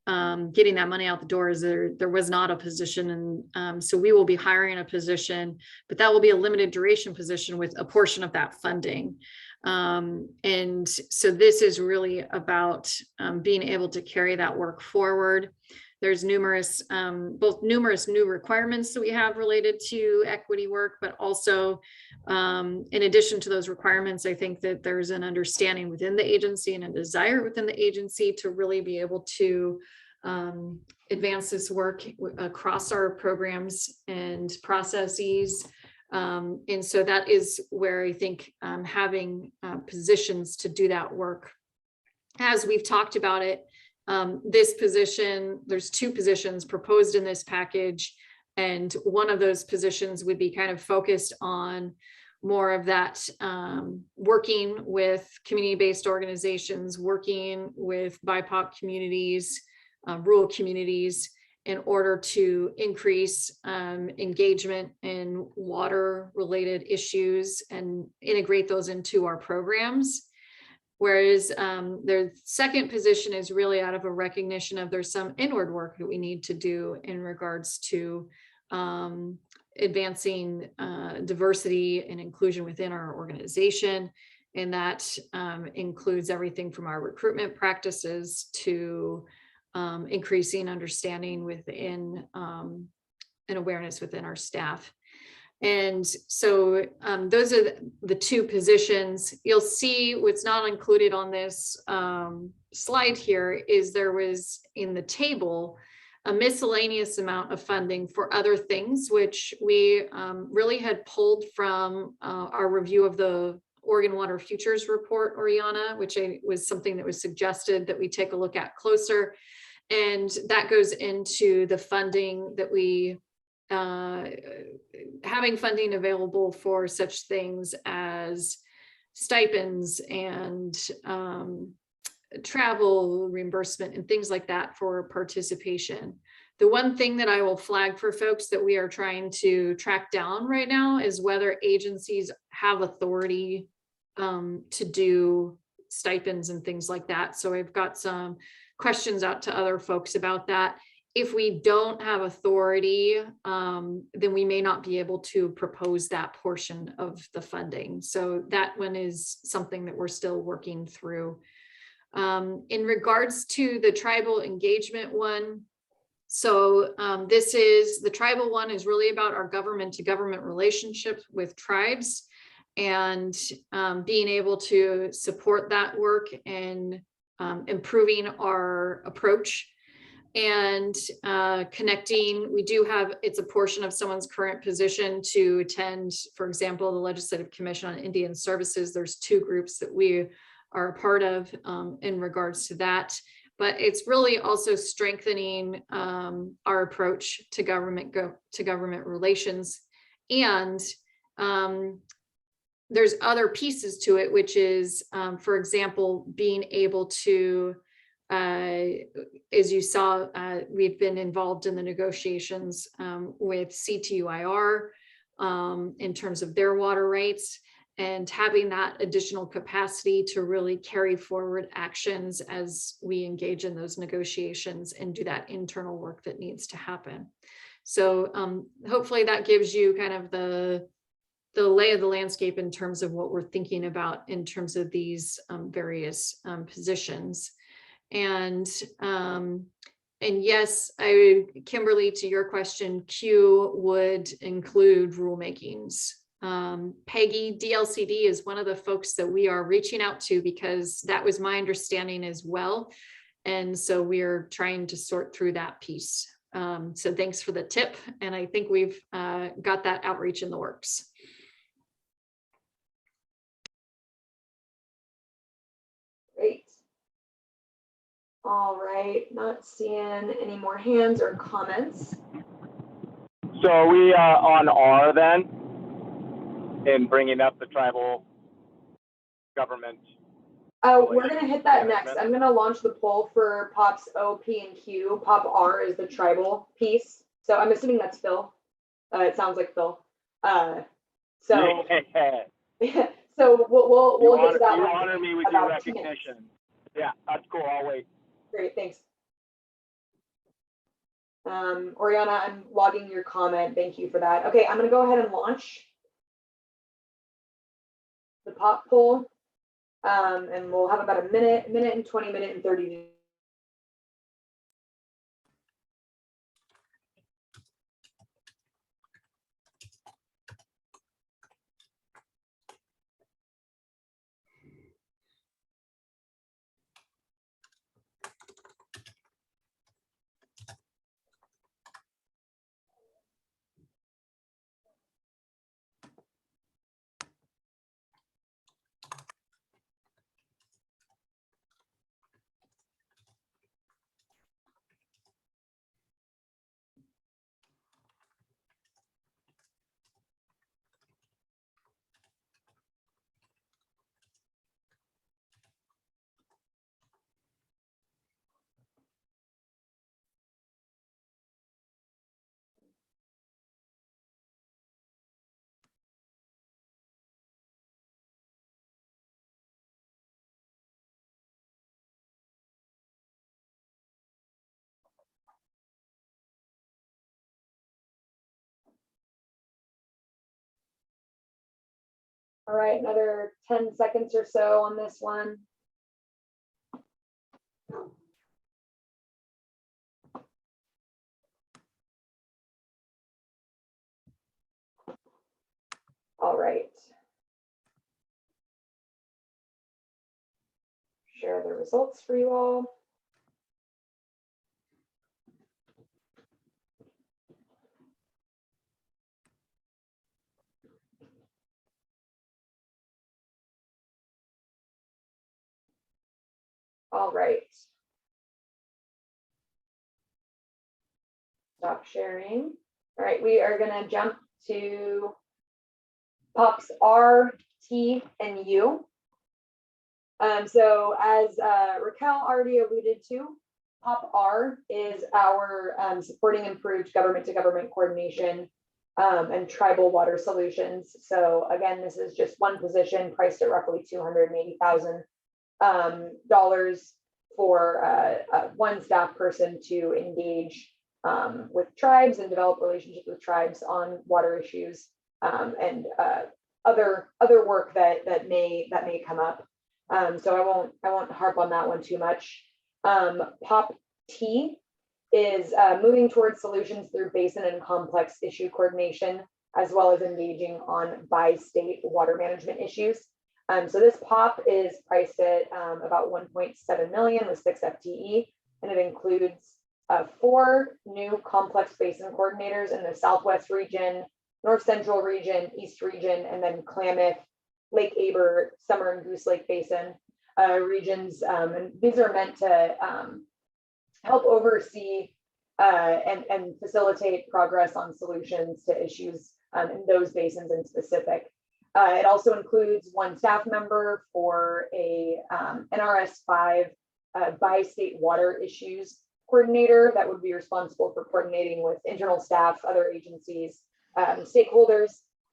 getting that money out the door is there was not a position. And so we will be hiring a position, but that will be a limited duration position with a portion of that funding. And so this is really about being able to carry that work forward. There's both numerous new requirements that we have related to equity work, but also in addition to those requirements, I think that there's an understanding within the agency and a desire within the agency to really be able to advance this work across our programs and processes. And so that is where I think having positions to do that work, as we've talked about it, this position, there's two positions proposed in this package, and one of those positions would be kind of focused on more of that working with community-based organizations, working with BIPOC communities, rural communities, in order to increase engagement in water-related issues and integrate those into our programs. Whereas their second position is really out of a recognition of there's some inward work that we need to do in regards to advancing diversity and inclusion within our organization. And that includes everything from our recruitment practices to increasing understanding within and awareness within our staff. And so those are the two positions. You'll see what's not included on this slide here is there was in the table a miscellaneous amount of funding for other things, which we really had pulled from our review of the Oregon Water Futures Report, Oriana, which was something that was suggested that we take a look at closer. And that goes into the funding that we having funding available for such things as stipends and travel reimbursement and things like that for participation. The one thing that I will flag for folks that we are trying to track down right now is whether agencies have authority to do stipends and things like that. So I've got some questions out to other folks about that. If we don't have authority, then we may not be able to propose that portion of the funding. So that one is something that we're still working through. In regards to the tribal engagement one, so this is, the tribal one is really about our government to government relationship with tribes and being able to support that work and improving our approach and connecting. We do have, it's a portion of someone's current position to attend, for example, the Legislative Commission on Indian Services. There's two groups that we are a part of in regards to that. but it's really also strengthening our approach to government relations. And there's other pieces to it, which is, for example, being able to, as you saw, we've been involved in the negotiations with CTUIR in terms of their water rights, and having that additional capacity to really carry forward actions as we engage in those negotiations and do that internal work that needs to happen. So hopefully that gives you kind of the lay of the landscape in terms of what we're thinking about in terms of these various positions. And yes, Kimberly, to your question, Q would include rulemakings. Peggy, DLCD is one of the folks that we are reaching out to, because that was my understanding as well. And so we're trying to sort through that piece. So thanks for the tip. And I think we've got that outreach in the works. Great. All right, not seeing any more hands or comments. So are we on R then, in bringing up the tribal government? We're gonna hit that next. I'm gonna launch the poll for POPs O, P, and Q. POP R is the tribal piece. So I'm assuming that's Phil. It sounds like Phil. So so we'll get to that. You honor me with your recognition. Yeah, that's cool. I'll wait. Great, thanks. Oriana, I'm logging your comment. Thank you for that. Okay, I'm gonna go ahead and launch the POP poll. And we'll have about a minute and 20, minute and 30. All right, another 10 seconds or so on this one. All right. Share the results for you all. All right. Stop sharing. All right, we are gonna jump to POPs R, T, and U. So as Raquel already alluded to, POP R is our supporting improved government-to-government coordination and tribal water solutions. So again, this is just one position priced at roughly $280,000 for one staff person to engage with tribes and develop relationships with tribes on water issues and other work that may come up. So I won't harp on that one too much. POP T is moving towards solutions through basin and complex issue coordination, as well as engaging on bi-state water management issues. So this POP is priced at about 1.7 million with 6 FTE, and it includes 4 new complex basin coordinators in the Southwest region, North Central region, East region, and then Klamath, Lake Aber, Summer and Goose Lake Basin. regions. And these are meant to help oversee and facilitate progress on solutions to issues in those basins in specific. It also includes one staff member for a NRS 5 bi-state water issues coordinator that would be responsible for coordinating with internal staff, other agencies, stakeholders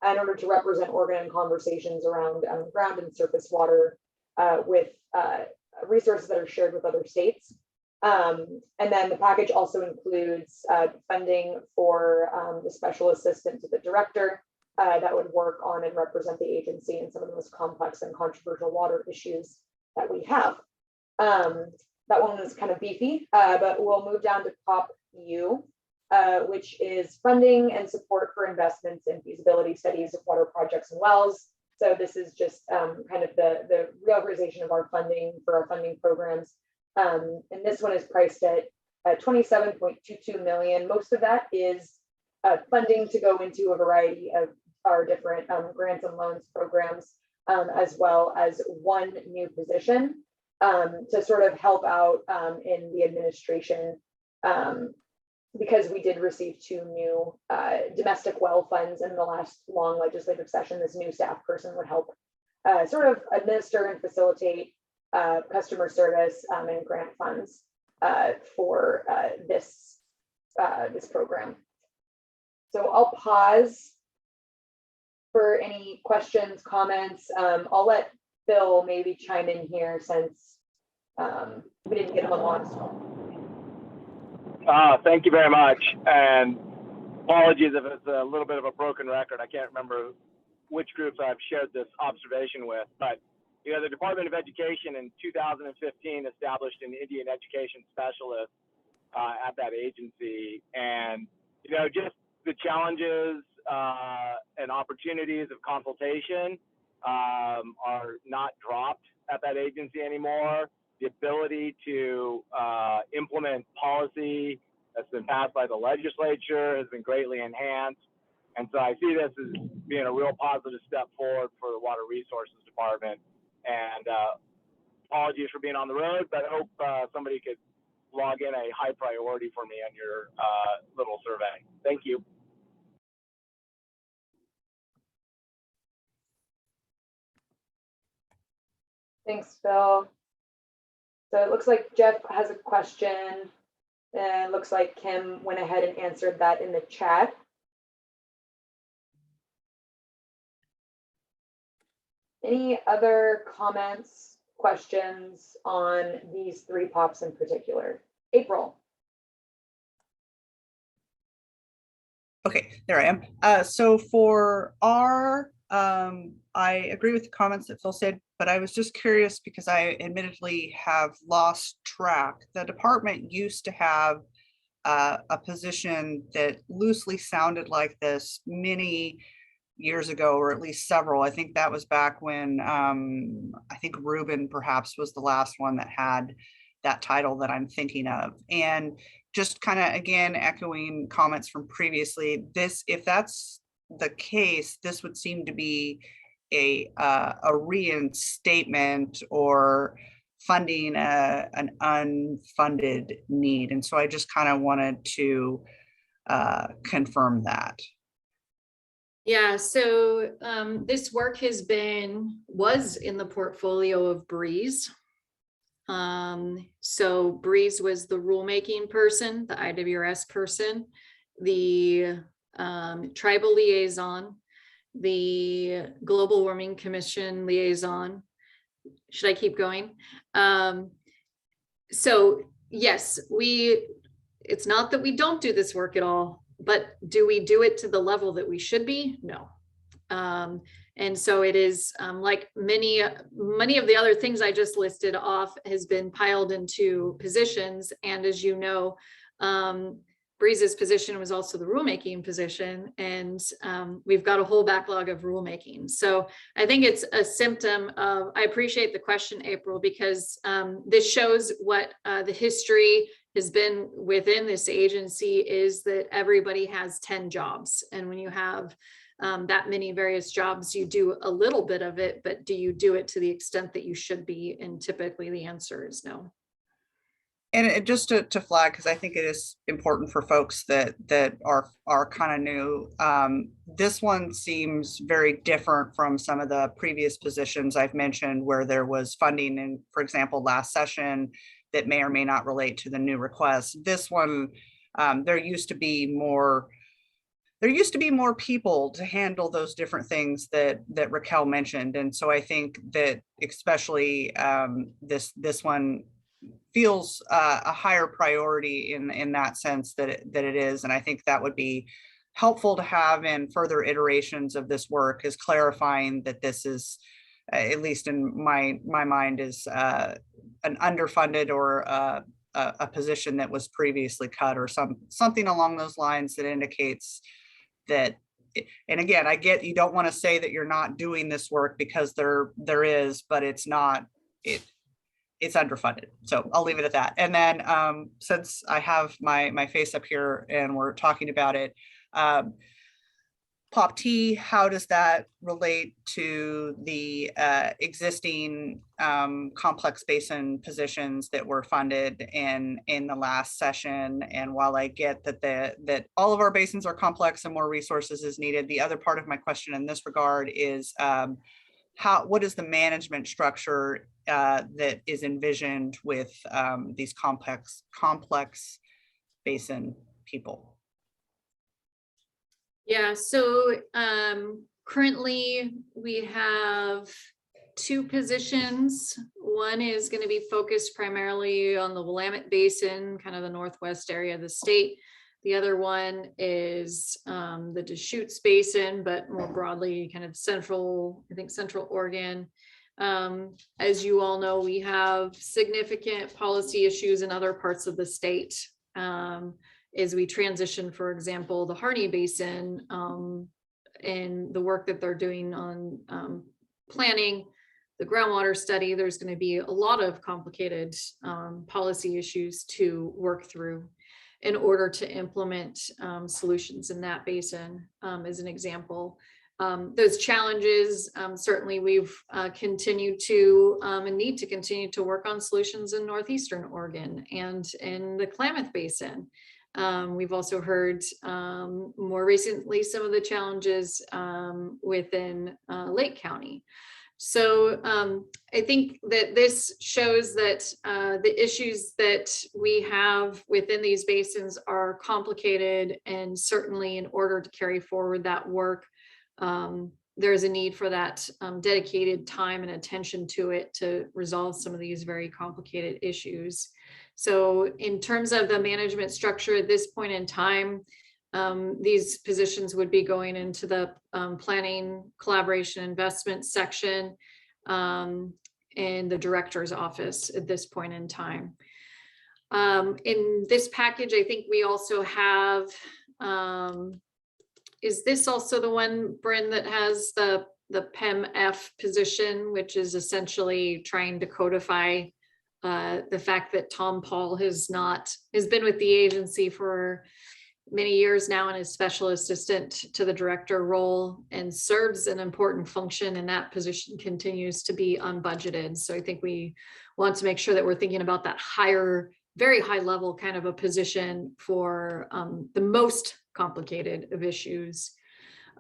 in order to represent Oregon in conversations around ground and surface water with resources that are shared with other states. And then the package also includes funding for the special assistant to the director that would work on and represent the agency in some of the most complex and controversial water issues that we have. That one was kind of beefy, but we'll move down to Pop U, which is funding and support for investments in feasibility studies of water projects and wells. So this is just kind of the reauthorization of our funding for our funding programs. And this one is priced at 27.22 million. Most of that is funding to go into a variety of our different grants and loans programs, as well as one new position to sort of help out in the administration, because we did receive 2 new domestic well funds in the last long legislative session. This new staff person would help sort of administer and facilitate customer service and grant funds for this program. So I'll pause for any questions, comments. I'll let Phil maybe chime in here since we didn't get him on Thank you very much. And apologies if it's a little bit of a broken record. I can't remember which groups I've shared this observation with, but you know, the Department of Education in 2015 established an Indian education specialist at that agency. And, you know, just the challenges and opportunities of consultation are not dropped at that agency anymore. The ability to implement policy that's been passed by the legislature has been greatly enhanced. And so I see this as being a real positive step forward for the Water Resources Department. And apologies for being on the road, but I hope somebody could log in a high priority for me on your little survey. Thank you. Thanks, Phil. So it looks like Jeff has a question, and it looks like Kim went ahead and answered that in the chat. Any other comments, questions on these 3 pops in particular? April. Okay, there I am. So for our, I agree with the comments that Phil said, but I was just curious because I admittedly have lost track. The department used to have a position that loosely sounded like this many years ago, or at least several. I think that was back when I think Ruben perhaps was the last one that had that title that I'm thinking of. And just kind of again echoing comments from previously, this, if that's the case, this would seem to be a reinstatement or funding an unfunded need. And so I just kind of wanted to confirm that. Yeah, so this work was in the portfolio of Breeze. So Breeze was the rulemaking person, the IWRS person, the tribal liaison, the Global Warming Commission liaison. Should I keep going? So yes, it's not that we don't do this work at all, but do we do it to the level that we should be? No. And so it is like many of the other things I just listed off has been piled into positions. And as you know, Breeze's position was also the rulemaking position, and we've got a whole backlog of rulemaking. So I think it's a symptom of, I appreciate the question, April, because this shows what the history has been within this agency is that everybody has 10 jobs. And when you have that many various jobs, you do a little bit of it, but do you do it to the extent that you should be? And typically the answer is no. And just to flag, because I think it is important for folks that are kind of new. This one seems very different from some of the previous positions I've mentioned where there was funding in, for example, last session that may or may not relate to the new request. This one, there used to be more people to handle those different things that Raquel mentioned. And so I think that especially this one feels a higher priority in that sense that it is. And I think that would be helpful to have in further iterations of this work, is clarifying that this is, at least in my mind, is an underfunded or a position that was previously cut, or something along those lines that indicates that. And again, I get you don't want to say that you're not doing this work, because there is, but it's not, it's underfunded. So I'll leave it at that. And then since I have my face up here and we're talking about it, Pop T, how does that relate to the existing complex basin positions that were funded in the last session? And while I get that all of our basins are complex and more resources is needed, the other part of my question in this regard is what is the management structure that is envisioned with these complex basin people? Yeah, so currently we have 2 positions. One is going to be focused primarily on the Willamette Basin, kind of the northwest area of the state. The other one is the Deschutes Basin, but more broadly kind of central Oregon. As you all know, we have significant policy issues in other parts of the state. As we transition, for example, the Harney Basin and the work that they're doing on planning the groundwater study, there's going to be a lot of complicated policy issues to work through in order to implement solutions in that basin, as an example. Those challenges, certainly we've continued to and need to continue to work on solutions in northeastern Oregon and in the Klamath Basin. We've also heard more recently some of the challenges within Lake County. So I think that this shows that the issues that we have within these basins are complicated, and certainly in order to carry forward that work, there's a need for that dedicated time and attention to it to resolve some of these very complicated issues. So in terms of the management structure at this point in time, these positions would be going into the planning, collaboration, investment section in the director's office at this point in time. In this package, I think we also have, is this also the one, Bryn, that has the PEM-F position, which is essentially trying to codify the fact that Tom Paul has been with the agency for many years now and is special assistant to the director role and serves an important function, and that position continues to be unbudgeted. So I think we want to make sure that we're thinking about that higher, very high level kind of a position for the most complicated of issues.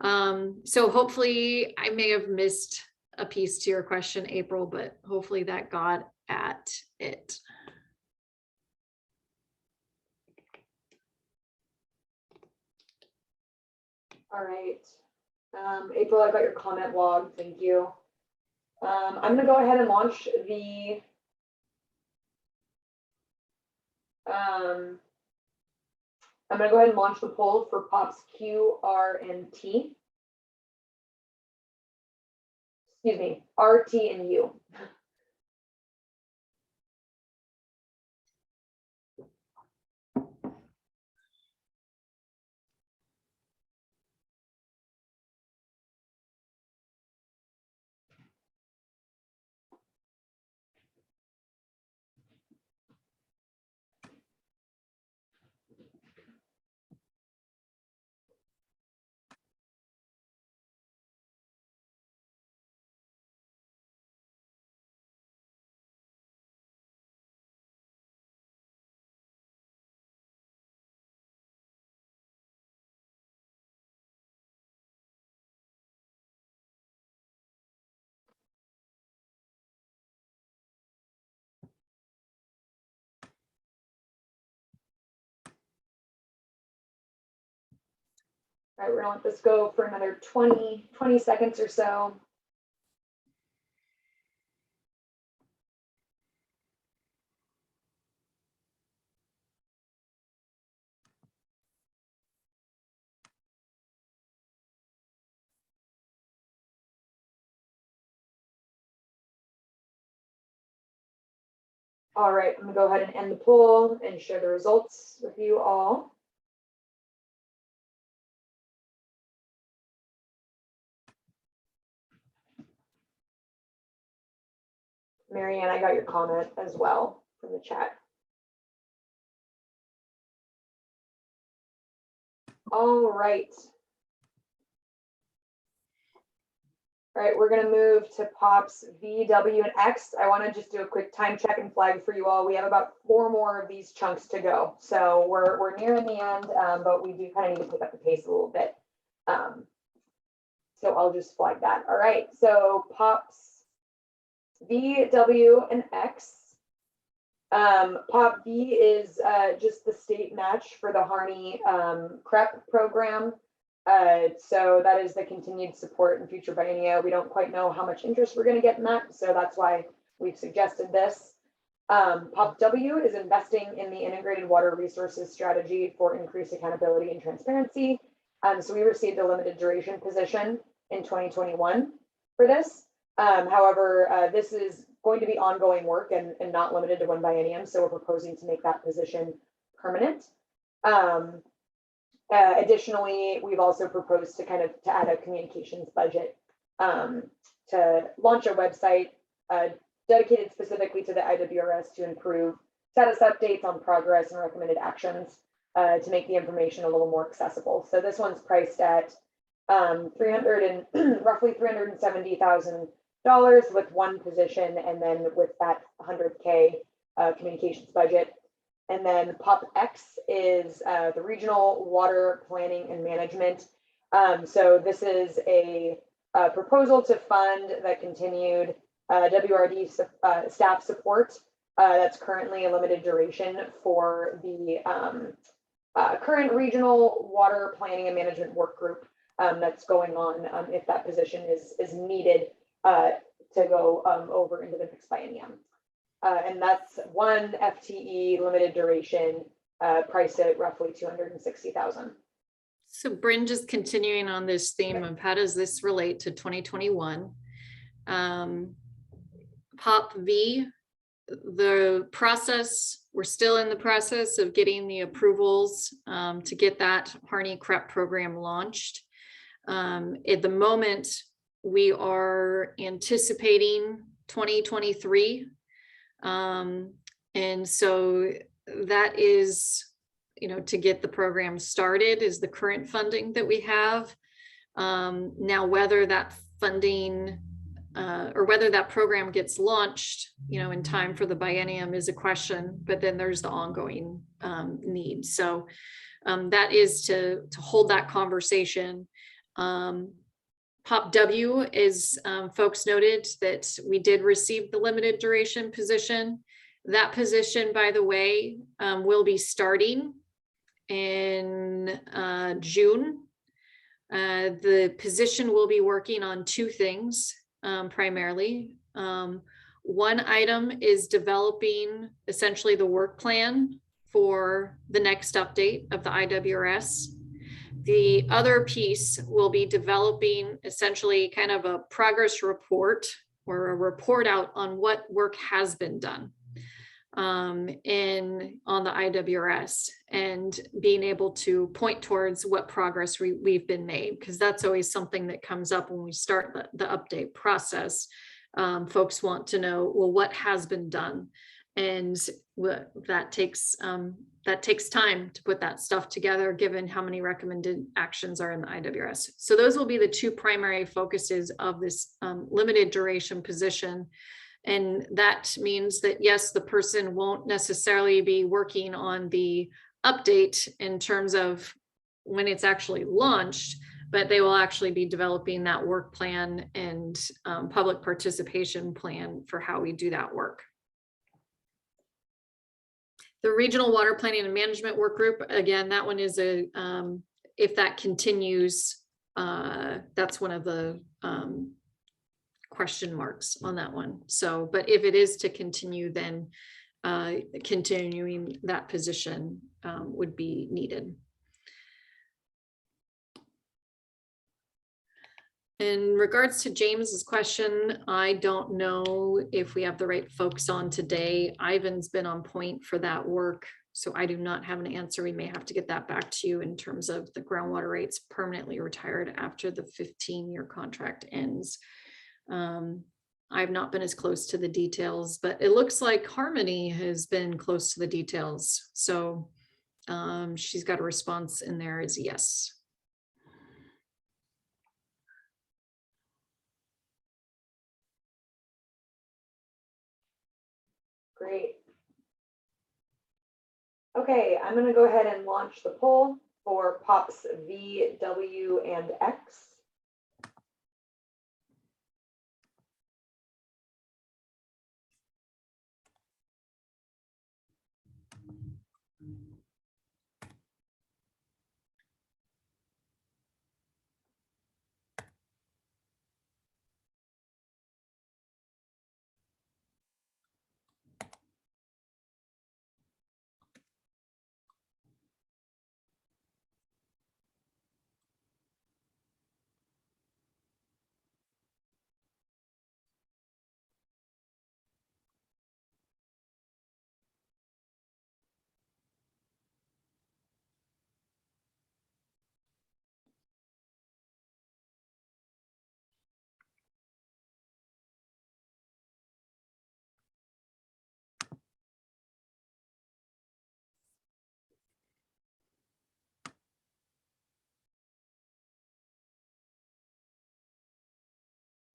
So hopefully I may have missed a piece to your question, April, but hopefully that got at it. All right. April, I got your comment log. Thank you. I'm going to go ahead and launch the I'm going to go ahead and launch the poll for POPs Q, R, and T. Excuse me, R, T, and U. All right, we're gonna let this go for another 20 seconds or so. All right, I'm gonna go ahead and end the poll and share the results with you all. Marianne, I got your comment as well from the chat. All right. All right, we're gonna move to POPs V, W, and X. I wanna just do a quick time check and flag for you all. We have about 4 more of these chunks to go. So we're nearing the end, but we do kind of need to pick up the pace a little bit. So I'll just flag that. All right, so POPs V, W, and X. POP V is just the state match for the Harney CREP program. So that is the continued support in future biennia. We don't quite know how much interest we're going to get in that, so that's why we've suggested this. POP W is investing in the integrated water resources strategy for increased accountability and transparency. So we received a limited duration position in 2021 for this. However, this is going to be ongoing work and not limited to one biennium, so we're proposing to make that position permanent. Additionally, we've also proposed to to add a communications budget to launch a website dedicated specifically to the IWRS to improve status updates on progress and recommended actions to make the information a little more accessible. So this one's priced at roughly $370,000 with one position, and then with that $100K communications budget. And then POP X is the regional water planning and management. So this is a proposal to fund the continued WRD staff support that's currently a limited duration for the current regional water planning and management work group that's going on if that position is needed to go over into the next biennium. And that's one FTE limited duration, priced at roughly $260,000. So Bryn, just continuing on this theme of how does this relate to 2021? POP V, the process, we're still in the process of getting the approvals to get that Harney CREP program launched. At the moment, we are anticipating 2023. And so that is, to get the program started is the current funding that we have. Now, whether that funding or whether that program gets launched, in time for the biennium is a question, but then there's the ongoing need. So that is to hold that conversation. POP W is, folks noted that we did receive the limited duration position. That position, by the way, will be starting in June. The position will be working on 2 things primarily. One item is developing essentially the work plan for the next update of the IWRS. The other piece will be developing essentially kind of a progress report or a report out on what work has been done on the IWRS, and being able to point towards what progress we've been made, because that's always something that comes up when we start the update process. Folks want to know, well, what has been done? And that takes time to put that stuff together, given how many recommended actions are in the IWRS. So those will be the 2 primary focuses of this limited duration position. And that means that, yes, the person won't necessarily be working on the update in terms of when it's actually launched, but they will actually be developing that work plan and public participation plan for how we do that work. The regional water planning and management work group, again, that one is if that continues, that's one of the question marks on that one. So, but if it is to continue, then continuing that position would be needed. In regards to James's question, I don't know if we have the right folks on today. Ivan's been on point for that work, so I do not have an answer. We may have to get that back to you in terms of the groundwater rates permanently retired after the 15-year contract ends. I've not been as close to the details, but it looks like Harmony has been close to the details. So she's got a response in there as yes. Great. Okay, I'm going to go ahead and launch the poll for POPs V, W, and X.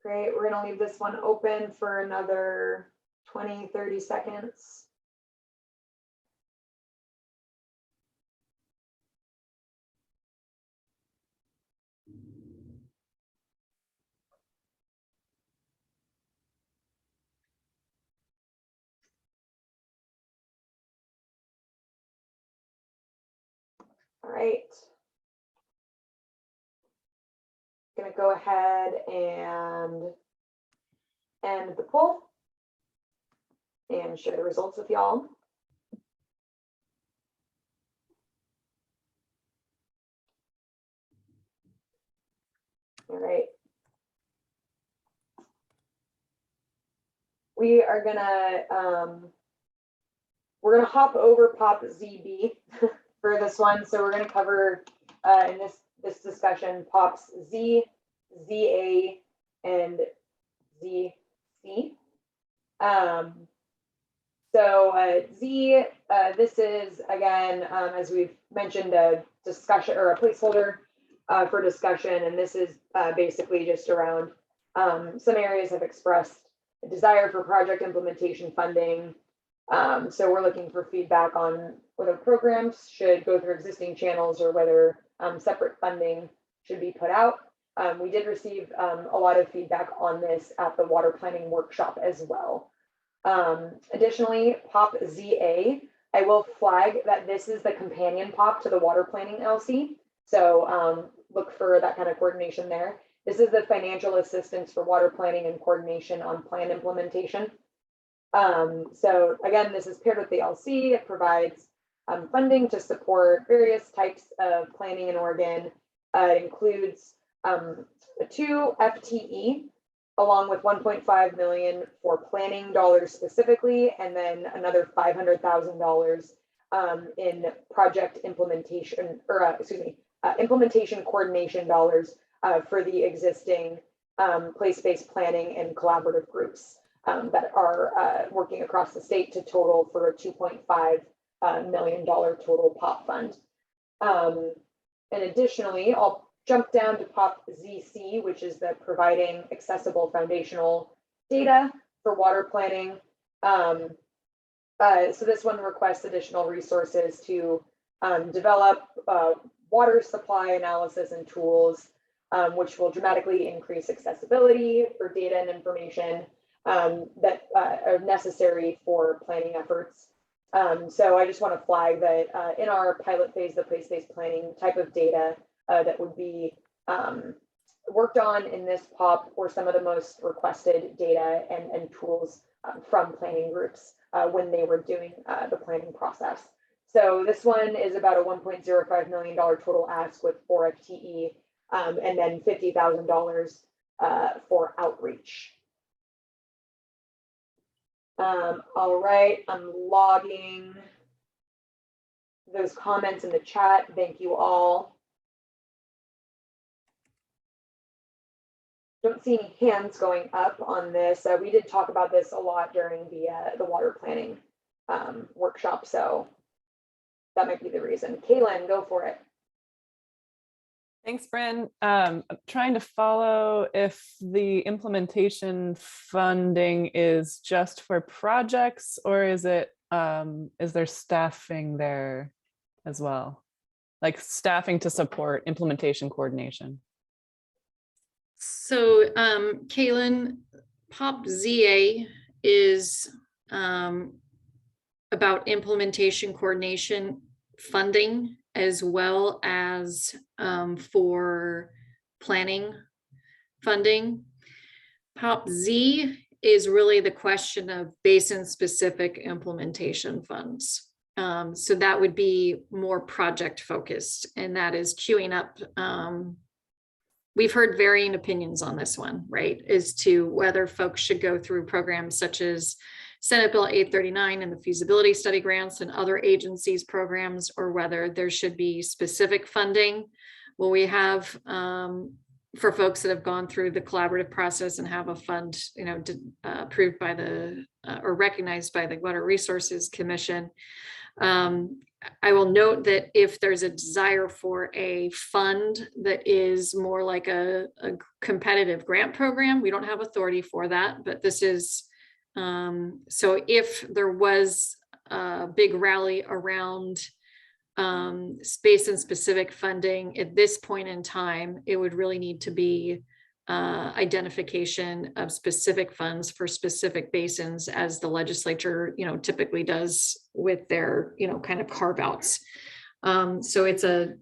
Great, we're gonna leave this one open for another 20, 30 seconds. All right. Gonna go ahead and end the poll and share the results with y'all. All right. We are we're gonna hop over POP ZB for this one. So we're gonna cover in this discussion POPs Z, ZA, and ZC. Z, this is again, as we've mentioned, a discussion or a placeholder for discussion, and this is basically just around some areas have expressed a desire for project implementation funding. So we're looking for feedback on whether programs should go through existing channels or whether separate funding should be put out. We did receive a lot of feedback on this at the water planning workshop as well. Additionally, POP ZA, I will flag that this is the companion POP to the water planning LC. So look for that kind of coordination there. This is the financial assistance for water planning and coordination on plan implementation. So again, this is paired with the LC. It provides funding to support various types of planning in Oregon. It includes 2 FTE along with 1.5 million for planning dollars specifically, and then another $500,000 in project implementation, or implementation coordination dollars for the existing place-based planning and collaborative groups that are working across the state to total for a $2.5 million total POP fund. And additionally, I'll jump down to POP ZC, which is the providing accessible foundational data for water planning. So this one requests additional resources to develop water supply analysis and tools, which will dramatically increase accessibility for data and information that are necessary for planning efforts. So I just want to flag that in our pilot phase, the place-based planning type of data that would be worked on in this POP were some of the most requested data and tools from planning groups when they were doing the planning process. So this one is about a $1.05 million total ask with 4 FTE and then $50,000 for outreach. All right, I'm logging those comments in the chat. Thank you all. Don't see any hands going up on this. We did talk about this a lot during the water planning workshop, so that might be the reason. Kaylin, go for it. Thanks, Bryn. I'm trying to follow if the implementation funding is just for projects, or is it is there staffing there as well? Like staffing to support implementation coordination? So Kaylin, POP ZA is about implementation coordination funding, as well as for planning funding. POP Z is really the question of basin specific implementation funds. So that would be more project focused, and that is queuing up. We've heard varying opinions on this one, right, as to whether folks should go through programs such as Senate Bill 839 and the feasibility study grants and other agencies programs, or whether there should be specific funding. Well, we have for folks that have gone through the collaborative process and have a fund, approved by the or recognized by the Water Resources Commission. I will note that if there's a desire for a fund that is more like a competitive grant program, we don't have authority for that, but this is, so if there was a big rally around space and specific funding at this point in time, it would really need to be identification of specific funds for specific basins, as the legislature, typically does with their, kind of carve outs. So it's a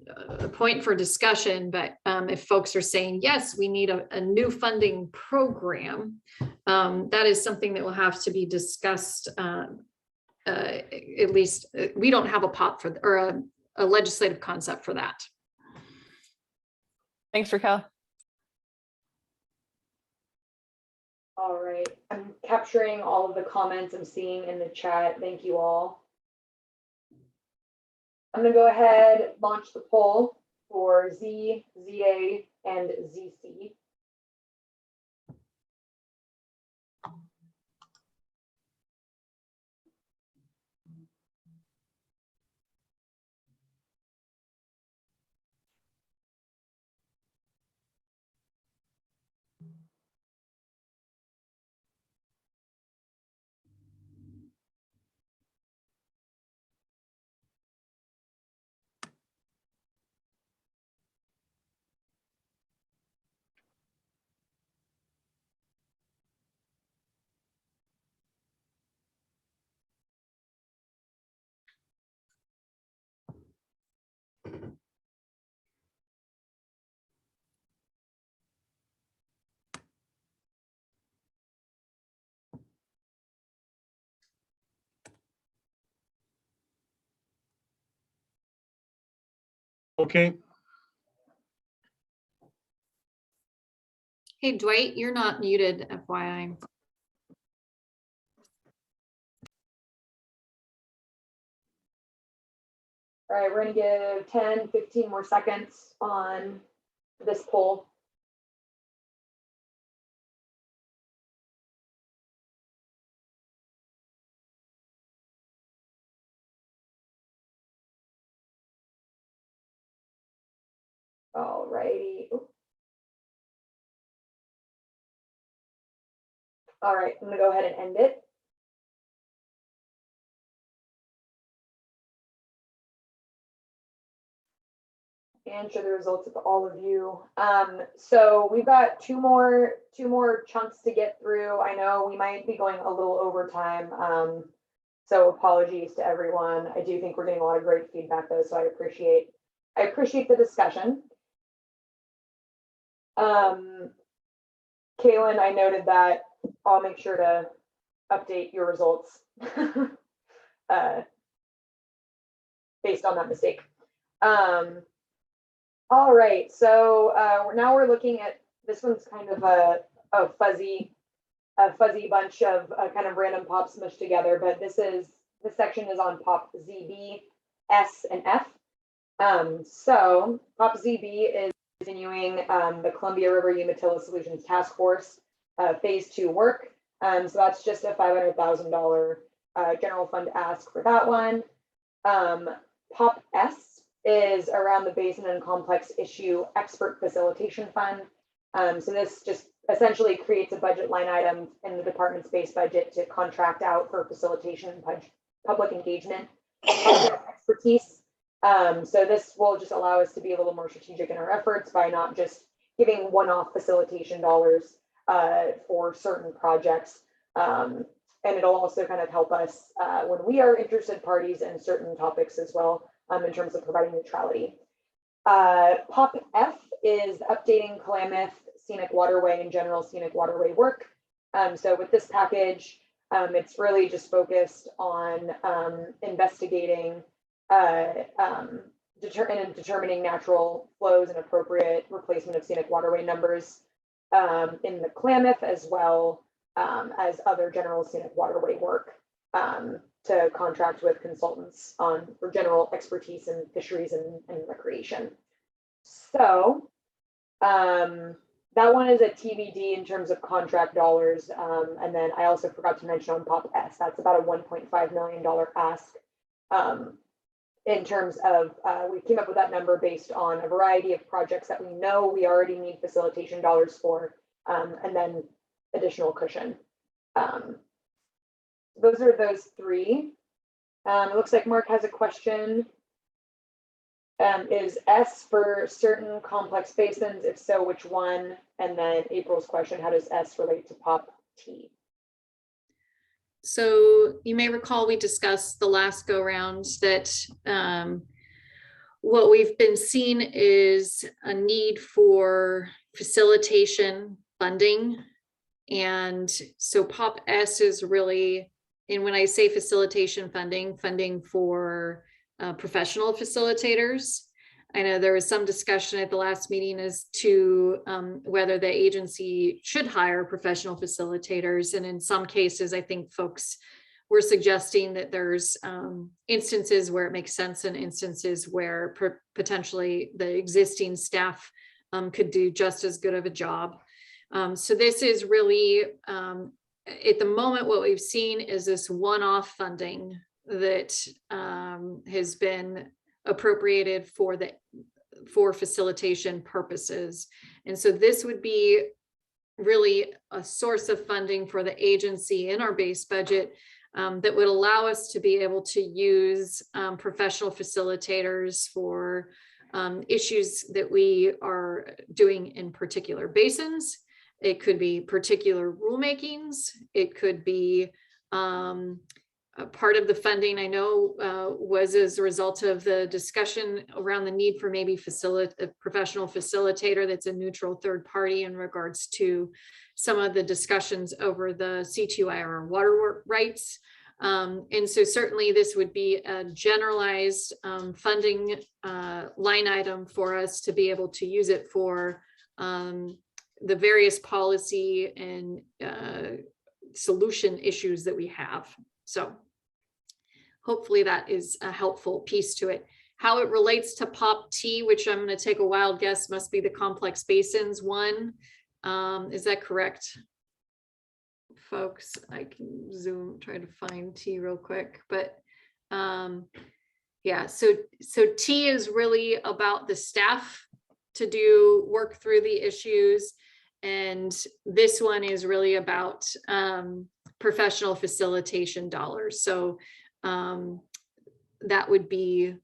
point for discussion, but if folks are saying, yes, we need a new funding program, that is something that will have to be discussed. At least we don't have a POP for, or a legislative concept for that. Thanks, Raquel. All right, I'm capturing all of the comments I'm seeing in the chat. Thank you all. I'm going to go ahead, launch the poll for Z, ZA, and ZC. Okay. Hey, Dwight, you're not muted, FYI. All right, we're going to give 10, 15 more seconds on this poll. All righty. All right, I'm going to go ahead and end it. And share the results with all of you. So we've got two more chunks to get through. I know we might be going a little over time. So apologies to everyone. I do think we're getting a lot of great feedback though, so I appreciate the discussion. Kaylin, I noted that. I'll make sure to update your results based on that mistake. All right, so now we're looking at, this one's kind of a fuzzy bunch of kind of random pops mushed together, but this section is on pop ZB, S, and F. So pop ZB is continuing the Columbia River Umatilla Solutions Task Force phase 2 work. So that's just a $500,000 general fund ask for that one. Pop S is around the Basin and Complex Issue Expert Facilitation Fund. So this just essentially creates a budget line item in the department's base budget to contract out for facilitation and public engagement expertise. So this will just allow us to be a little more strategic in our efforts by not just giving one-off facilitation dollars for certain projects. And it'll also kind of help us when we are interested parties in certain topics as well, in terms of providing neutrality. Pop F is updating Klamath Scenic Waterway and general scenic waterway work. So with this package, it's really just focused on investigating determining natural flows and appropriate replacement of scenic waterway numbers in the Klamath, as well as other general scenic waterway work to contract with consultants for general expertise in fisheries and recreation. So that one is a TBD in terms of contract dollars. And then I also forgot to mention on Pop S, that's about a $1.5 million ask. In terms of, we came up with that number based on a variety of projects that we know we already need facilitation dollars for, and then additional cushion. Those are those three. It looks like Mark has a question. Is S for certain complex basins? If so, which one? And then April's question, how does S relate to Pop T? So you may recall we discussed the last go round that what we've been seeing is a need for facilitation funding. And so Pop S is really, and when I say facilitation funding for professional facilitators. I know there was some discussion at the last meeting as to whether the agency should hire professional facilitators. And in some cases, I think folks were suggesting that there's instances where it makes sense and instances where potentially the existing staff could do just as good of a job. So this is really, at the moment, what we've seen is this one-off funding that has been appropriated for facilitation purposes. And so this would be really a source of funding for the agency in our base budget that would allow us to be able to use professional facilitators for issues that we are doing in particular basins. It could be particular rulemakings. It could be a part of the funding, I know, was as a result of the discussion around the need for maybe a professional facilitator that's a neutral third party in regards to some of the discussions over the C2IR water rights. And so certainly this would be a generalized funding line item for us to be able to use it for the various policy and solution issues that we have. So hopefully that is a helpful piece to it. How it relates to Pop T, which I'm going to take a wild guess, must be the complex basins one. Is that correct, folks? I can zoom, try to find T real quick, but yeah, so T is really about the staff to do work through the issues. And this one is really about professional facilitation dollars. So that would be,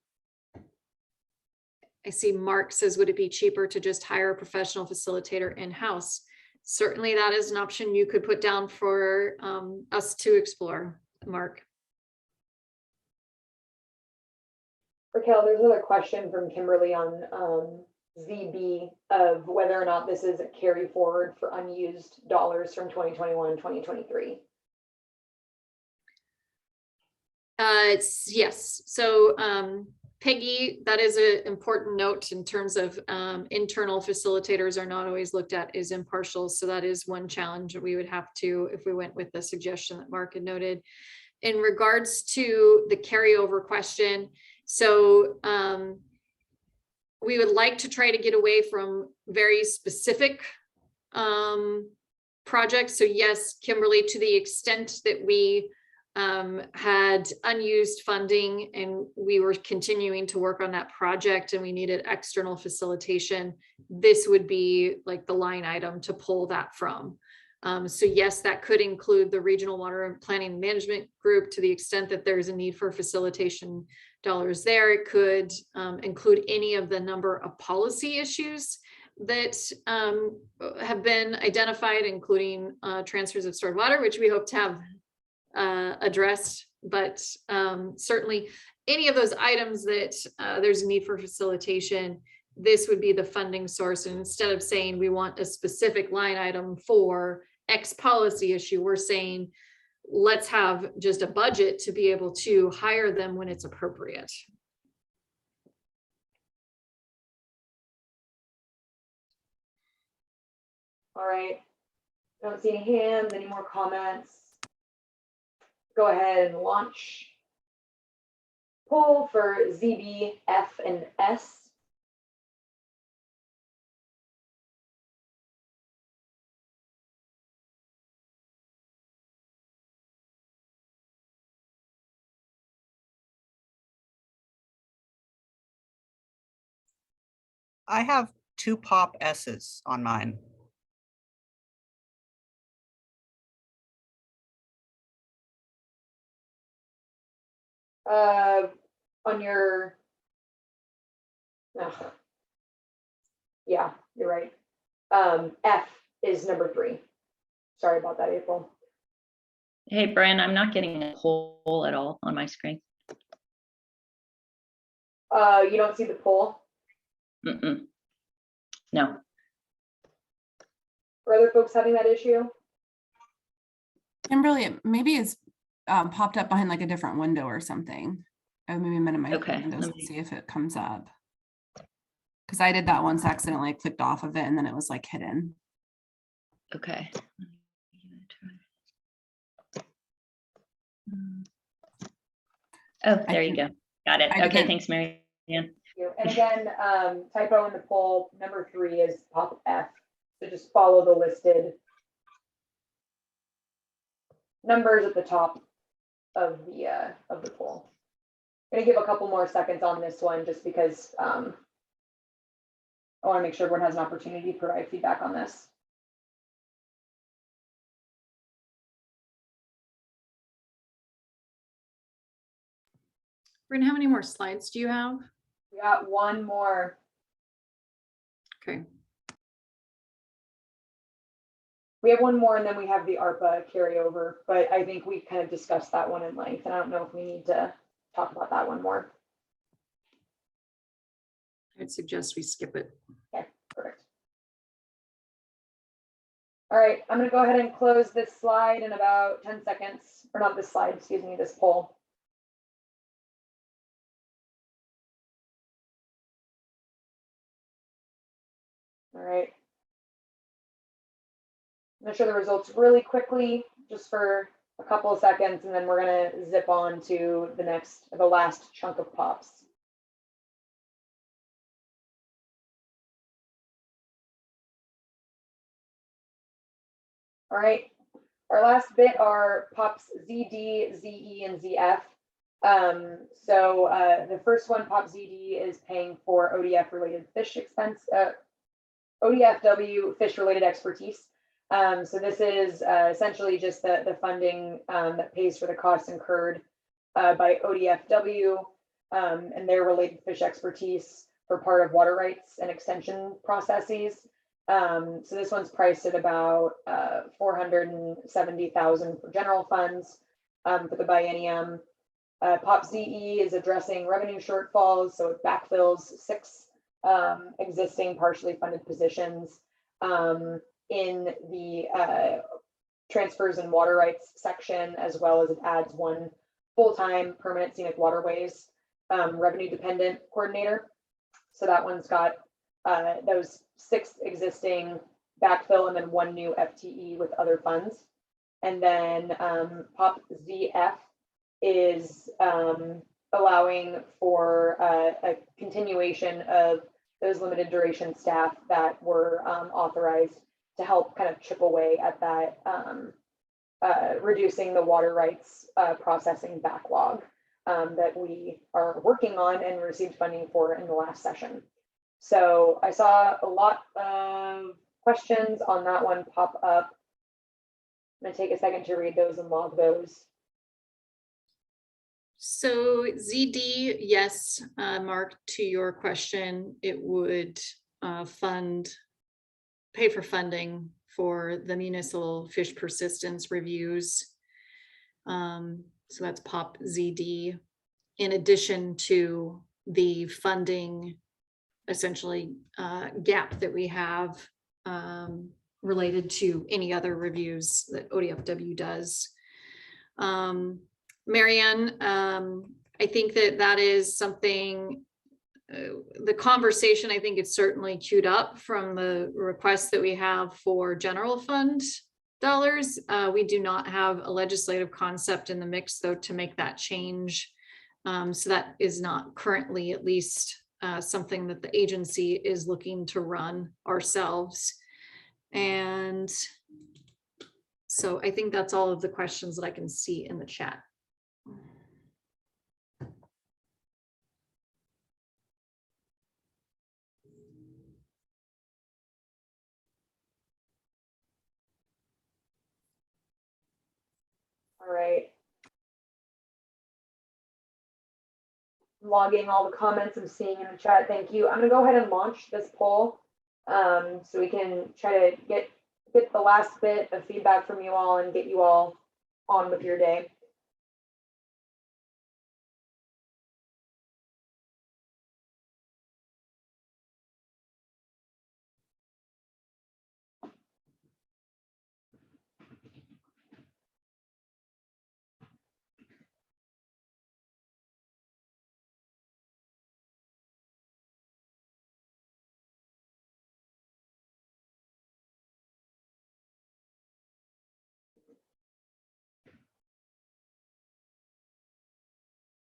I see Mark says, would it be cheaper to just hire a professional facilitator in-house? Certainly that is an option you could put down for us to explore, Mark. Raquel, there's another question from Kimberly on ZB of whether or not this is a carry forward for unused dollars from 2021 and 2023. Yes. So Peggy, that is an important note in terms of internal facilitators are not always looked at as impartial. So that is one challenge that we would have to, if we went with the suggestion that Mark had noted. In regards to the carryover question, so we would like to try to get away from very specific projects. So yes, Kimberly, to the extent that we had unused funding and we were continuing to work on that project and we needed external facilitation, this would be like the line item to pull that from. So yes, that could include the Regional Water and Planning and Management Group to the extent that there's a need for facilitation dollars there. It could include any of the number of policy issues that have been identified, including transfers of stored water, which we hope to have addressed, but certainly any of those items that there's a need for facilitation, this would be the funding source. And instead of saying we want a specific line item for X policy issue, we're saying let's have just a budget to be able to hire them when it's appropriate. All right, don't see any hands, any more comments? Go ahead and launch poll for ZB, F, and S. I have 2 pop S's on mine. On your, yeah, you're right. F is number 3. Sorry about that, April. Hey, Brian, I'm not getting a poll at all on my screen. You don't see the poll? Mm-mm. No. Are other folks having that issue? Kimberly, maybe it's popped up behind like a different window or something. I would maybe minimize the windows and see if it comes up. Because I did that once accidentally, I clicked off of it and then it was like hidden. Okay. Oh, there you go. Got it. Okay, thanks, Mary Ann. And again, typo in the poll, number 3 is pop F. So just follow the listed numbers at the top of the poll. I'm gonna give a couple more seconds on this one just because I want to make sure everyone has an opportunity to provide feedback on this. Bryn, how many more slides do you have? We got one more. Okay. We have one more and then we have the ARPA carryover, but I think we kind of discussed that one in length and I don't know if we need to talk about that one more. I'd suggest we skip it. Okay, perfect. All right, I'm going to go ahead and close this slide in about 10 seconds, or not this slide, excuse me, this poll. All right. I'm going to show the results really quickly, just for a couple of seconds, and then we're going to zip on to the last chunk of pops. All right, our last bit are pops ZD, ZE, and ZF. The first one, pop ZD, is paying for ODF related fish expense, ODFW fish related expertise. So this is essentially just the funding that pays for the costs incurred by ODFW and their related fish expertise for part of water rights and extension processes. So this one's priced at about $470,000 for general funds for the biennium. POP ZE is addressing revenue shortfalls, so it backfills 6 existing partially funded positions in the transfers and water rights section, as well as it adds one full-time permanent scenic waterways revenue dependent coordinator. So that one's got those 6 existing backfill and then 1 new FTE with other funds. And then POP ZF is allowing for a continuation of those limited duration staff that were authorized to help kind of chip away at that, reducing the water rights processing backlog that we are working on and received funding for in the last session. So I saw a lot of questions on that one pop up. I'm going to take a second to read those and log those. So ZD, yes, Mark, to your question, it would pay for funding for the municipal fish persistence reviews. So that's POP ZD, in addition to the funding essentially gap that we have related to any other reviews that ODFW does. Marianne, I think that is something, the conversation, I think it's certainly queued up from the requests that we have for general fund dollars. We do not have a legislative concept in the mix though to make that change. So that is not currently, at least, something that the agency is looking to run ourselves. And so I think that's all of the questions that I can see in the chat. All right. Logging all the comments I'm seeing in the chat. Thank you. I'm going to go ahead and launch this poll so we can try to get the last bit of feedback from you all and get you all on with your day.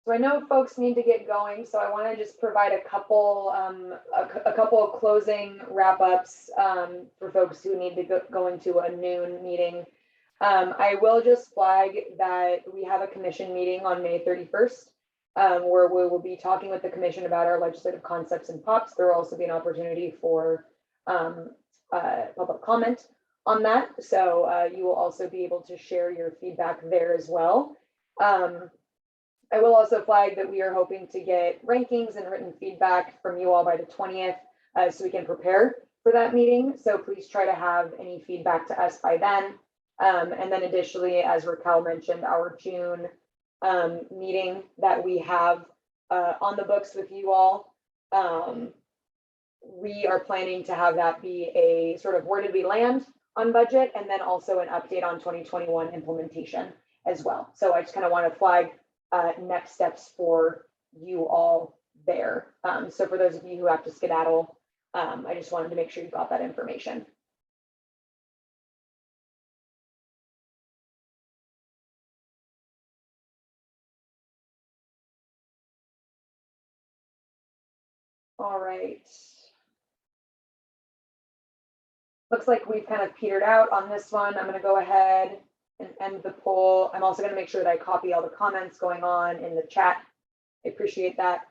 So I know folks need to get going, so I want to just provide a couple of closing wrap ups for folks who need to go into a noon meeting. I will just flag that we have a commission meeting on May 31st, where we will be talking with the commission about our legislative concepts and POPs. There will also be an opportunity for public comment on that. So you will also be able to share your feedback there as well. I will also flag that we are hoping to get rankings and written feedback from you all by the 20th, so we can prepare for that meeting. So please try to have any feedback to us by then. And then additionally, as Raquel mentioned, our June meeting that we have on the books with you all, we are planning to have that be a sort of where did we land on budget, and then also an update on 2021 implementation as well. So I just kind of want to flag next steps for you all there. So for those of you who have to skedaddle, I just wanted to make sure you got that information. All right. Looks like we've kind of petered out on this one. I'm going to go ahead and end the poll. I'm also going to make sure that I copy all the comments going on in the chat. I appreciate that.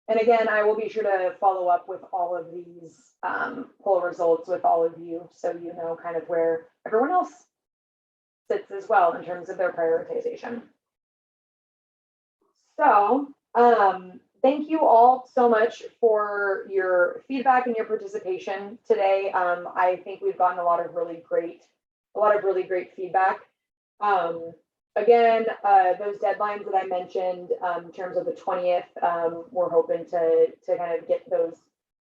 And again, I will be sure to follow up with all of these poll results with all of you, so you know kind of where everyone else sits as well in terms of their prioritization. So thank you all so much for your feedback and your participation today. I think we've gotten a lot of really great feedback. again, those deadlines that I mentioned in terms of the 20th, we're hoping to kind of get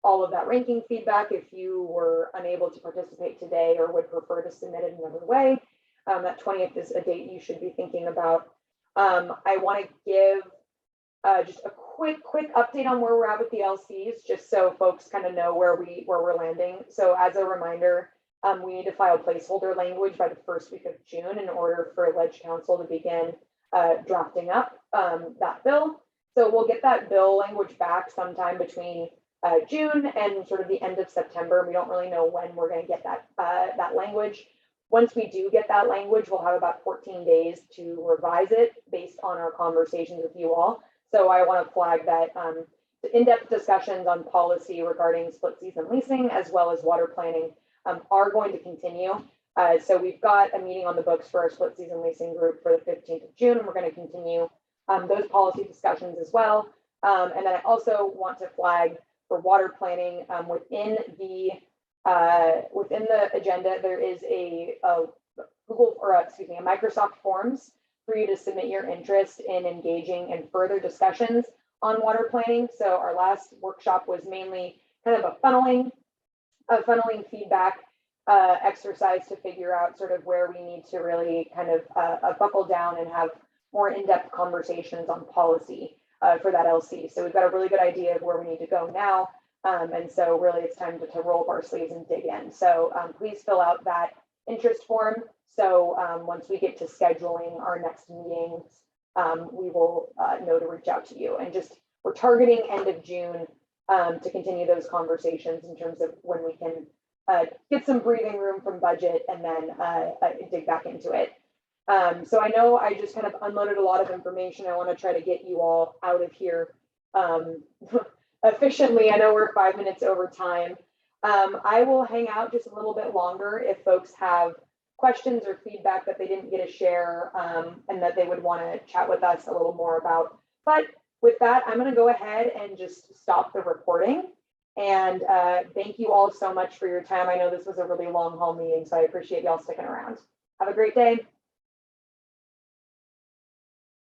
all of that ranking feedback. If you were unable to participate today or would prefer to submit it another way, that 20th is a date you should be thinking about. I want to give just a quick update on where we're at with the LCs, just so folks kind of know where we're landing. So as a reminder, we need to file placeholder language by the first week of June in order for Ledge Council to begin drafting up that bill. So we'll get that bill language back sometime between June and sort of the end of September. We don't really know when we're going to get that language. Once we do get that language, we'll have about 14 days to revise it based on our conversations with you all. So I want to flag that the in-depth discussions on policy regarding split season leasing as well as water planning are going to continue. So we've got a meeting on the books for our split season leasing group for the 15th of June, and we're going to continue those policy discussions as well. And then I also want to flag for water planning within the agenda, there is a Microsoft Forms for you to submit your interest in engaging in further discussions on water planning. So our last workshop was mainly kind of a funneling feedback exercise to figure out sort of where we need to really kind of buckle down and have more in-depth conversations on policy for that LC. So we've got a really good idea of where we need to go now. And so really it's time to roll up our sleeves and dig in. So please fill out that interest form. So once we get to scheduling our next meetings, we will know to reach out to you. And just we're targeting end of June to continue those conversations in terms of when we can get some breathing room from budget and then dig back into it. So I know I just kind of unloaded a lot of information. I want to try to get you all out of here efficiently. I know we're 5 minutes over time. I will hang out just a little bit longer if folks have questions or feedback that they didn't get to share and that they would want to chat with us a little more about. But with that, I'm going to go ahead and just stop the recording. And thank you all so much for your time. I know this was a really long haul meeting, so I appreciate y'all sticking around. Have a great day.